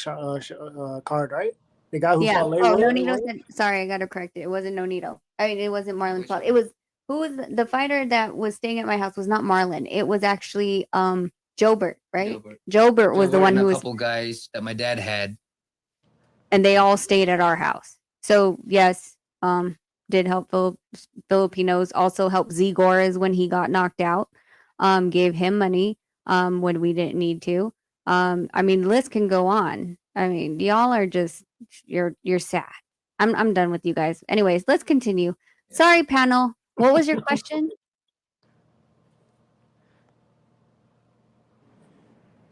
card, right? The guy who fought Laywood. Nonito said, sorry, I got to correct it. It wasn't Nonito. It wasn't Marlon's fault. It was who was the fighter that was staying at my house was not Marlon. It was actually Jobert, right? Jobert was the one who was a couple guys that my dad had, and they all stayed at our house. So yes, did help Filipinos. Also helped Zigores when he got knocked out. Gave him money when we didn't need to. The list can go on. Y'all are just you're sad. I'm done with you guys. Anyways, let's continue. Sorry, panel. What was your question?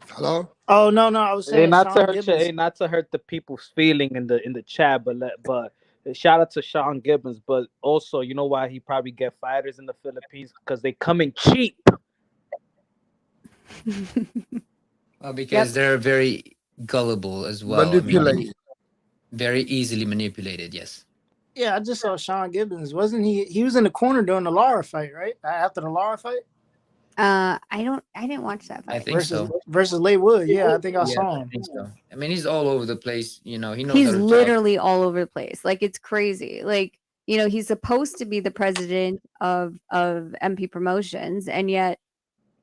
Hello? Oh no, I was saying not to hurt the people's feeling in the chat, but shout out to Sean Gibbons. But also, you know why he probably get fighters in the Philippines? Because they coming cheap. Well, because they're very gullible as well. Manipulated. Very easily manipulated. Yes. Yeah, I just saw Sean Gibbons. Wasn't he? He was in the corner during the Lara fight, right? After the Lara fight. I didn't watch that fight. I think versus Laywood. Yeah, I think I saw him. I think so. He's all over the place. He knows. He's literally all over the place. Like it's crazy. Like he's supposed to be the president of MP Promotions, and yet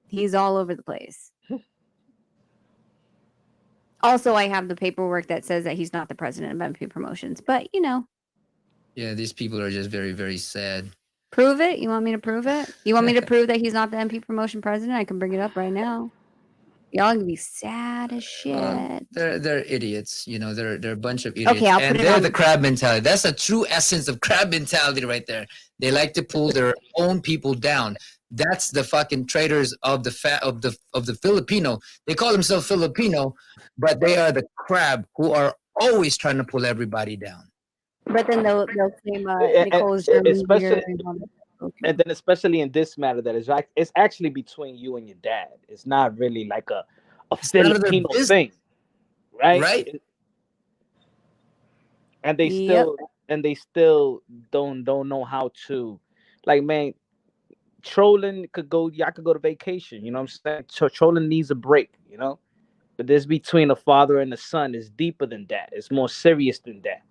he's all over the place. Also, I have the paperwork that says that he's not the president of MP Promotions, but Yeah, these people are just very, very sad. Prove it? You want me to prove it? You want me to prove that he's not the MP Promotion president? I can bring it up right now. Y'all gonna be sad as shit. They're idiots. They're a bunch of idiots. Okay, I'll put it they're on. the crab mentality. That's a true essence of crab mentality right there. They like to pull their own people down. That's the fucking traitors of the Filipino. They call themselves Filipino, but they are the crab who are always trying to pull everybody down. But then they'll claim Nicole's especially in this matter that it's actually between you and your dad. It's not really like a Filipino thing, right? Right. And they and they still don't know how to, like, man, trolling could go. Y'all could go to vacation. You know what I'm saying? Trolling needs a break. You know, but this between a father and a son is deeper than that. It's more serious than that.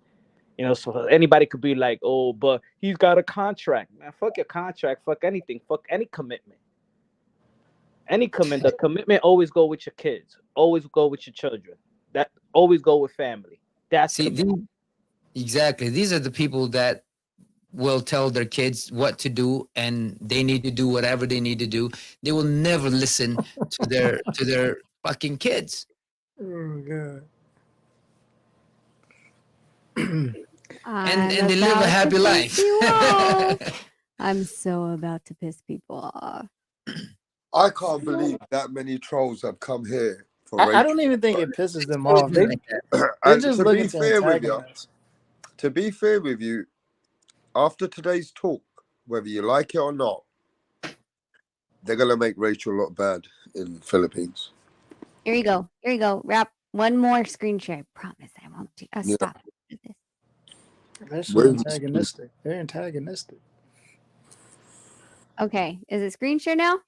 You know, so anybody could be like, oh, but he's got a contract. Man, fuck your contract. Fuck anything. Fuck any commitment. Any commitment. The commitment always go with your kids. Always go with your children. That always go with family. That's See, exactly. These are the people that will tell their kids what to do, and they need to do whatever they need to do. They will never listen to their fucking kids. Oh god. And they live a happy life. I'm so about to piss people off. I can't believe that many trolls have come here. I don't even think it pisses them off. They're just looking to antagonize. To be fair with you, after today's talk, whether you like it or not, they're gonna make Rachel look bad in the Philippines. Here you go. Here you go. Wrap one more screen share. I promise I won't do. I'll stop. They're so antagonistic. They're antagonistic. Okay. Is it screen share now?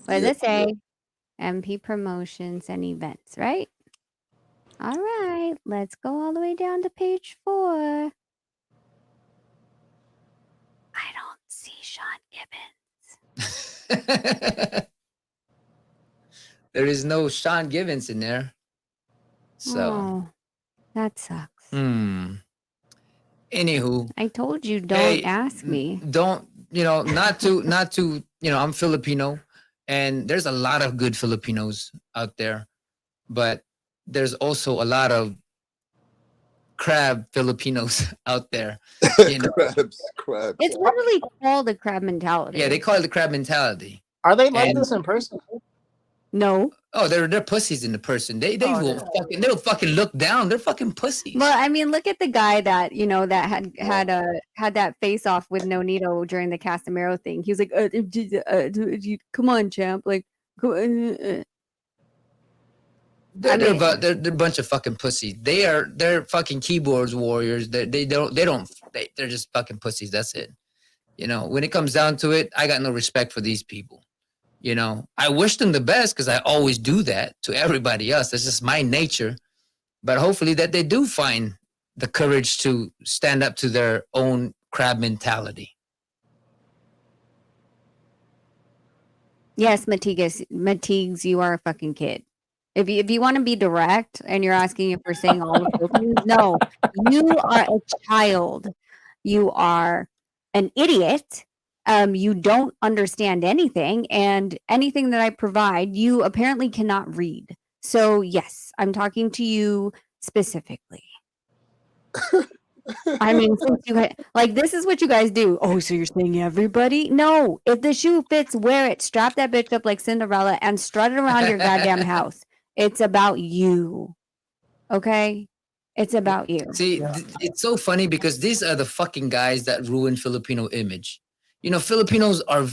What does it say? MP Promotions and Events, right? All right. Let's go all the way down to page 4. I don't see Sean Gibbons. There is no Sean Gibbons in there. So that sucks. Anywho, I told you don't ask me. Don't, not to, I'm Filipino, and there's a lot of good Filipinos out there, but there's also a lot of crab Filipinos out there. Crabs. It's literally called the crab mentality. Yeah, they call it the crab mentality. Are they like this in person? No. Oh, they're pussies in the person. They'll fucking look down. They're fucking pussies. Well, I mean, look at the guy that that had that face off with Nonito during the Casemiro thing. He was like, "Come on, champ!" Like, they're a bunch of fucking pussies. They're fucking keyboards warriors. They're just fucking pussies. That's it. When it comes down to it, I got no respect for these people. I wish them the best because I always do that to everybody else. That's just my nature. But hopefully that they do find the courage to stand up to their own crab mentality. Yes, Matigues, you are a fucking kid. If you want to be direct and you're asking if we're saying all of those things, no, you are a child. You are an idiot. You don't understand anything, and anything that I provide, you apparently cannot read. So yes, I'm talking to you specifically. I mean, since this is what you guys do. Oh, so you're saying everybody? No, if the shoe fits, wear it. Strap that bitch up like Cinderella and strut it around your goddamn house. It's about you, okay? It's about you. See, it's so funny because these are the fucking guys that ruin Filipino image. Filipinos are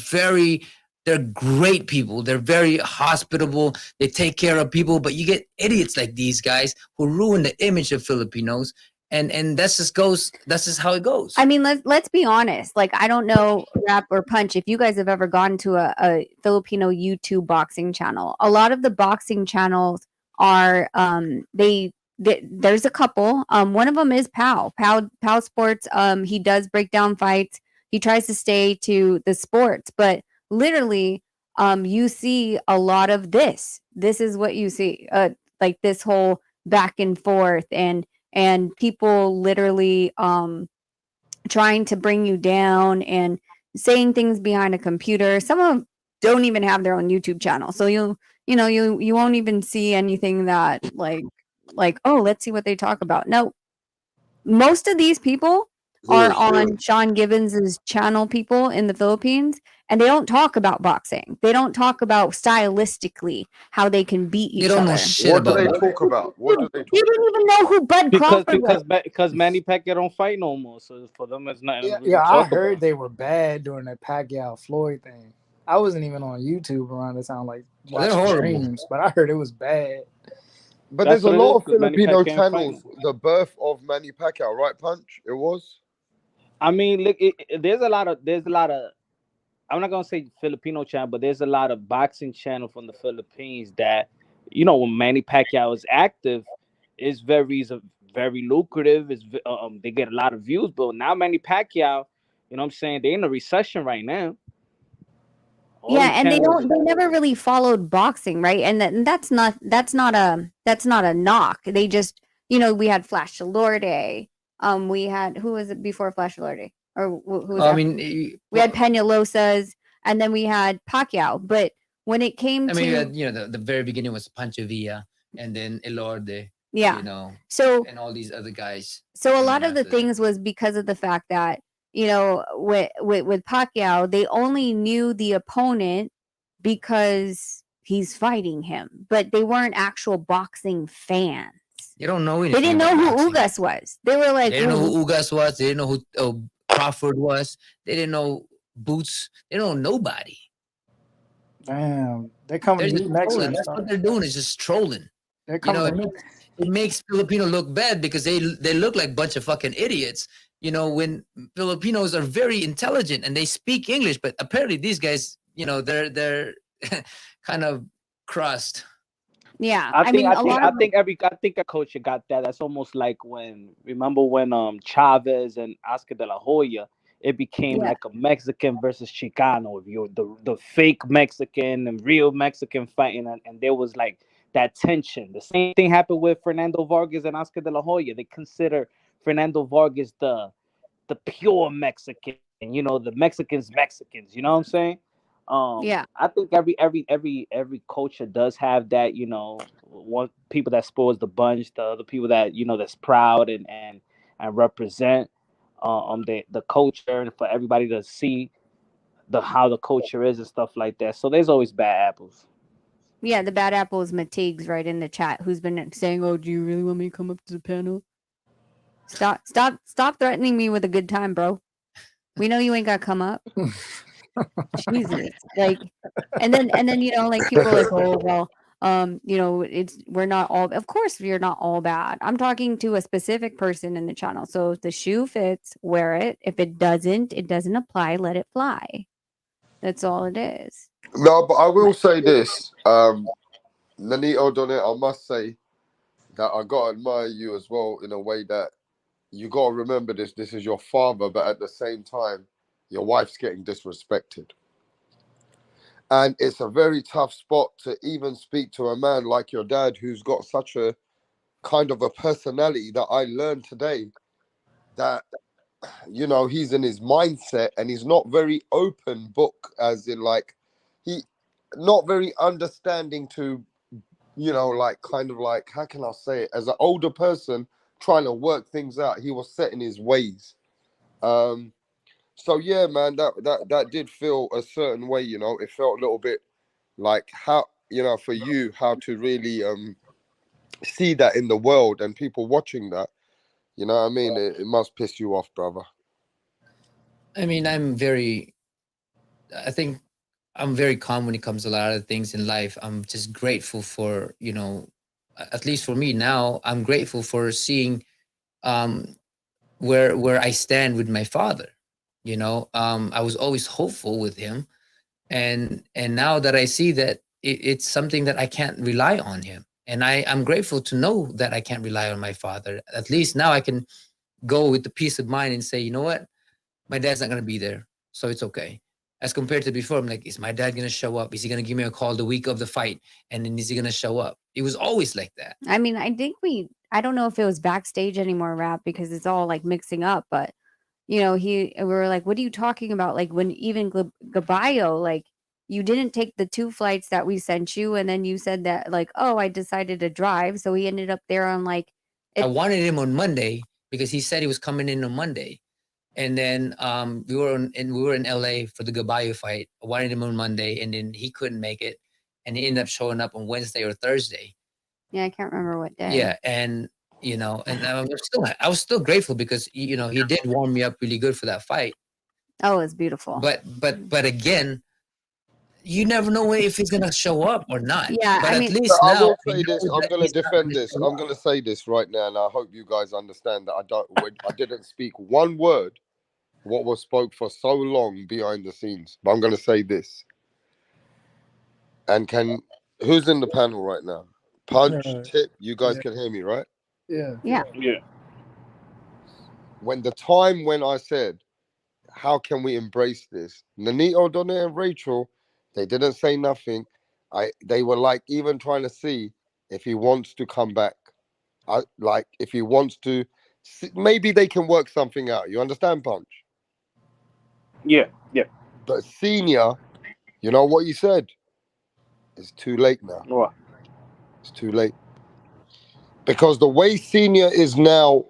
they're great people. They're very hospitable. They take care of people, but you get idiots like these guys who ruin the image of Filipinos. And that's just how it goes. I mean, let's be honest. Like, I don't know, Rap or Punch, if you guys have ever gone to a Filipino YouTube boxing channel. A lot of the boxing channels are there's a couple. One of them is Pow Sports. He does break down fights. He tries to stay to the sports, but literally, you see a lot of this. This is what you see, like this whole back and forth, and people literally trying to bring you down and saying things behind a computer. Some of them don't even have their own YouTube channel, so you won't even see anything that like oh, let's see what they talk about. No, most of these people are on Sean Gibbons's channel, people in the Philippines, and they don't talk about boxing. They don't talk about stylistically how they can beat each other. They don't know shit What about do it. they talk about? What do they talk You didn't even know who Bud Crawford was. Because Manny Pacquiao don't fight no more, so for them it's not. Yeah, I heard they were bad during that Pacquiao Floyd thing. I wasn't even on YouTube around the time, like watching streams, but I heard it was bad. But there's a lot of Filipino channels. The birth of Manny Pacquiao, right, Punch? It was. I mean, look, there's a lot of I'm not gonna say Filipino channel, but there's a lot of boxing channel from the Philippines that, when Manny Pacquiao is active, is very lucrative. They get a lot of views, but now Manny Pacquiao, what I'm saying, they're in a recession right now. All Yeah, them and channels. they never really followed boxing, right? And that's not a knock. They just, we had Flash Lorde. We had, who was it before Flash Lorde? Or who was I after? mean, We had Peñalosas, and then we had Pacquiao. But when it came I mean, to, the very beginning was Pancho Villa, and then Elorde, yeah, so and all these other guys. So a And lot then of the after that- things was because of the fact that, with Pacquiao, they only knew the opponent because he's fighting him, but they weren't actual boxing fans. You don't know They anything didn't know about who boxing. Ugas was. They were like, They didn't know who Ugas was. They didn't know who Crawford was. They didn't know Boots. They don't know nobody. Damn, they're coming They're to just you next. trolling. That's what they're doing, is just trolling. They're coming to It makes Filipino look bad because they look like a bunch of fucking idiots. When Filipinos are very intelligent and they speak English, but apparently these guys, they're kind of crust. Yeah, I think a coach got that. That's almost like remember when Chavez and Oscar de la Hoya, it became like a Mexican versus Chicano. If you're the fake Mexican and real Mexican fighting, and there was like that tension. The same thing happened with Fernando Vargas and Oscar de la Hoya. They consider Fernando Vargas the pure Mexican. The Mexicans. You know what I'm saying? Yeah. I think every culture does have that. One people that spoils the bunch, the other people that that's proud and represent the culture, and for everybody to see how the culture is and stuff like that. So there's always bad apples. Yeah, the bad apple is Matigs right in the chat, who's been saying, "Oh, do you really want me to come up to the panel? Stop threatening me with a good time, bro. We know you ain't got to come up." Jesus, like, and then like people are like, "Oh well, we're not all." Of course, you're not all bad. I'm talking to a specific person in the channel. So if the shoe fits, wear it. If it doesn't apply. Let it fly. That's all it is. No, but I will say this, Nonito, Donaire, I must say that I gotta admire you as well, in a way that you gotta remember this. This is your father, but at the same time, your wife's getting disrespected. And it's a very tough spot to even speak to a man like your dad, who's got such a kind of a personality that I learned today that, he's in his mindset and he's not very open book, as in like, he not very understanding to, like, kind of like, how can I say it? As an older person trying to work things out, he was set in his ways. So yeah, man, that did feel a certain way. It felt a little bit like, how, for you, how to really see that in the world and people watching that. You know what I mean? It must piss you off, brother. I mean, I think I'm very calm when it comes to a lot of things in life. I'm just grateful for, at least for me now, I'm grateful for seeing where I stand with my father. I was always hopeful with him, and now that I see that it's something that I can't rely on him, and I'm grateful to know that I can't rely on my father. At least now I can go with the peace of mind and say, you know what, my dad's not gonna be there, so it's okay. As compared to before, I'm like, is my dad gonna show up? Is he gonna give me a call the week of the fight? And then is he gonna show up? It was always like that. I mean, I don't know if it was backstage anymore, Rap, because it's all like mixing up, but we were like, what are you talking about? Like, when even Gabayo, like, you didn't take the 2 flights that we sent you, and then you said that, like, oh, I decided to drive, so he ended up there on like. I wanted him on Monday because he said he was coming in on Monday, and then we were in LA for the Gabayo fight. I wanted him on Monday, and then he couldn't make it, and he ended up showing up on Wednesday or Thursday. Yeah, I can't remember what day. Yeah, and and I was still grateful because he did warm me up really good for that fight. Oh, it's beautiful. But again, you never know if he's gonna show up or not. Yeah, but I at mean, least I now will say this. I'm going to defend this. I'm going to say this right now, and I hope you guys understand that I didn't speak one word what was spoke for so long behind the scenes. But I'm going to say this. And who's in the panel right now? Punch, Tip, you guys yeah. can hear me, right? Yeah. Yeah. Yeah. When I said, how can we embrace this? Nonito, Donaire, and Rachel, they didn't say nothing. They were like even trying to see if he wants to come back. Like if he wants to, maybe they can work something out. You understand, Punch? Yeah. Yeah. But Senior, you know what you said? It's too late now. What? It's too late. Because the way Senior is now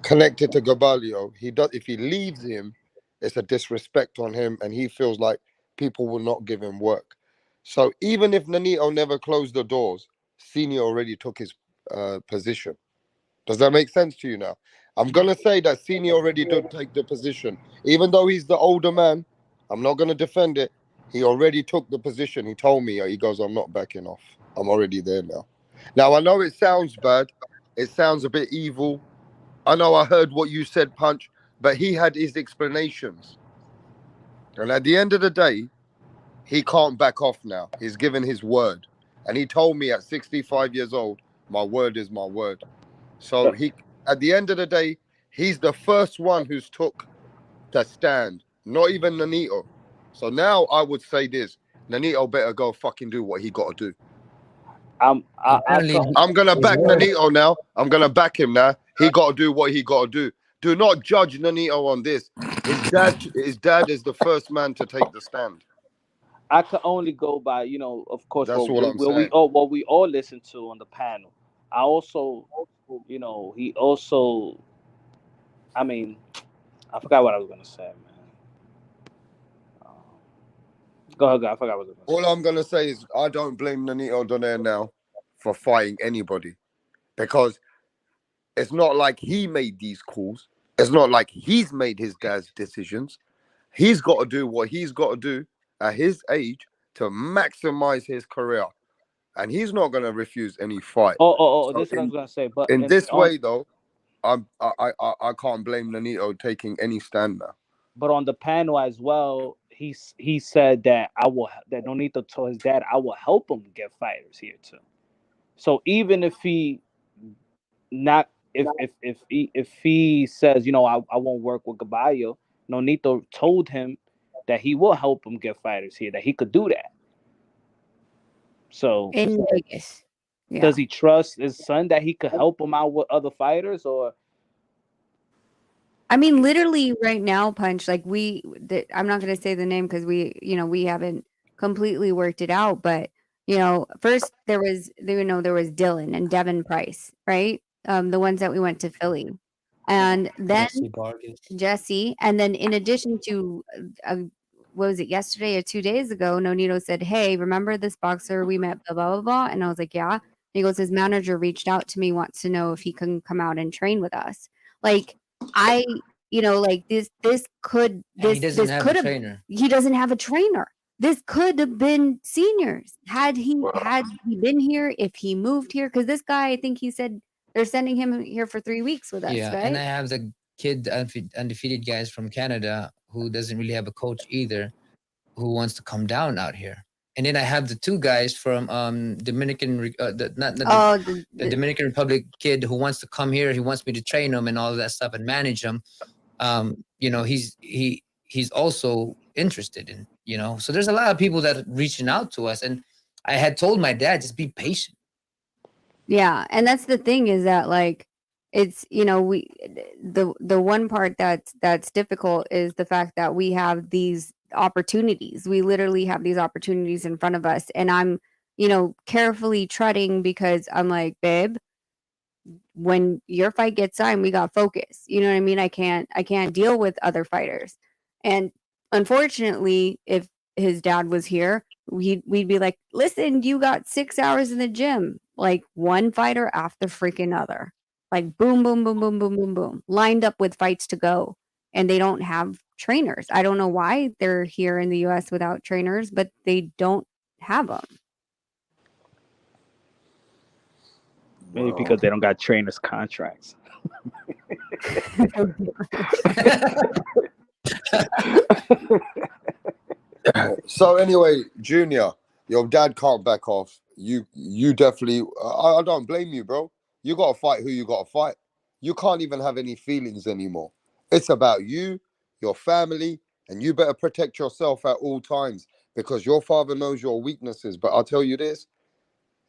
connected to Gabalio, if he leaves him, it's a disrespect on him, and he feels like people will not give him work. So even if Nonito never closed the doors, Senior already took his position. Does that make sense to you now? I'm gonna say that Senior already did take the position, even though he's the older man. I'm not gonna defend it. He already took the position. He told me, he goes, "I'm not backing off. I'm already there now." Now I know it sounds bad. It sounds a bit evil. I know I heard what you said, Punch, but he had his explanations. And at the end of the day, he can't back off now. He's given his word. And he told me at 65 years old, my word is my word. So at the end of the day, he's the first one who's took the stand, not even Nonito. So now I would say this, Nonito better go fucking do what he got to do. Apparently, I'm going to his back word- Nonito now. I'm going to back him now. He got to do what he got to do. Do not judge Nonito on this. His dad is the first man to take the stand. I could only go by, of course, That's all I'm saying. what we all listened to on the panel. I also, he also, I mean, I forgot what I was gonna say, man. Go ahead, I forgot what I was gonna All say. I'm going to say is I don't blame Nonito Donaire now for fighting anybody, because it's not like he made these calls. It's not like he's made his dad's decisions. He's got to do what he's got to do at his age to maximize his career. And he's not going to refuse any fight. So This is what I was gonna say. But in this way, though, I can't blame Nonito taking any stand now. But on the panel as well, he said that Nonito told his dad, I will help him get fighters here too. So even if he not if he says, I won't work with Caballo, Nonito told him that he will help him get fighters here, that he could do that. So In Vegas. Yeah. does he trust his son that he could help him out with other fighters? Or I mean, literally right now, Punch, like I'm not going to say the name because we haven't completely worked it out. But, first there was Dylan and Devin Price, right? The ones that we went to Philly. And then Jesse. And then in addition to, what was it, yesterday or 2 days ago, Nonito said, hey, remember this boxer we met, blah, blah, blah, blah. And I was like, yeah. And he goes, his manager reached out to me, wants to know if he can come out and train with us. Like, this could he doesn't have a trainer. He doesn't have a trainer. This could have been Seniors had he been here, if he moved here, because this guy, I think he said they're sending him here for 3 weeks with us. Yeah, right? and I have the kid undefeated guys from Canada who doesn't really have a coach either, who wants to come down out here. And then I have the two guys from Dominican, the Dominican Republic kid who wants to come here. He wants me to train him and all of that stuff and manage him. He's also interested in, So there's a lot of people that are reaching out to us, and I had told my dad, just be patient. Yeah, and that's the thing, is that like it's the one part that's difficult is the fact that we have these opportunities. We literally have these opportunities in front of us, and I'm carefully treading, because I'm like, babe, when your fight gets signed, we got focus. You know what I mean? I can't deal with other fighters. And unfortunately, if his dad was here, we'd be like, listen, you got 6 hours in the gym, like one fighter after freaking other, like boom, boom, boom, boom, boom, boom, boom, lined up with fights to go. And they don't have trainers. I don't know why they're here in the US without trainers, but they don't have them. maybe because they don't got trainers contracts. So anyway, Junior, your dad can't back off. You definitely. I don't blame you, bro. You got to fight who you got to fight. You can't even have any feelings anymore. It's about you, your family, and you better protect yourself at all times because your father knows your weaknesses. But I'll tell you this: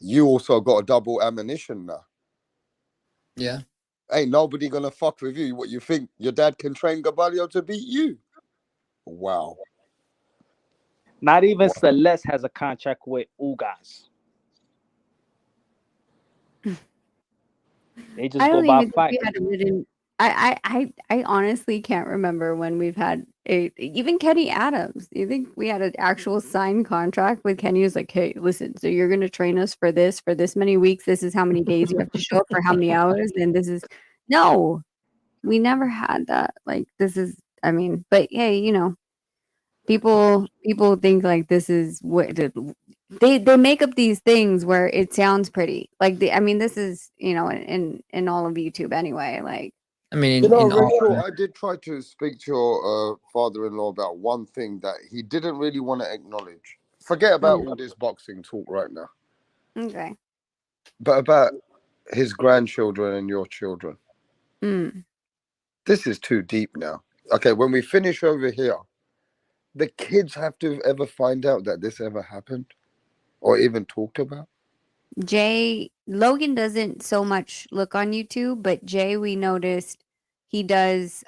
you also got a double ammunition now. Yeah. Ain't nobody gonna fuck with you. What you think your dad can train Gabalio to beat you? Wow. Not even Celeste has a contract with Ugas. They I just go don't by even think fight. we had a written. I honestly can't remember when we've had even Kenny Adams. You think we had an actual signed contract with Kenny? Who's like, hey, listen, so you're going to train us for this many weeks. This is how many days you have to show up for how many hours, and this is no. We never had that. Like this is. I mean, but hey, people think like this is what they make up these things where it sounds pretty. Like I mean, this is in all of YouTube anyway. Like. I mean, You know, in all, Rachel, I did try to speak to your father-in-law about one thing that he didn't really want to acknowledge. Forget about all this boxing talk right now, Okay. but about his grandchildren and your children. Mm. This is too deep now. Okay, when we finish over here, the kids have to ever find out that this ever happened or even talked about. Logan doesn't so much look on YouTube, but Jay, we noticed he does.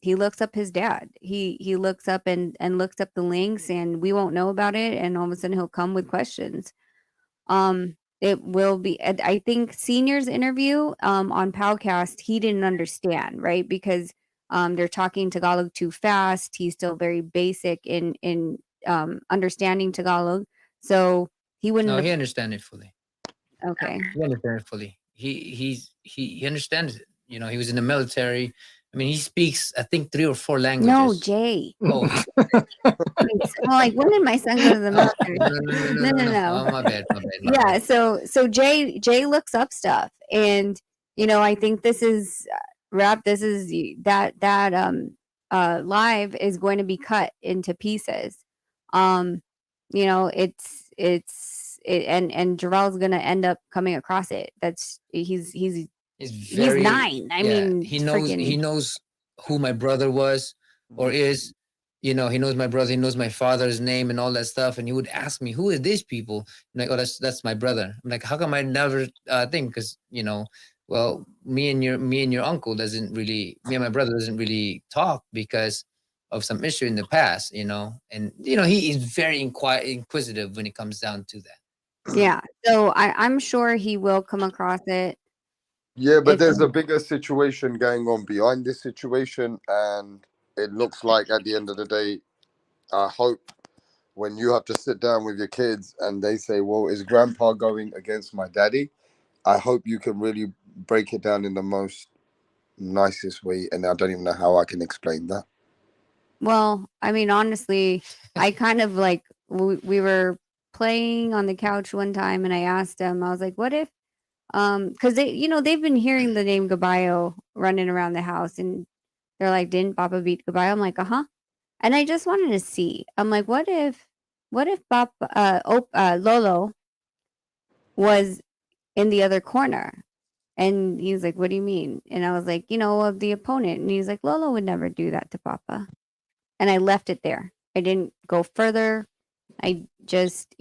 He looks up his dad. He looks up and looks up the links, and we won't know about it. And all of a sudden, he'll come with questions. It will be. I think Senior's interview on Powcast, he didn't understand, right? Because they're talking Tagalog too fast. He's still very basic in understanding Tagalog, so he wouldn't no, have. he understands it fully. Okay. He understands it fully. He understands it. You know, he was in the military. I mean, he speaks, I think, 3 or 4 languages. No, Jay. Oh, I'm like, when did my son go to the military? No. Oh, my bad. Yeah, so Jay looks up stuff, and I think this is this is that live is going to be cut into pieces. And Jarrell's gonna end up coming across it. That's he's very 9. I mean, he knows who my brother was or is. You know, he knows my brother, he knows my father's name and all that stuff. And he would ask me, who are these people? I'm like, oh, that's my brother. I'm like, how come I never think? Because, well, me and your uncle me and my brother doesn't really talk because of some issue in the past, and he is very inquisitive when it comes down to that. Yeah. So I'm sure he will come across it. Yeah, but there's a bigger situation going on behind this situation, and it looks like at the end of the day, I hope when you have to sit down with your kids and they say, well, is grandpa going against my daddy? I hope you can really break it down in the most nicest way. And I don't even know how I can explain that. Well, I mean, honestly, I kind of like, we were playing on the couch one time and I asked him, I was like, what if, because they've been hearing the name Gabayo running around the house and they're like, didn't Papa beat Gabayo? I'm like, uh-huh. And I just wanted to see. I'm like, what if Lolo was in the other corner? And he's like, what do you mean? And I was like, of the opponent. And he's like, Lolo would never do that to Papa. And I left it there. I didn't go further. I just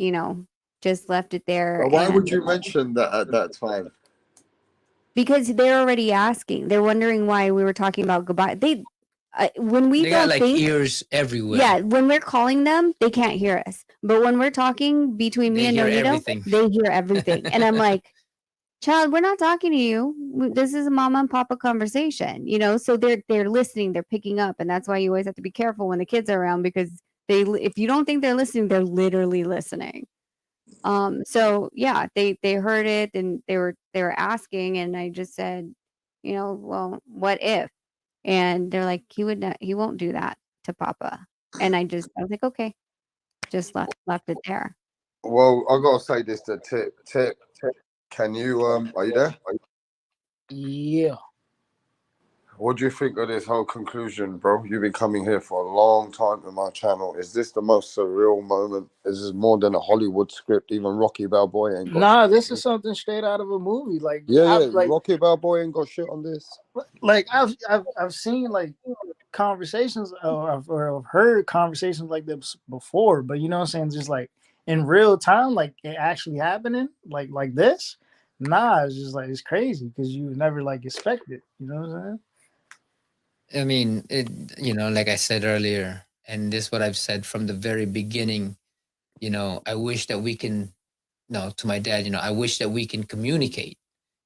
left it there. But why would you mention that at that time? Because they're already asking. They're wondering why we were talking about goodbye. When we They don't got like think, ears everywhere. yeah, when we're calling them, they can't hear us. But when we're talking between me and Nonito, they hear everything. And I'm like, child, we're not talking to you. This is a mama and papa conversation, so they're listening, they're picking up. And that's why you always have to be careful when the kids are around, because if you don't think they're listening, they're literally listening. So yeah, they heard it and they were asking, and I just said, well, what if? And they're like, he won't do that to Papa. And I was like, okay, just left it there. Well, I gotta say this to Tip. Can you are you there? Yeah. What do you think of this whole conclusion, bro? You've been coming here for a long time to my channel. Is this the most surreal moment? Is this more than a Hollywood script? Even Rocky Balboa ain't got shit Nah, on this is this. something straight out of a movie. Like Yeah, I've yeah. Rocky Balboa ain't got shit on this. I've seen like conversations or I've heard conversations like this before, but you know what I'm saying, just like in real time, like it actually happening, like this. Nah, it's just like it's crazy because you never like expect it. You know what I'm saying? I mean, like I said earlier, and this is what I've said from the very beginning. I wish that we can, no, to my dad, I wish that we can communicate.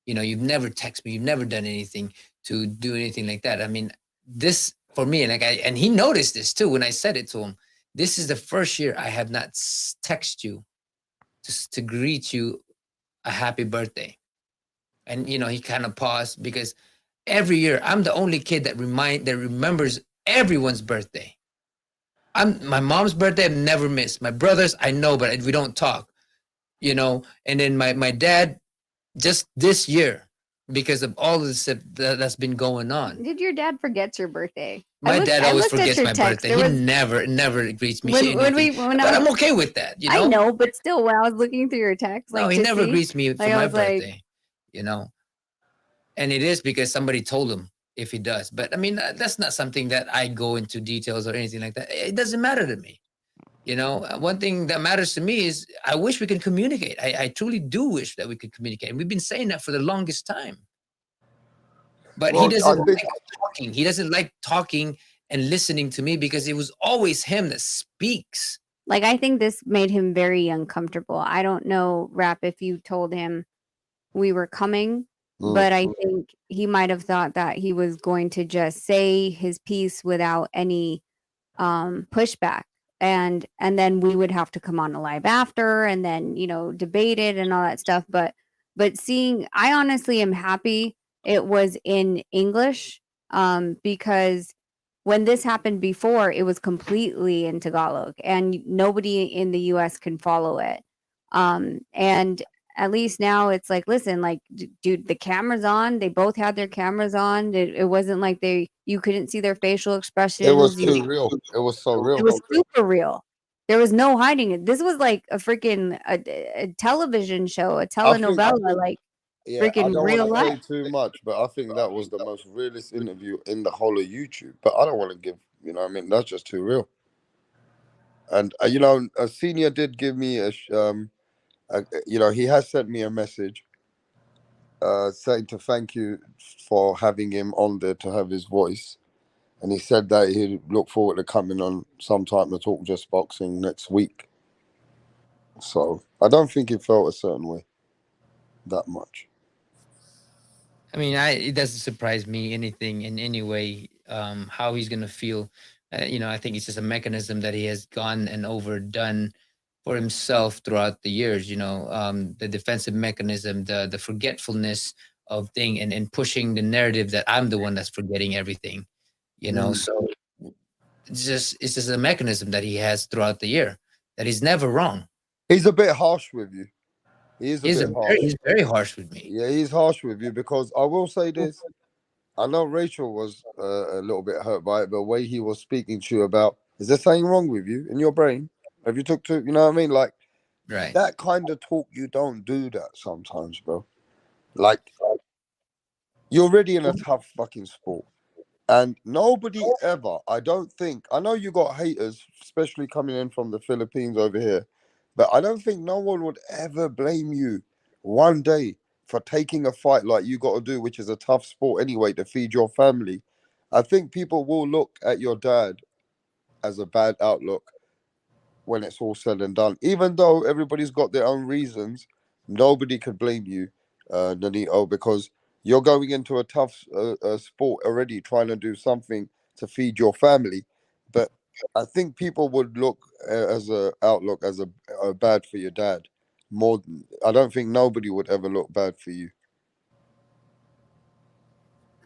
You've never texted me, you've never done anything to do anything like that. I mean, this for me, and he noticed this too when I said it to him. This is the first year I have not texted you to greet you a happy birthday. And he kind of paused because every year I'm the only kid that remembers everyone's birthday. My mom's birthday I've never missed. My brothers I know, but we don't talk. And then my dad, just this year, because of all of this that's been going on. Did your dad forget your birthday? My dad always looked at forgets your my text. birthday. He never greets me anything. When But I'm okay with that, I know, but still, when I was looking through your text, No, like he to never see, greets me for like, I my was like, birthday. And it is because somebody told him if he does. But I mean, that's not something that I go into details or anything like that. It doesn't matter to me. One thing that matters to me is I wish we could communicate. I truly do wish that we could communicate. And we've been saying that for the longest time. But he Well, I doesn't think like talking. He doesn't like talking and listening to me because it was always him that speaks. like, I think this made him very uncomfortable. I don't know, Rap, if you told him we were coming, but I think he might have thought that he was going to just say his piece without any pushback. And then we would have to come on a live after and then, debate it and all that stuff. But I honestly am happy it was in English, because when this happened before, it was completely in Tagalog and nobody in the US can follow it. And at least now it's like, listen, like, dude, the camera's on. They both had their cameras on. It wasn't like you couldn't see their facial it was expressions. too real. It was so It real. was super real. There was no hiding it. This was like a freaking a television show, a telenovela, like Yeah, I freaking don't want real to life. say too much, but I think that was the most realist interview in the whole of YouTube. But I don't want to give, what I mean, that's just too real. And a senior did give me he has sent me a message, saying to thank you for having him on there to have his voice, and he said that he'd look forward to coming on sometime to talk just boxing next week. So I don't think he felt a certain way that much. I mean, it doesn't surprise me anything in any way, how he's gonna feel. I think it's just a mechanism that he has gone and overdone for himself throughout the years. The defensive mechanism, the forgetfulness of thing, and pushing the narrative that I'm the one that's forgetting everything. So it's just a mechanism that he has throughout the year that he's never wrong. He's a bit harsh with you. He is a bit harsh. He's very harsh with me. Yeah, he's harsh with you because I will say this. I know Rachel was a little bit hurt by it, but the way he was speaking to you about, is there something wrong with you in your brain? Have you took to, you know what I mean? Like, Right. that kind of talk, you don't do that sometimes, bro. Like, you're already in a tough fucking sport. And nobody ever, I don't think, I know you got haters, especially coming in from the Philippines over here, but I don't think no one would ever blame you one day for taking a fight like you got to do, which is a tough sport anyway, to feed your family. I think people will look at your dad as a bad outlook when it's all said and done. Even though everybody's got their own reasons, nobody could blame you, Nonito, because you're going into a tough sport already, trying to do something to feed your family. But I think people would look as a outlook as a bad for your dad. More, I don't think nobody would ever look bad for you.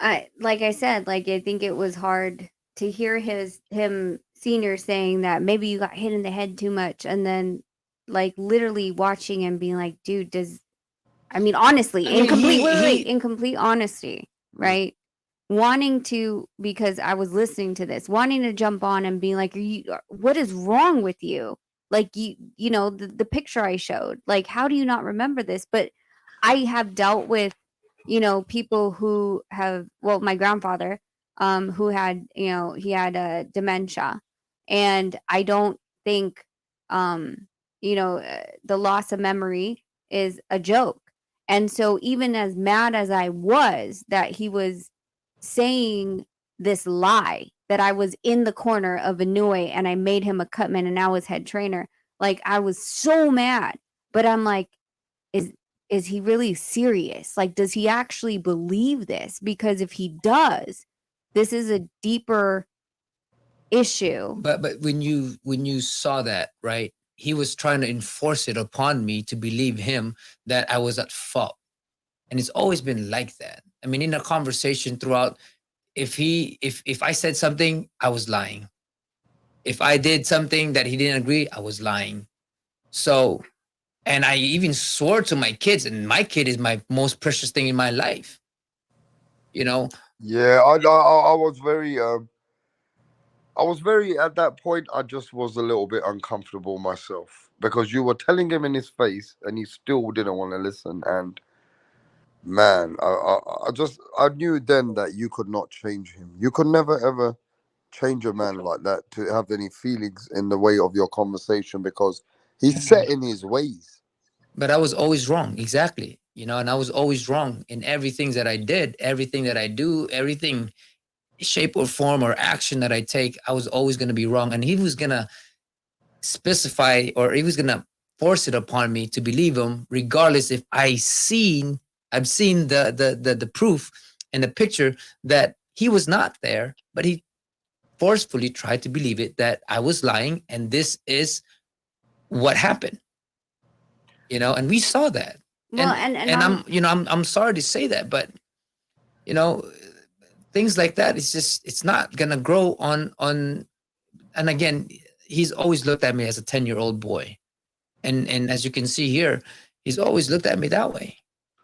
Like I said, like I think it was hard to hear him senior saying that maybe you got hit in the head too much, and then like literally watching him being like, dude, honestly, in complete honesty, right? wanting to, because I was listening to this, wanting to jump on and be like, what is wrong with you? Like, you know, the picture I showed, like, how do you not remember this? But I have dealt with, you know, people who have, well, my grandfather, who had, you know, he had dementia, and I don't think, you know, the loss of memory is a joke. And so even as mad as I was that he was saying this lie, that I was in the corner of Inouye and I made him a cutman and now his head trainer, like I was so mad. But I'm like, is he really serious? Like, does he actually believe this? Because if he does, this is a deeper issue. But when you saw that, right, he was trying to enforce it upon me to believe him that I was at fault. And it's always been like that. I mean, in a conversation throughout, if I said something, I was lying. If I did something that he didn't agree, I was lying. So, and I even swore to my kids, and my kid is my most precious thing in my life. You know? Yeah, I was very at that point. I just was a little bit uncomfortable myself because you were telling him in his face, and he still didn't want to listen. And man, I knew then that you could not change him. You could never ever change a man like that to have any feelings in the way of your conversation because he's set in his ways. But I was always wrong, exactly. You know, and I was always wrong in everything that I did, everything that I do, everything, shape or form or action that I take. I was always going to be wrong, and he was going to specify, or he was going to force it upon me to believe him, regardless if I've seen the proof and the picture that he was not there, but he forcefully tried to believe it, that I was lying and this is what happened. You know, and we saw that. Well, and I'm sorry to say that, but you know, things like that, it's not gonna grow on. And again, he's always looked at me as a 10-year-old boy, and as you can see here, he's always looked at me that way,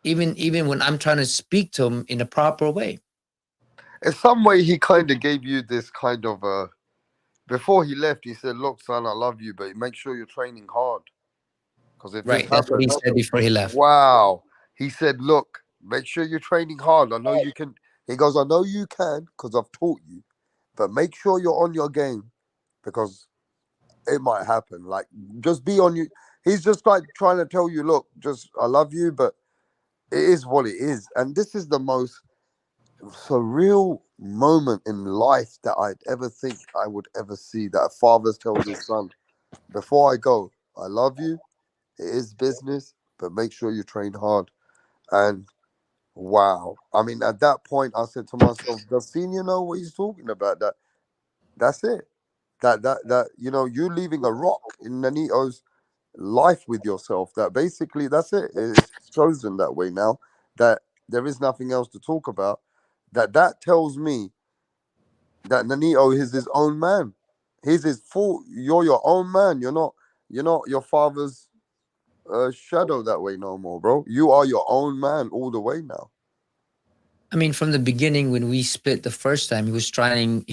even when I'm trying to speak to him in a proper way. In some way, he kind of gave you this kind of before he left, he said, "Look, son, I love you, but make sure you're training hard. Because if this Right, that's what he happens, said before he left. wow." He said, "Look, make sure you're training hard. I know you can." He goes, "I know you can because I've taught you, but make sure you're on your game because it might happen. Like, just be on you." He's just like trying to tell you, "Look, just I love you, but it is what it is." And this is the most surreal moment in life that I'd ever think I would ever see, that a father tells his son, "Before I go, I love you. It is business, but make sure you train hard." And wow, I mean, at that point, I said to myself, "Does Senior know what he's talking about? That's it. That you leaving a rock in Nonito's life with yourself. That basically, that's it. It's chosen that way now. That there is nothing else to talk about. That tells me that Nonito is his own man. He's his full. You're your own man. You're not your father's shadow that way no more, bro. You are your own man all the way now." I mean, from the beginning, when we split the first time, he was training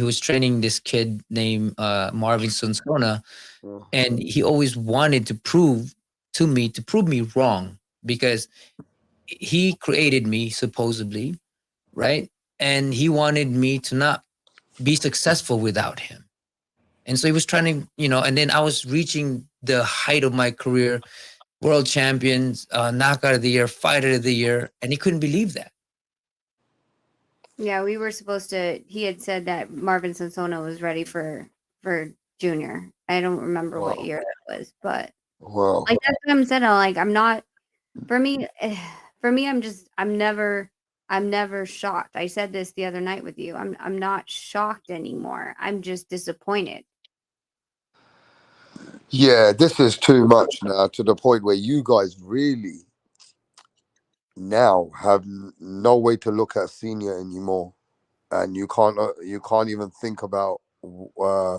this kid named Marvin Sonsona, Yeah. and he always wanted to prove me wrong, because he created me supposedly, right? And he wanted me to not be successful without him. And so he was trying to, and then I was reaching the height of my career, world champions, knockout of the year, fighter of the year, and he couldn't believe that. Yeah, we were supposed to. He had said that Marvin Sonsona was ready for junior. I don't remember what year it was, but Well, like that's what I'm saying. Like I'm not. For me, I'm never shocked. I said this the other night with you. I'm not shocked anymore. I'm just disappointed. yeah, this is too much now, to the point where you guys really now have no way to look at Senior anymore, and you can't even think about uh,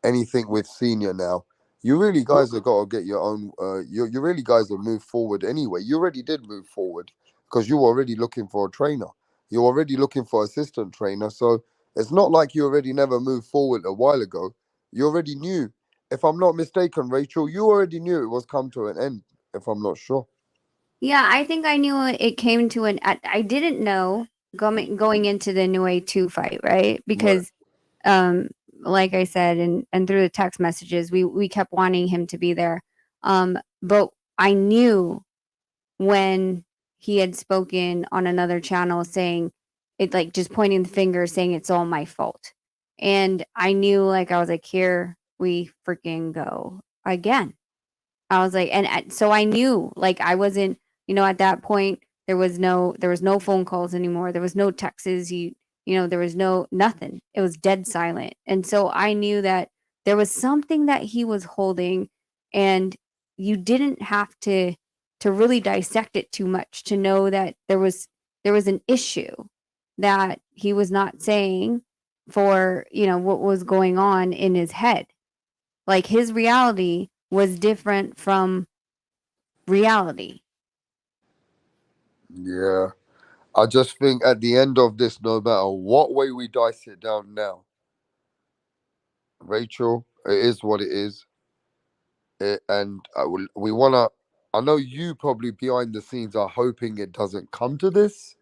anything with Senior now. You really guys have got to get your own. You really guys have moved forward anyway. You already did move forward because you were already looking for a trainer. You're already looking for assistant trainer. So it's not like you already never moved forward a while ago. You already knew. If I'm not mistaken, Rachel, you already knew it was come to an end, if I'm not sure. Yeah, I think I knew it came to an. I didn't know going into the Nue 2 fight, right? Right. Because, um, like I said, and through the text messages, we kept wanting him to be there. But I knew when he had spoken on another channel saying it, like just pointing the finger, saying it's all my fault, and I knew, like I was like, here we freaking go again. I was like, and so I knew, like, I wasn't, at that point, there was no phone calls anymore. There was no texts. There was nothing. It was dead silent. And so I knew that there was something that he was holding, and you didn't have to really dissect it too much to know that there was an issue that he was not saying for, what was going on in his head. Like his reality was different from reality. Yeah. I just think at the end of this, no matter what way we dice it down now, Rachel, it is what it is. And we want to. I know you probably behind the scenes are hoping it doesn't come to this,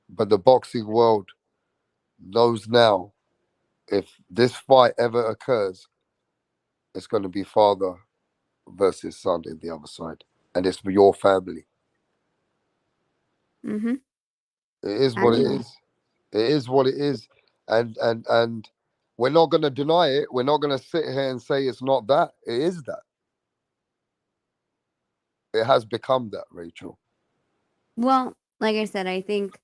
but the boxing world knows now if this fight ever occurs, it's going to be father versus son in the other side, and it's for your family. Mm-hmm. It is I what it know. is. It is what it is, and we're not going to deny it. We're not going to sit here and say it's not that. It is that. It has become that, Rachel. Well, like I said, I think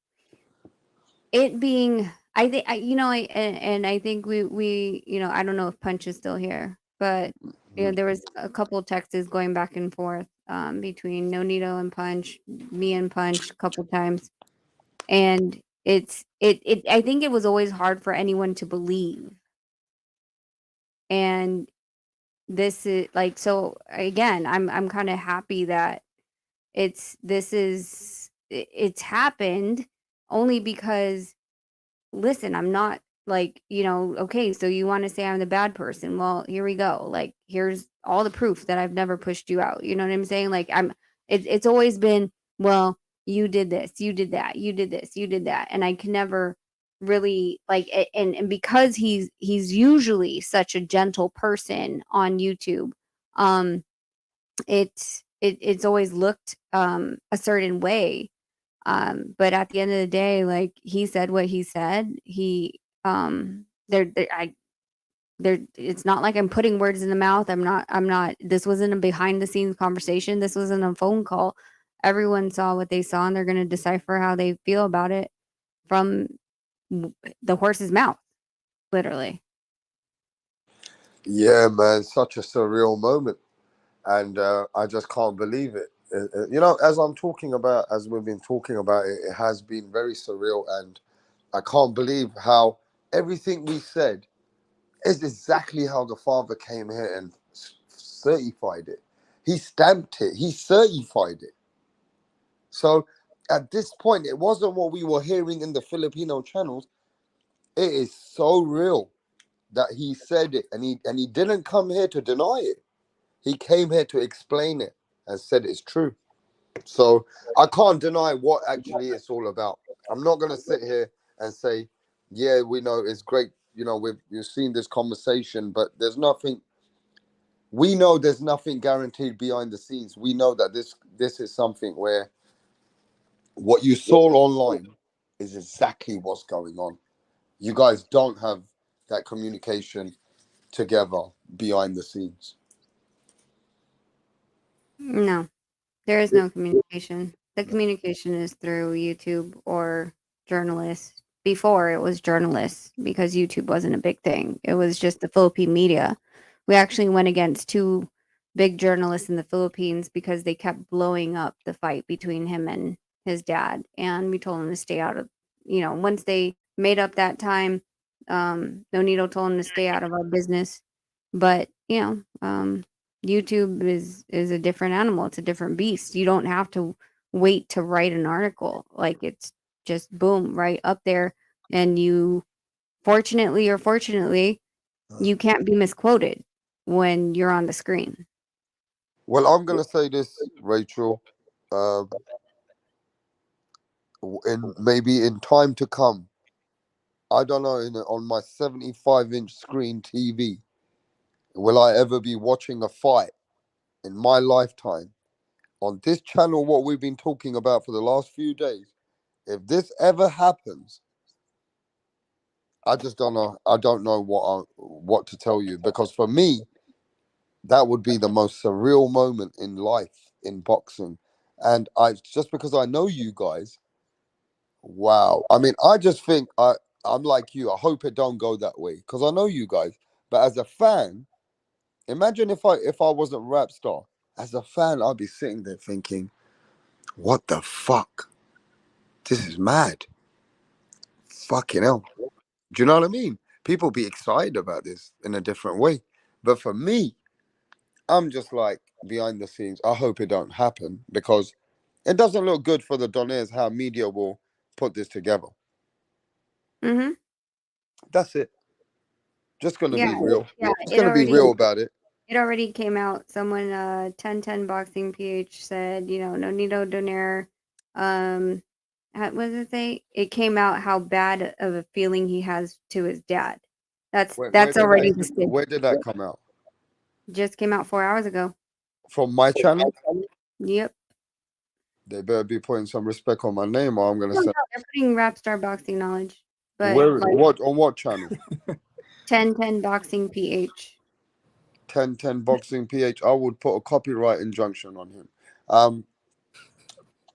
it being, I think, and I think we, I don't know if Punch is still here, but there was a couple texts going back and forth between Nonito and Punch, me and Punch a couple times, and I think it was always hard for anyone to believe, and this is like, so again, I'm kind of happy that it's happened, only because, listen, I'm not like, okay, so you want to say I'm the bad person. Well, here we go. Like, here's all the proof that I've never pushed you out. You know what I'm saying? Like, it's always been, well, you did this, you did that, you did this, you did that. And I can never really like, and because he's usually such a gentle person on YouTube, um, it's always looked a certain way, but at the end of the day, like, he said what he said. He there I there It's not like I'm putting words in the mouth. I'm not This wasn't a behind the scenes conversation. This wasn't a phone call. Everyone saw what they saw, and they're going to decipher how they feel about it from the horse's mouth, literally. Yeah, man, such a surreal moment, and I just can't believe it. As we've been talking about it, it has been very surreal, and I can't believe how everything we said is exactly how the father came here and certified it. He stamped it. He certified it. So at this point, it wasn't what we were hearing in the Filipino channels. It is so real that he said it, and he didn't come here to deny it. He came here to explain it and said it's true. So I can't deny what actually it's all about. I'm not going to sit here and say, yeah, we know it's great. We've seen this conversation, but there's nothing. We know there's nothing guaranteed behind the scenes. We know that this is something where what you saw online is exactly what's going on. You guys don't have that communication together behind the scenes. No. There is no communication. The communication is through YouTube or journalists. Before, it was journalists because YouTube wasn't a big thing. It was just the Philippine media. We actually went against two big journalists in the Philippines because they kept blowing up the fight between him and his dad. And we told him to stay out of, once they made up that time, Nonito told him to stay out of our business. But, YouTube is a different animal. It's a different beast. You don't have to wait to write an article. Like, it's just boom, right up there. And you, fortunately or fortunately, you can't be misquoted when you're on the screen. Well, I'm gonna say this, Rachel. Uh, in maybe in time to come, I don't know. On my 75-inch screen TV, will I ever be watching a fight in my lifetime on this channel? What we've been talking about for the last few days. If this ever happens, I just don't know. I don't know what to tell you, because for me, that would be the most surreal moment in life in boxing. And I just because I know you guys, wow. I mean, I just think I'm like you. I hope it don't go that way because I know you guys. But as a fan, imagine if I wasn't rap star. As a fan, I'd be sitting there thinking, what the fuck? This is mad. Fucking hell. Do you know what I mean? People be excited about this in a different way. But for me, I'm just like behind the scenes. I hope it don't happen because it doesn't look good for the Donaires how media will put this together. Mm-hmm. That's it. Just gonna Yeah, be real. yeah. Just gonna be real about it. It already came out. Someone, 1010 Boxing PH said, Nonito Donaire, what does it say? It came out how bad of a feeling he has to his dad. That's already the stage. Where did that come out? Just came out 4 hours ago. From my channel? Yep. They better be putting some respect on my name, or I'm gonna No, say. they're putting Rap Star Boxing Knowledge, but Where? like What on what channel? 1010 Boxing PH. 1010 Boxing PH. I would put a copyright injunction on him.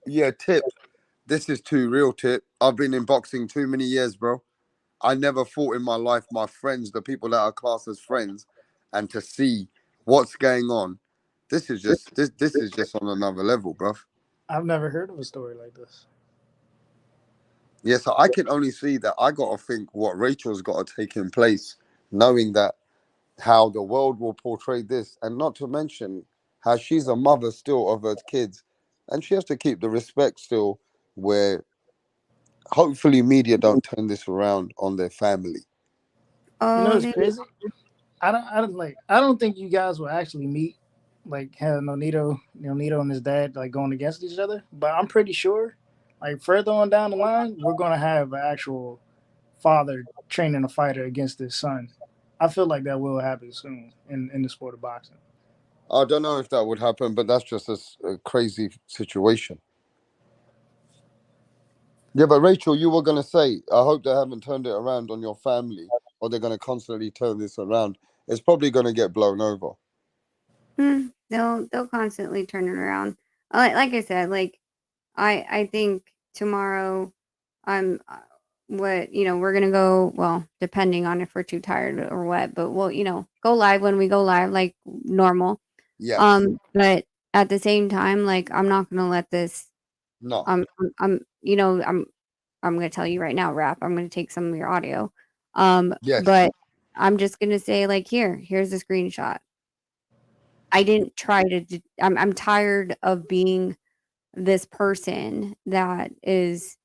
Yeah, Tip. This is too real, Tip. I've been in boxing too many years, bro. I never thought in my life my friends, the people that are classed as friends, and to see what's going on, this is just on another level, bruv. I've never heard of a story like this. Yeah, so I can only see that I gotta think what Rachel's gotta take in place, knowing that how the world will portray this, and not to mention how she's a mother still of her kids, and she has to keep the respect still where hopefully media don't turn this around on their family. You know Oh, what's crazy? I don't think you guys will actually meet, like have Nonito and his dad like going against each other. But I'm pretty sure, like further on down the line, we're gonna have an actual father training a fighter against his son. I feel like that will happen soon in the sport of boxing. I don't know if that would happen, but that's just a crazy situation. Yeah, but Rachel, you were gonna say, I hope they haven't turned it around on your family, or they're gonna constantly turn this around. It's probably gonna get blown over. they'll constantly turn it around. Like I said, like I think tomorrow I'm what we're gonna go, well, depending on if we're too tired or what, but we'll go live when we go live like normal. Yes. But at the same time, like I'm not gonna let this. No. I'm gonna tell you right now, Rap. I'm gonna take some of your audio. Yes. But I'm just gonna say like here's a screenshot. I didn't try to. I'm tired of being this person that is.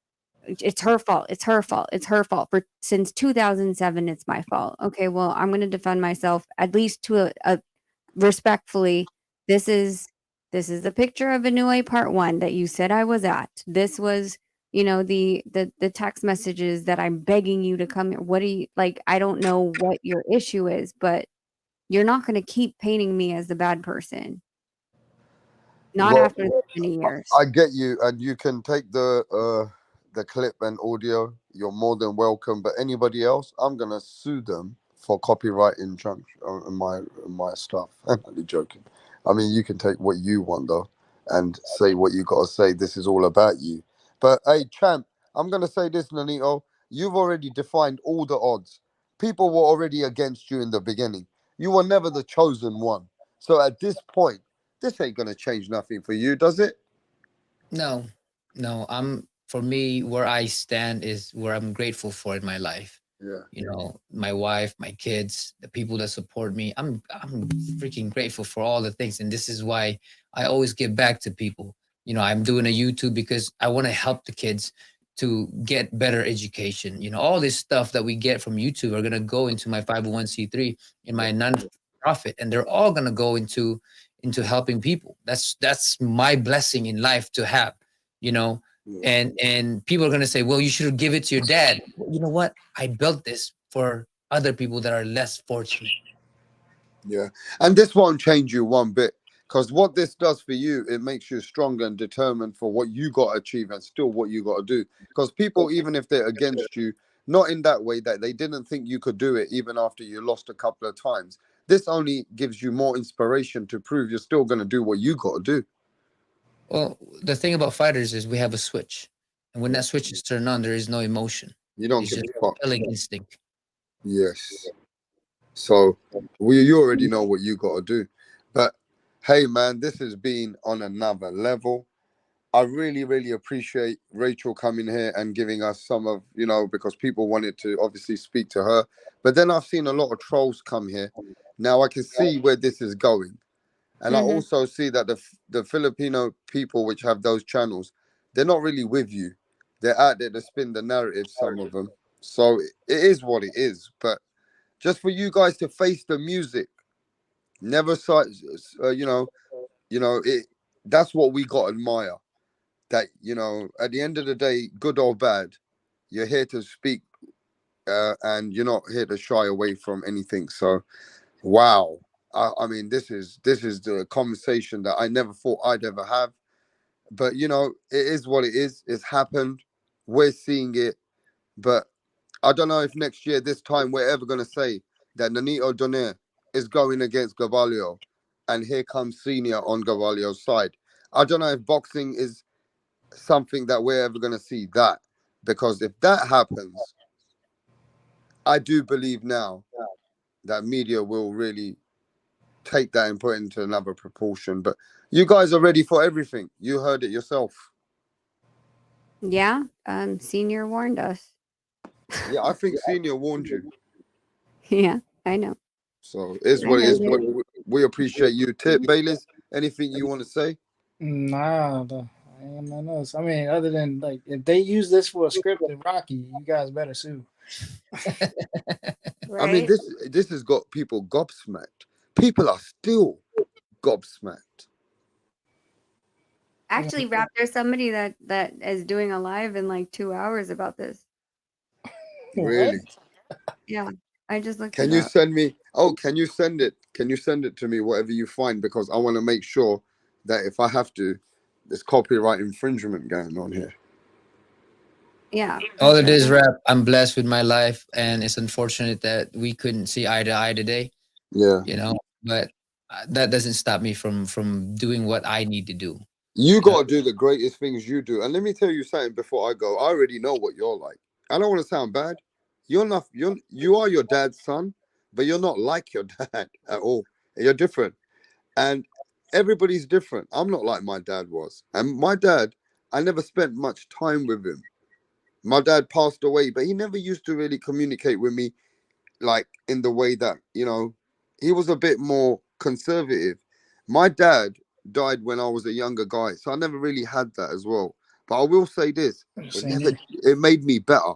It's her fault. It's her fault. It's her fault. For since 2007, it's my fault. Okay, well, I'm going to defend myself at least to a respectfully. This is the picture of Inouye Part 1 that you said I was at. This was, the text messages that I'm begging you to come here. What do you like? I don't know what your issue is, but you're not going to keep painting me as the bad person. Not Well, after this many years. I get you, and you can take the clip and audio. You're more than welcome. But anybody else, I'm gonna sue them for copyright injunction on my stuff. I'm only joking. I mean, you can take what you want though, and say what you gotta say. This is all about you. But hey, champ, I'm gonna say this, Nonito. You've already defined all the odds. People were already against you in the beginning. You were never the chosen one. So at this point, this ain't gonna change nothing for you, does it? No, no. For me, where I stand is where I'm grateful for in my life. Yeah. My wife, my kids, the people that support me. I'm freaking grateful for all the things, and this is why I always give back to people. I'm doing a YouTube because I want to help the kids to get better education. You know, all this stuff that we get from YouTube are gonna go into my 501c3 in my non-profit, and they're all gonna go into helping people. That's my blessing in life to have, you know. And people are gonna say, well, you should give it to your dad. Well, you know what? I built this for other people that are less fortunate. Yeah. And this won't change you one bit. Because what this does for you, it makes you stronger and determined for what you got to achieve and still what you got to do. Because people, even if they're against you, not in that way that they didn't think you could do it, even after you lost a couple of times, this only gives you more inspiration to prove you're still going to do what you got to do. Well, the thing about fighters is we have a switch, and when that switch is turned on, there is no emotion. You don't It's give just a fuck. killing instinct. Yes. So you already know what you got to do. But hey, man, this has been on another level. I really, really appreciate Rachel coming here and giving us some of, you know, because people wanted to obviously speak to her. But then I've seen a lot of trolls come here. Now I can see where this is going. And I also see that the Filipino people which have those channels, they're not really with you. They're out there to spin the narrative, some of them. So it is what it is. But just for you guys to face the music, never it. That's what we got to admire. That at the end of the day, good or bad, you're here to speak, and you're not here to shy away from anything. So, wow. I mean, this is the conversation that I never thought I'd ever have. But it is what it is. It's happened. We're seeing it. But I don't know if next year, this time, we're ever going to say that Nonito Donaire is going against Gavalio, and here comes Senior on Gavalio's side. I don't know if boxing is something that we're ever going to see that, because if that happens, I do believe now that media will really take that and put it into another proportion. But you guys are ready for everything. You heard it yourself. Yeah, Senior warned us. Yeah, I think Senior warned you. Yeah, I know. So it's I what it is. heard But it. we appreciate you. Tip Bayless, anything you want to say? Nah, I ain't nothing else. I mean, other than like, if they use this for a script in Rocky, you guys better sue. I mean, Right? this has got people gobsmacked. People are still gobsmacked. Actually, Rap, there's somebody that is doing a live in like 2 hours about this. What? Really? Yeah, I just looked Can it you up. send me? Oh, can you send it? Can you send it to me, whatever you find? Because I want to make sure that if I have to, there's copyright infringement going on here. Yeah, for All it is, sure. Rap. I'm blessed with my life, and it's unfortunate that we couldn't see eye to eye today. Yeah. You know, but that doesn't stop me from doing what I need to do. You You know, got to do the greatest things you do. And let me tell you something before I go. I already know what you're like. I don't want to sound bad. You're not, you are your dad's son, but you're not like your dad at all. You're different. And everybody's different. I'm not like my dad was. And my dad, I never spent much time with him. My dad passed away, but he never used to really communicate with me like in the way that, he was a bit more conservative. My dad died when I was a younger guy, so I never really had that as well. But I will say this, Same here. it made me better.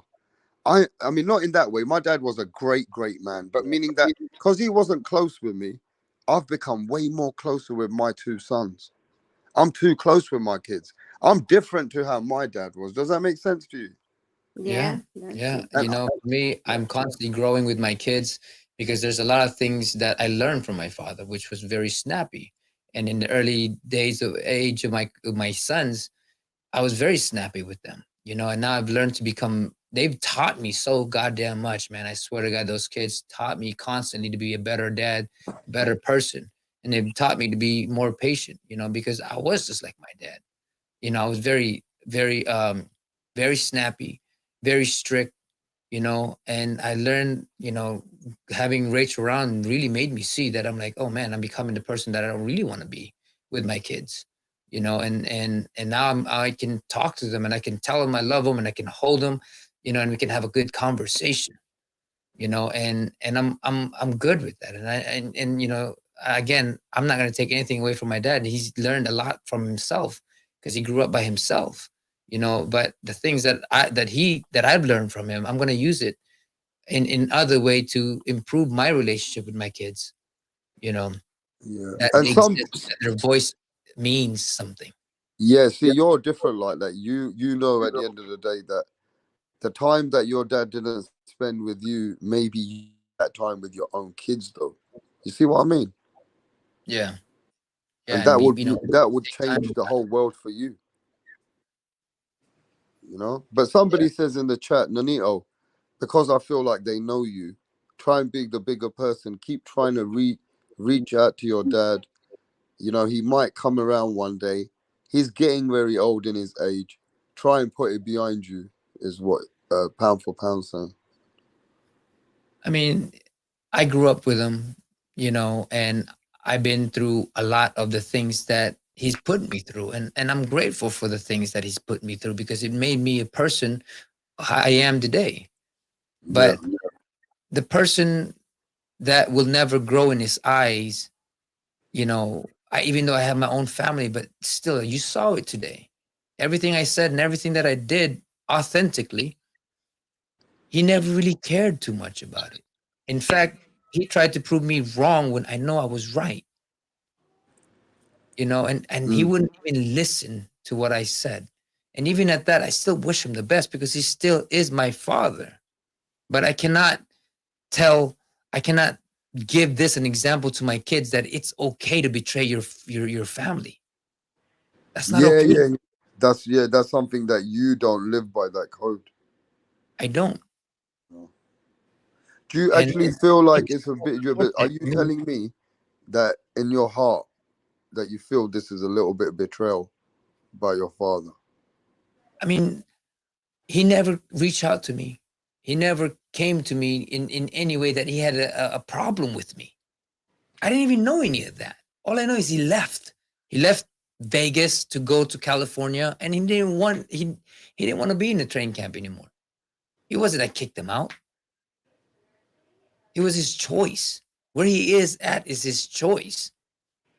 I mean, not in that way. My dad was a great, great man, but meaning that because he wasn't close with me, I've become way more closer with my two sons. I'm too close with my kids. I'm different to how my dad was. Does that make sense to you? yeah, Yeah, that yeah. makes And You know, for me, I'm constantly growing with my kids because there's a lot of things that I learned from my father, which was very snappy. And in the early days of age of my sons, I was very snappy with them, you know, and now I've learned to become, they've taught me so goddamn much, man. I swear to God, those kids taught me constantly to be a better dad, better person. And they've taught me to be more patient, you know, because I was just like my dad. You know, I was very, very, very snappy, very strict, you know, and I learned, you know, having Rachel around really made me see that I'm like, oh man, I'm becoming the person that I don't really want to be with my kids, you know, and now I can talk to them and I can tell them I love them and I can hold them, you know, and we can have a good conversation, you know, and I'm good with that. And you know, again, I'm not going to take anything away from my dad. He's learned a lot from himself because he grew up by himself, But the things that I've learned from him, I'm going to use it in other way to improve my relationship with my kids. Yeah. That And they exist, that their voice means something. yeah, see, you're different like that. You know at the end of the day that the time that your dad didn't spend with you, maybe you that time with your own kids though. You see what I mean? Yeah, yeah, And and we, that would take time change with the whole world for you, you know? But somebody says in the chat, Nonito, because I feel like they know you, try and be the bigger person. Keep trying to reach out to your dad. You know, he might come around one day. He's getting very old in his age. Try and put it behind you, is what pound for pound saying. I mean, I grew up with him, and I've been through a lot of the things that he's put me through, and I'm grateful for the things that he's put me through because it made me a person I am today. Yeah. But the person that will never grow in his eyes, even though I have my own family, but still, you saw it today. Everything I said and everything that I did authentically, he never really cared too much about it. In fact, he tried to prove me wrong when I know I was right, and he Mm. wouldn't even listen to what I said. And even at that, I still wish him the best because he still is my father. But tell, I cannot give this an example to my kids that it's okay to betray your family. That's not Yeah, okay. yeah. That's something that you don't live by that code. I don't. No. Do you And actually feel like it's it's a bit? Are unfortunate you for me. telling me that in your heart that you feel this is a little bit of betrayal by your father? I mean, he never reached out to me. He never came to me in any way that he had a problem with me. I didn't even know any of that. All I know is he left. He left Vegas to go to California, and he didn't want to be in the train camp anymore. It wasn't I kicked him out. It was his choice. Where he is at is his choice.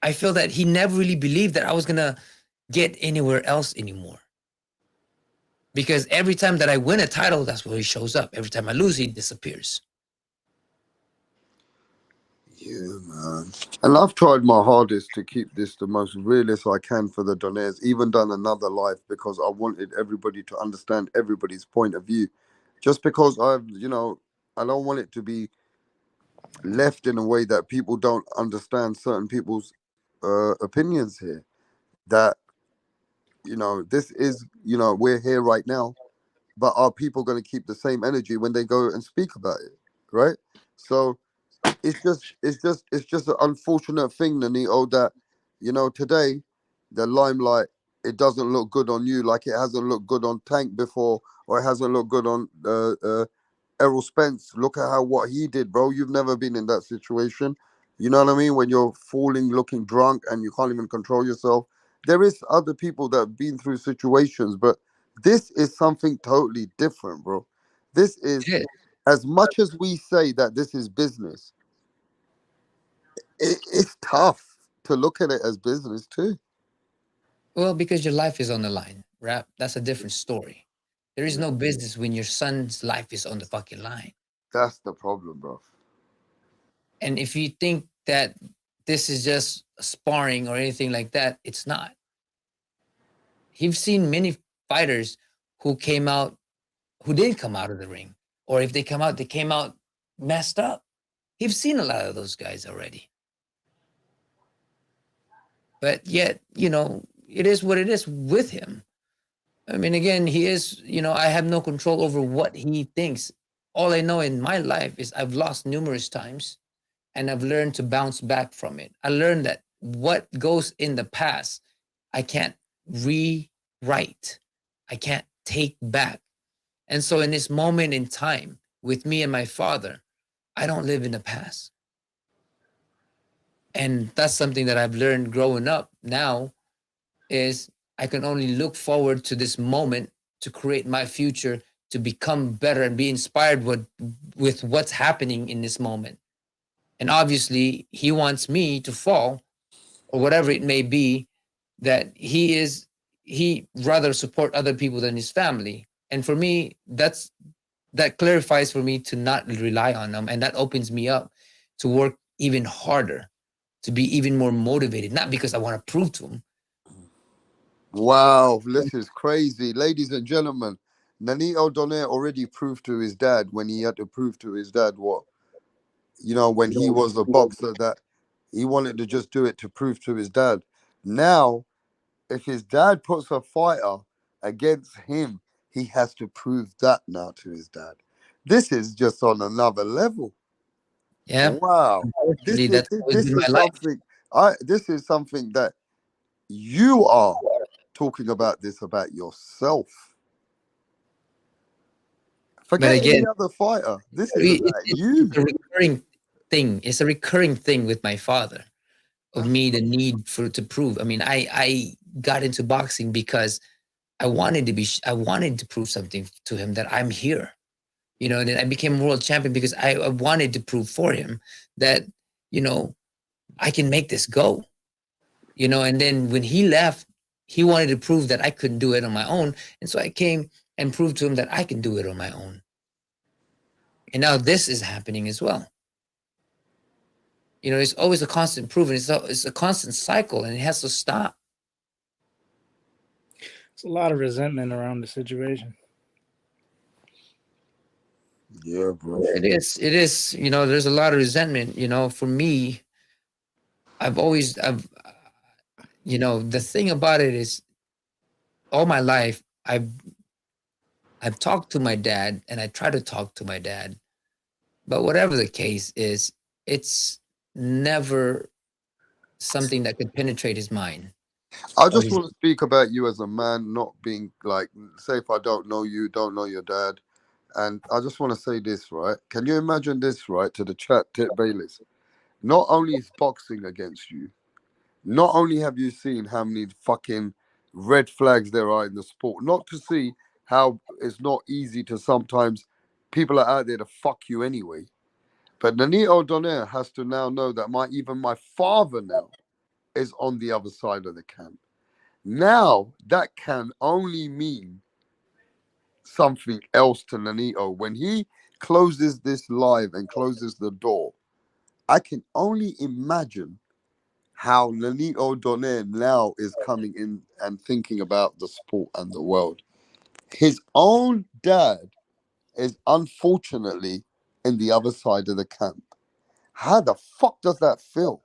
I feel that he never really believed that I was gonna get anywhere else anymore. Because every time that I win a title, that's where he shows up. Every time I lose, he disappears. Yeah, man. And I've tried my hardest to keep this the most realist I can for the Donaires. Even done another live because I wanted everybody to understand everybody's point of view. Just because I don't want it to be left in a way that people don't understand certain people's opinions here. That this is we're here right now, but are people going to keep the same energy when they go and speak about it, right? So it's just an unfortunate thing, Nanito, that today the limelight, it doesn't look good on you like it hasn't looked good on Tank before, or it hasn't looked good on Errol Spence. Look at what he did, bro. You've never been in that situation. You know what I mean? When you're falling, looking drunk, and you can't even control yourself. There is other people that have been through situations, but this is something totally different, bro. This is, It is. as much as we say that this is business, it's tough to look at it as business too. Well, because your life is on the line, rap. That's a different story. There is Yeah. no business when your son's life is on the fucking line. That's the problem, bro. And if you think that this is just sparring or anything like that, it's not. You've seen many fighters who came out, who didn't come out of the ring, or if they come out, they came out messed up. You've seen a lot of those guys already. But yet, it is what it is with him. I mean, again, he is, I have no control over what he thinks. All I know in my life is I've lost numerous times and I've learned to bounce back from it. I learned that what goes in the past, I can't rewrite, I can't take back. And so, in this moment in time with me and my father, I don't live in the past. And that's something that I've learned growing up now is I can only look forward to this moment to create my future, to become better and be inspired with what's happening in this moment. And obviously, he wants me to fall or whatever it may be, that he is he rather support other people than his family. And for me, that clarifies for me to not rely on them, and that opens me up to work even harder, to be even more motivated, not because I want to prove to him. Wow, this is crazy. Ladies and gentlemen, Nonito Donaire already proved to his dad when he had to prove to his dad what, when he was a boxer, that he wanted to just do it to prove to his dad. Now, if his dad puts a fighter against him, he has to prove that now to his dad. This is just on another level. Yeah, Wow. unfortunately, This is that's always this been my is life. something this is something that you are talking about this about yourself. But Forget any again, other fighter. This is about you. it's a recurring thing. It's a recurring thing with my father, of me, the need to prove. I mean, I got into boxing because I wanted to prove something to him, that I'm here. And then I became world champion because I wanted to prove for him that, I can make this go. And then when he left, he wanted to prove that I couldn't do it on my own. And so I came and proved to him that I can do it on my own. And now this is happening as well. It's always a constant improvement. It's a constant cycle, and it has to stop. It's a lot of resentment around the situation. Yeah, bro. It is. There's a lot of resentment. For me, I've the thing about it is, all my life, I've talked to my dad, and I try to talk to my dad, but whatever the case is, it's never something that could penetrate his mind. I just want to speak about you as a man, not being like, say, if I don't know you, don't know your dad. And I just want to say this, right? Can you imagine this, right, to the chat, Tit Bayliss? Not only is boxing against you, not only have you seen how many fucking red flags there are in the sport, not to see how it's not easy to sometimes people are out there to fuck you anyway. But Nonito Donaire has to now know that even my father now is on the other side of the camp. Now that can only mean something else to Nonito. When he closes this live and closes the door, I can only imagine how Nonito Donaire now is coming in and thinking about the sport and the world. His own dad is unfortunately in the other side of the camp. How the fuck does that feel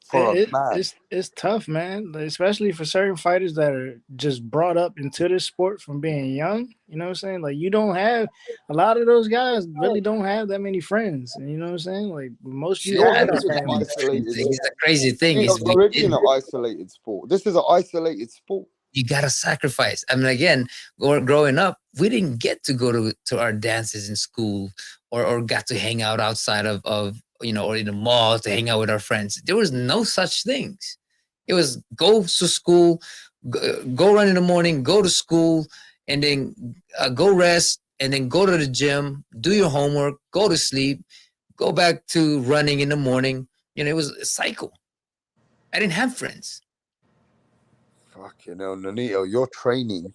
for a man? It's tough, man. Like, especially for certain fighters that are just brought up into this sport from being young. You know what I'm saying? Like, you don't have a lot of those guys really don't have that many friends. And you know what I'm saying? Like, most See, people You're I have don't already in have an family. any friends. isolated It's the sport. crazy thing is, You're already in an isolated sport. This is an isolated sport. you gotta sacrifice. I mean, again, growing up, we didn't get to go to our dances in school, or got to hang out outside of or in the mall to hang out with our friends. There was no such things. It was go to school, go run in the morning, go to school, and then go rest, and then go to the gym, do your homework, go to sleep, go back to running in the morning. It was a cycle. I didn't have friends. Fuck, Nonito, your training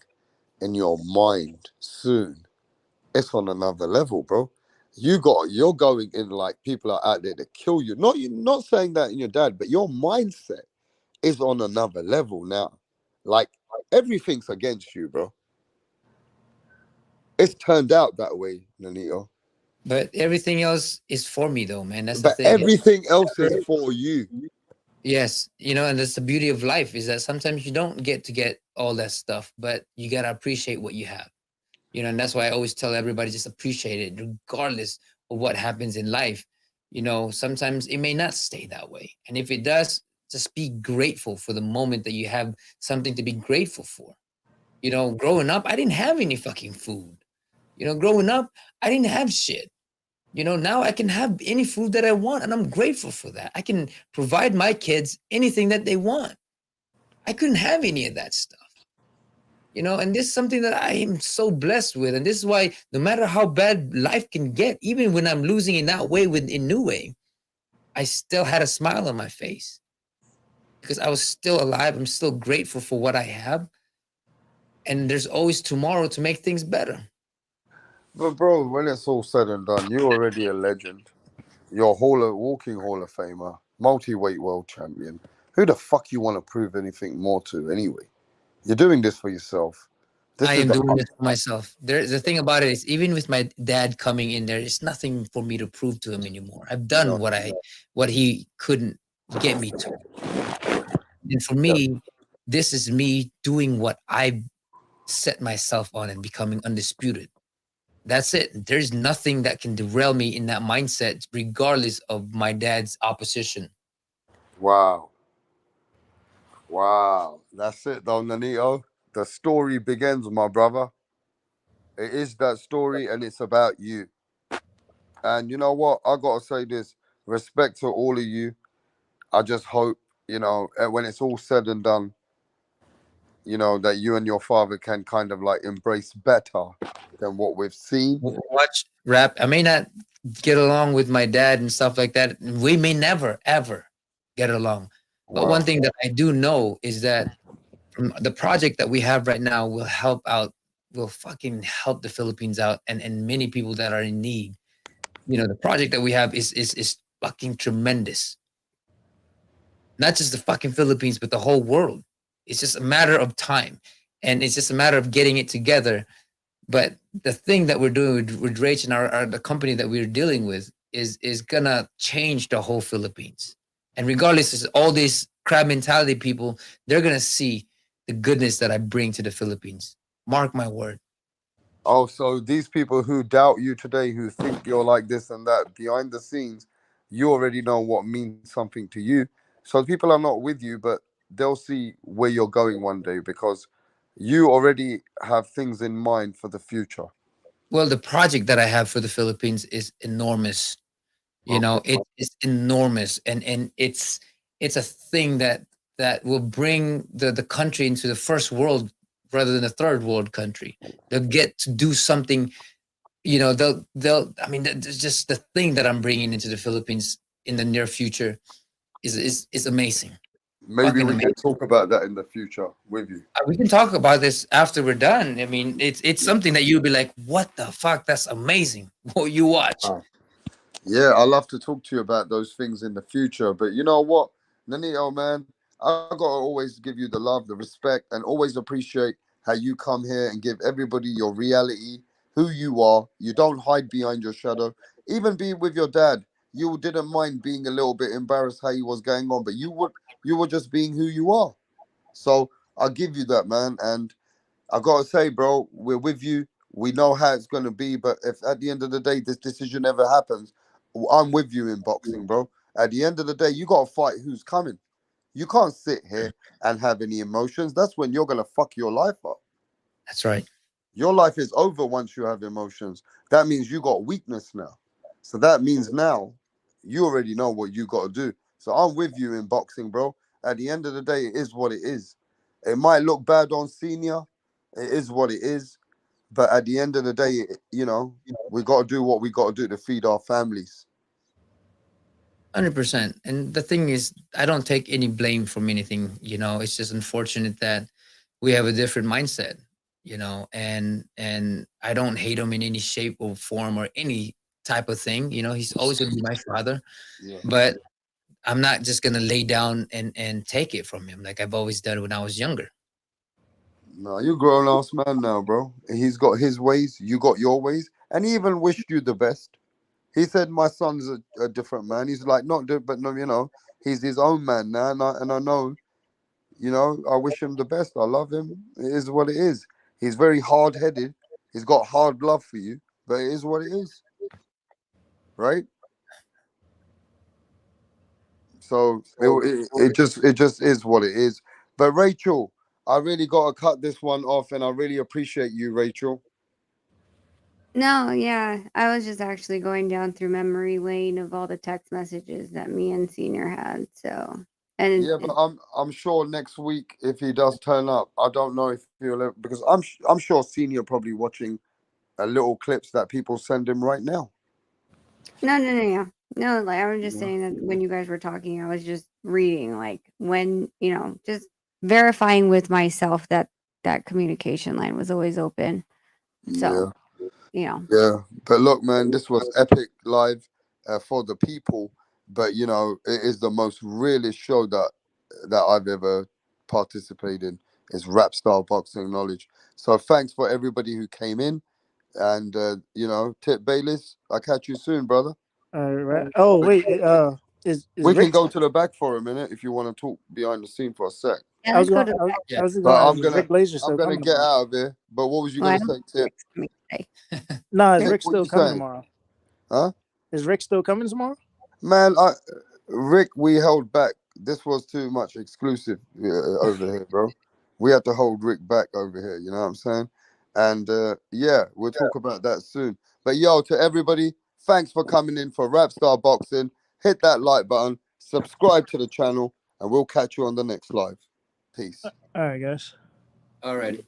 in your mind soon. It's on another level, bro. You're going in like people are out there to kill you. Not saying that in your dad, but your mindset is on another level now. Like everything's against you, bro. It's turned out that way, Nonito. But everything else is for me, though, man. That's the But thing. everything else is for you. Yes, and that's the beauty of life, is that sometimes you don't get to get all that stuff, but you gotta appreciate what you have. And that's why I always tell everybody, just appreciate it, regardless of what happens in life. Sometimes it may not stay that way, and if it does, just be grateful for the moment that you have something to be grateful for. Growing up, I didn't have any fucking food. Growing up, I didn't have shit. Now I can have any food that I want, and I'm grateful for that. I can provide my kids anything that they want. I couldn't have any of that stuff. And this is something that I am so blessed with. And this is why, no matter how bad life can get, even when I'm losing in that way, in New Way, I still had a smile on my face because I was still alive. I'm still grateful for what I have. and there's always tomorrow to make things better. But bro, when it's all said and done, you're already a legend. You're walking Hall of Famer, multi-weight world champion. Who the fuck you want to prove anything more to anyway? You're doing this for yourself. This I is am the doing this for myself. The thing about it is, even with my dad coming in there, it's nothing for me to prove to him anymore. I've done what he couldn't get me to. And for me, this is me doing what I set myself on and becoming undisputed. That's it. There's nothing that can derail me in that mindset, regardless of my dad's opposition. Wow. Wow. That's it though, Nonito. The story begins, my brother. It is that story and it's about you. And you know what? I gotta say this. Respect to all of you. I just hope, when it's all said and done, that you and your father can kind of like embrace better than what we've seen. Watch rap. I may not get along with my dad and stuff like that. We may never, ever get along. But one thing that I do know is that the project that we have right now will help out, will fucking help the Philippines out and many people that are in need. The project that we have is fucking tremendous. Not just the fucking Philippines, but the whole world. It's just a matter of time. And it's just a matter of getting it together. But the thing that we're doing with Rach and the company that we're dealing with is gonna change the whole Philippines. And regardless of all these crab mentality people, they're gonna see the goodness that I bring to the Philippines. Mark my word. Oh, so these people who doubt you today, who think you're like this and that, behind the scenes, you already know what means something to you. So people are not with you, but they'll see where you're going one day because you already have things in mind for the future. Well, the project that I have for the Philippines is enormous. It's enormous, and it's a thing that will bring the country into the first world rather than a third world country. They'll get to do something. They'll. I mean, just the thing that I'm bringing into the Philippines in the near future is amazing. Maybe we can talk about that in the future with you. We can talk about this after we're done. I mean, it's something that you'll be like, "What the fuck? That's amazing." Well, you watch. Yeah, I love to talk to you about those things in the future. But you know what, Nonito, man, I gotta always give you the love, the respect, and always appreciate how you come here and give everybody your reality, who you are. You don't hide behind your shadow. Even being with your dad, you didn't mind being a little bit embarrassed how he was going on, but you were just being who you are. So I'll give you that, man. And I gotta say, bro, we're with you. We know how it's gonna be, but if at the end of the day this decision ever happens, I'm with you in boxing, bro. At the end of the day, you gotta fight who's coming. You can't sit here and have any emotions. That's when you're gonna fuck your life up. That's right. Your life is over once you have emotions. That means you got weakness now. So that means now you already know what you gotta do. So I'm with you in boxing, bro. At the end of the day, it is what it is. It might look bad on Senior. It is what it is. But at the end of the day, we got to do what we got to do to feed our families. 100%. And the thing is, I don't take any blame from anything. It's just unfortunate that we have a different mindset. And I don't hate him in any shape or form or any type of thing. He's always going to be my father. Yeah. But I'm not just going to lay down and take it from him like I've always done when I was younger. No, you're a grown ass man now, bro. He's got his ways, you got your ways, and he even wished you the best. He said, "My son's a different man." He's like, but no, he's his own man now, and I know, I wish him the best. I love him. It is what it is. He's very hard headed. He's got hard love for you, but it is what it is, right? So it just is what it is. But Rachel, I really got to cut this one off, and I really appreciate you, Rachel. No, yeah. I was just actually going down through memory lane of all the text messages that me and Senior had. So, and Yeah, but I'm sure next week if he does turn up, I don't know if he'll ever, because I'm sure Senior probably watching a little clips that people send him right now. No. Like I was just saying that when you guys were talking, I was just reading, like when just verifying with myself that that communication line was always open. So, Yeah. But look, man, this was epic live for the people. But it is the most realest show that I've ever participated in. Is Rap Style Boxing Knowledge. So thanks for everybody who came in, and Tip Bayless. I'll catch you soon, brother. All right. Oh wait, is We can Rick? go to the back for a minute if you want to talk behind the scene for a sec. yeah, I was let's go going. to I was just But going to I'm ask, is gonna Rick Blazer I'm still gonna coming get tomorrow? out of here. But what was you well, I gonna don't say, Tip? think it's today. Nah, is Tip, Rick what still you coming saying? tomorrow? Huh? Is Rick still coming tomorrow? Man, Rick, we held back. This was too much exclusive over here, bro. We had to hold Rick back over here. You know what I'm saying? And we'll talk about that soon. But yo, to everybody, thanks for coming in for Rap Star Boxing. Hit that like button, subscribe to the channel, and we'll catch you on the next live. Peace. All right, guys. Alrighty.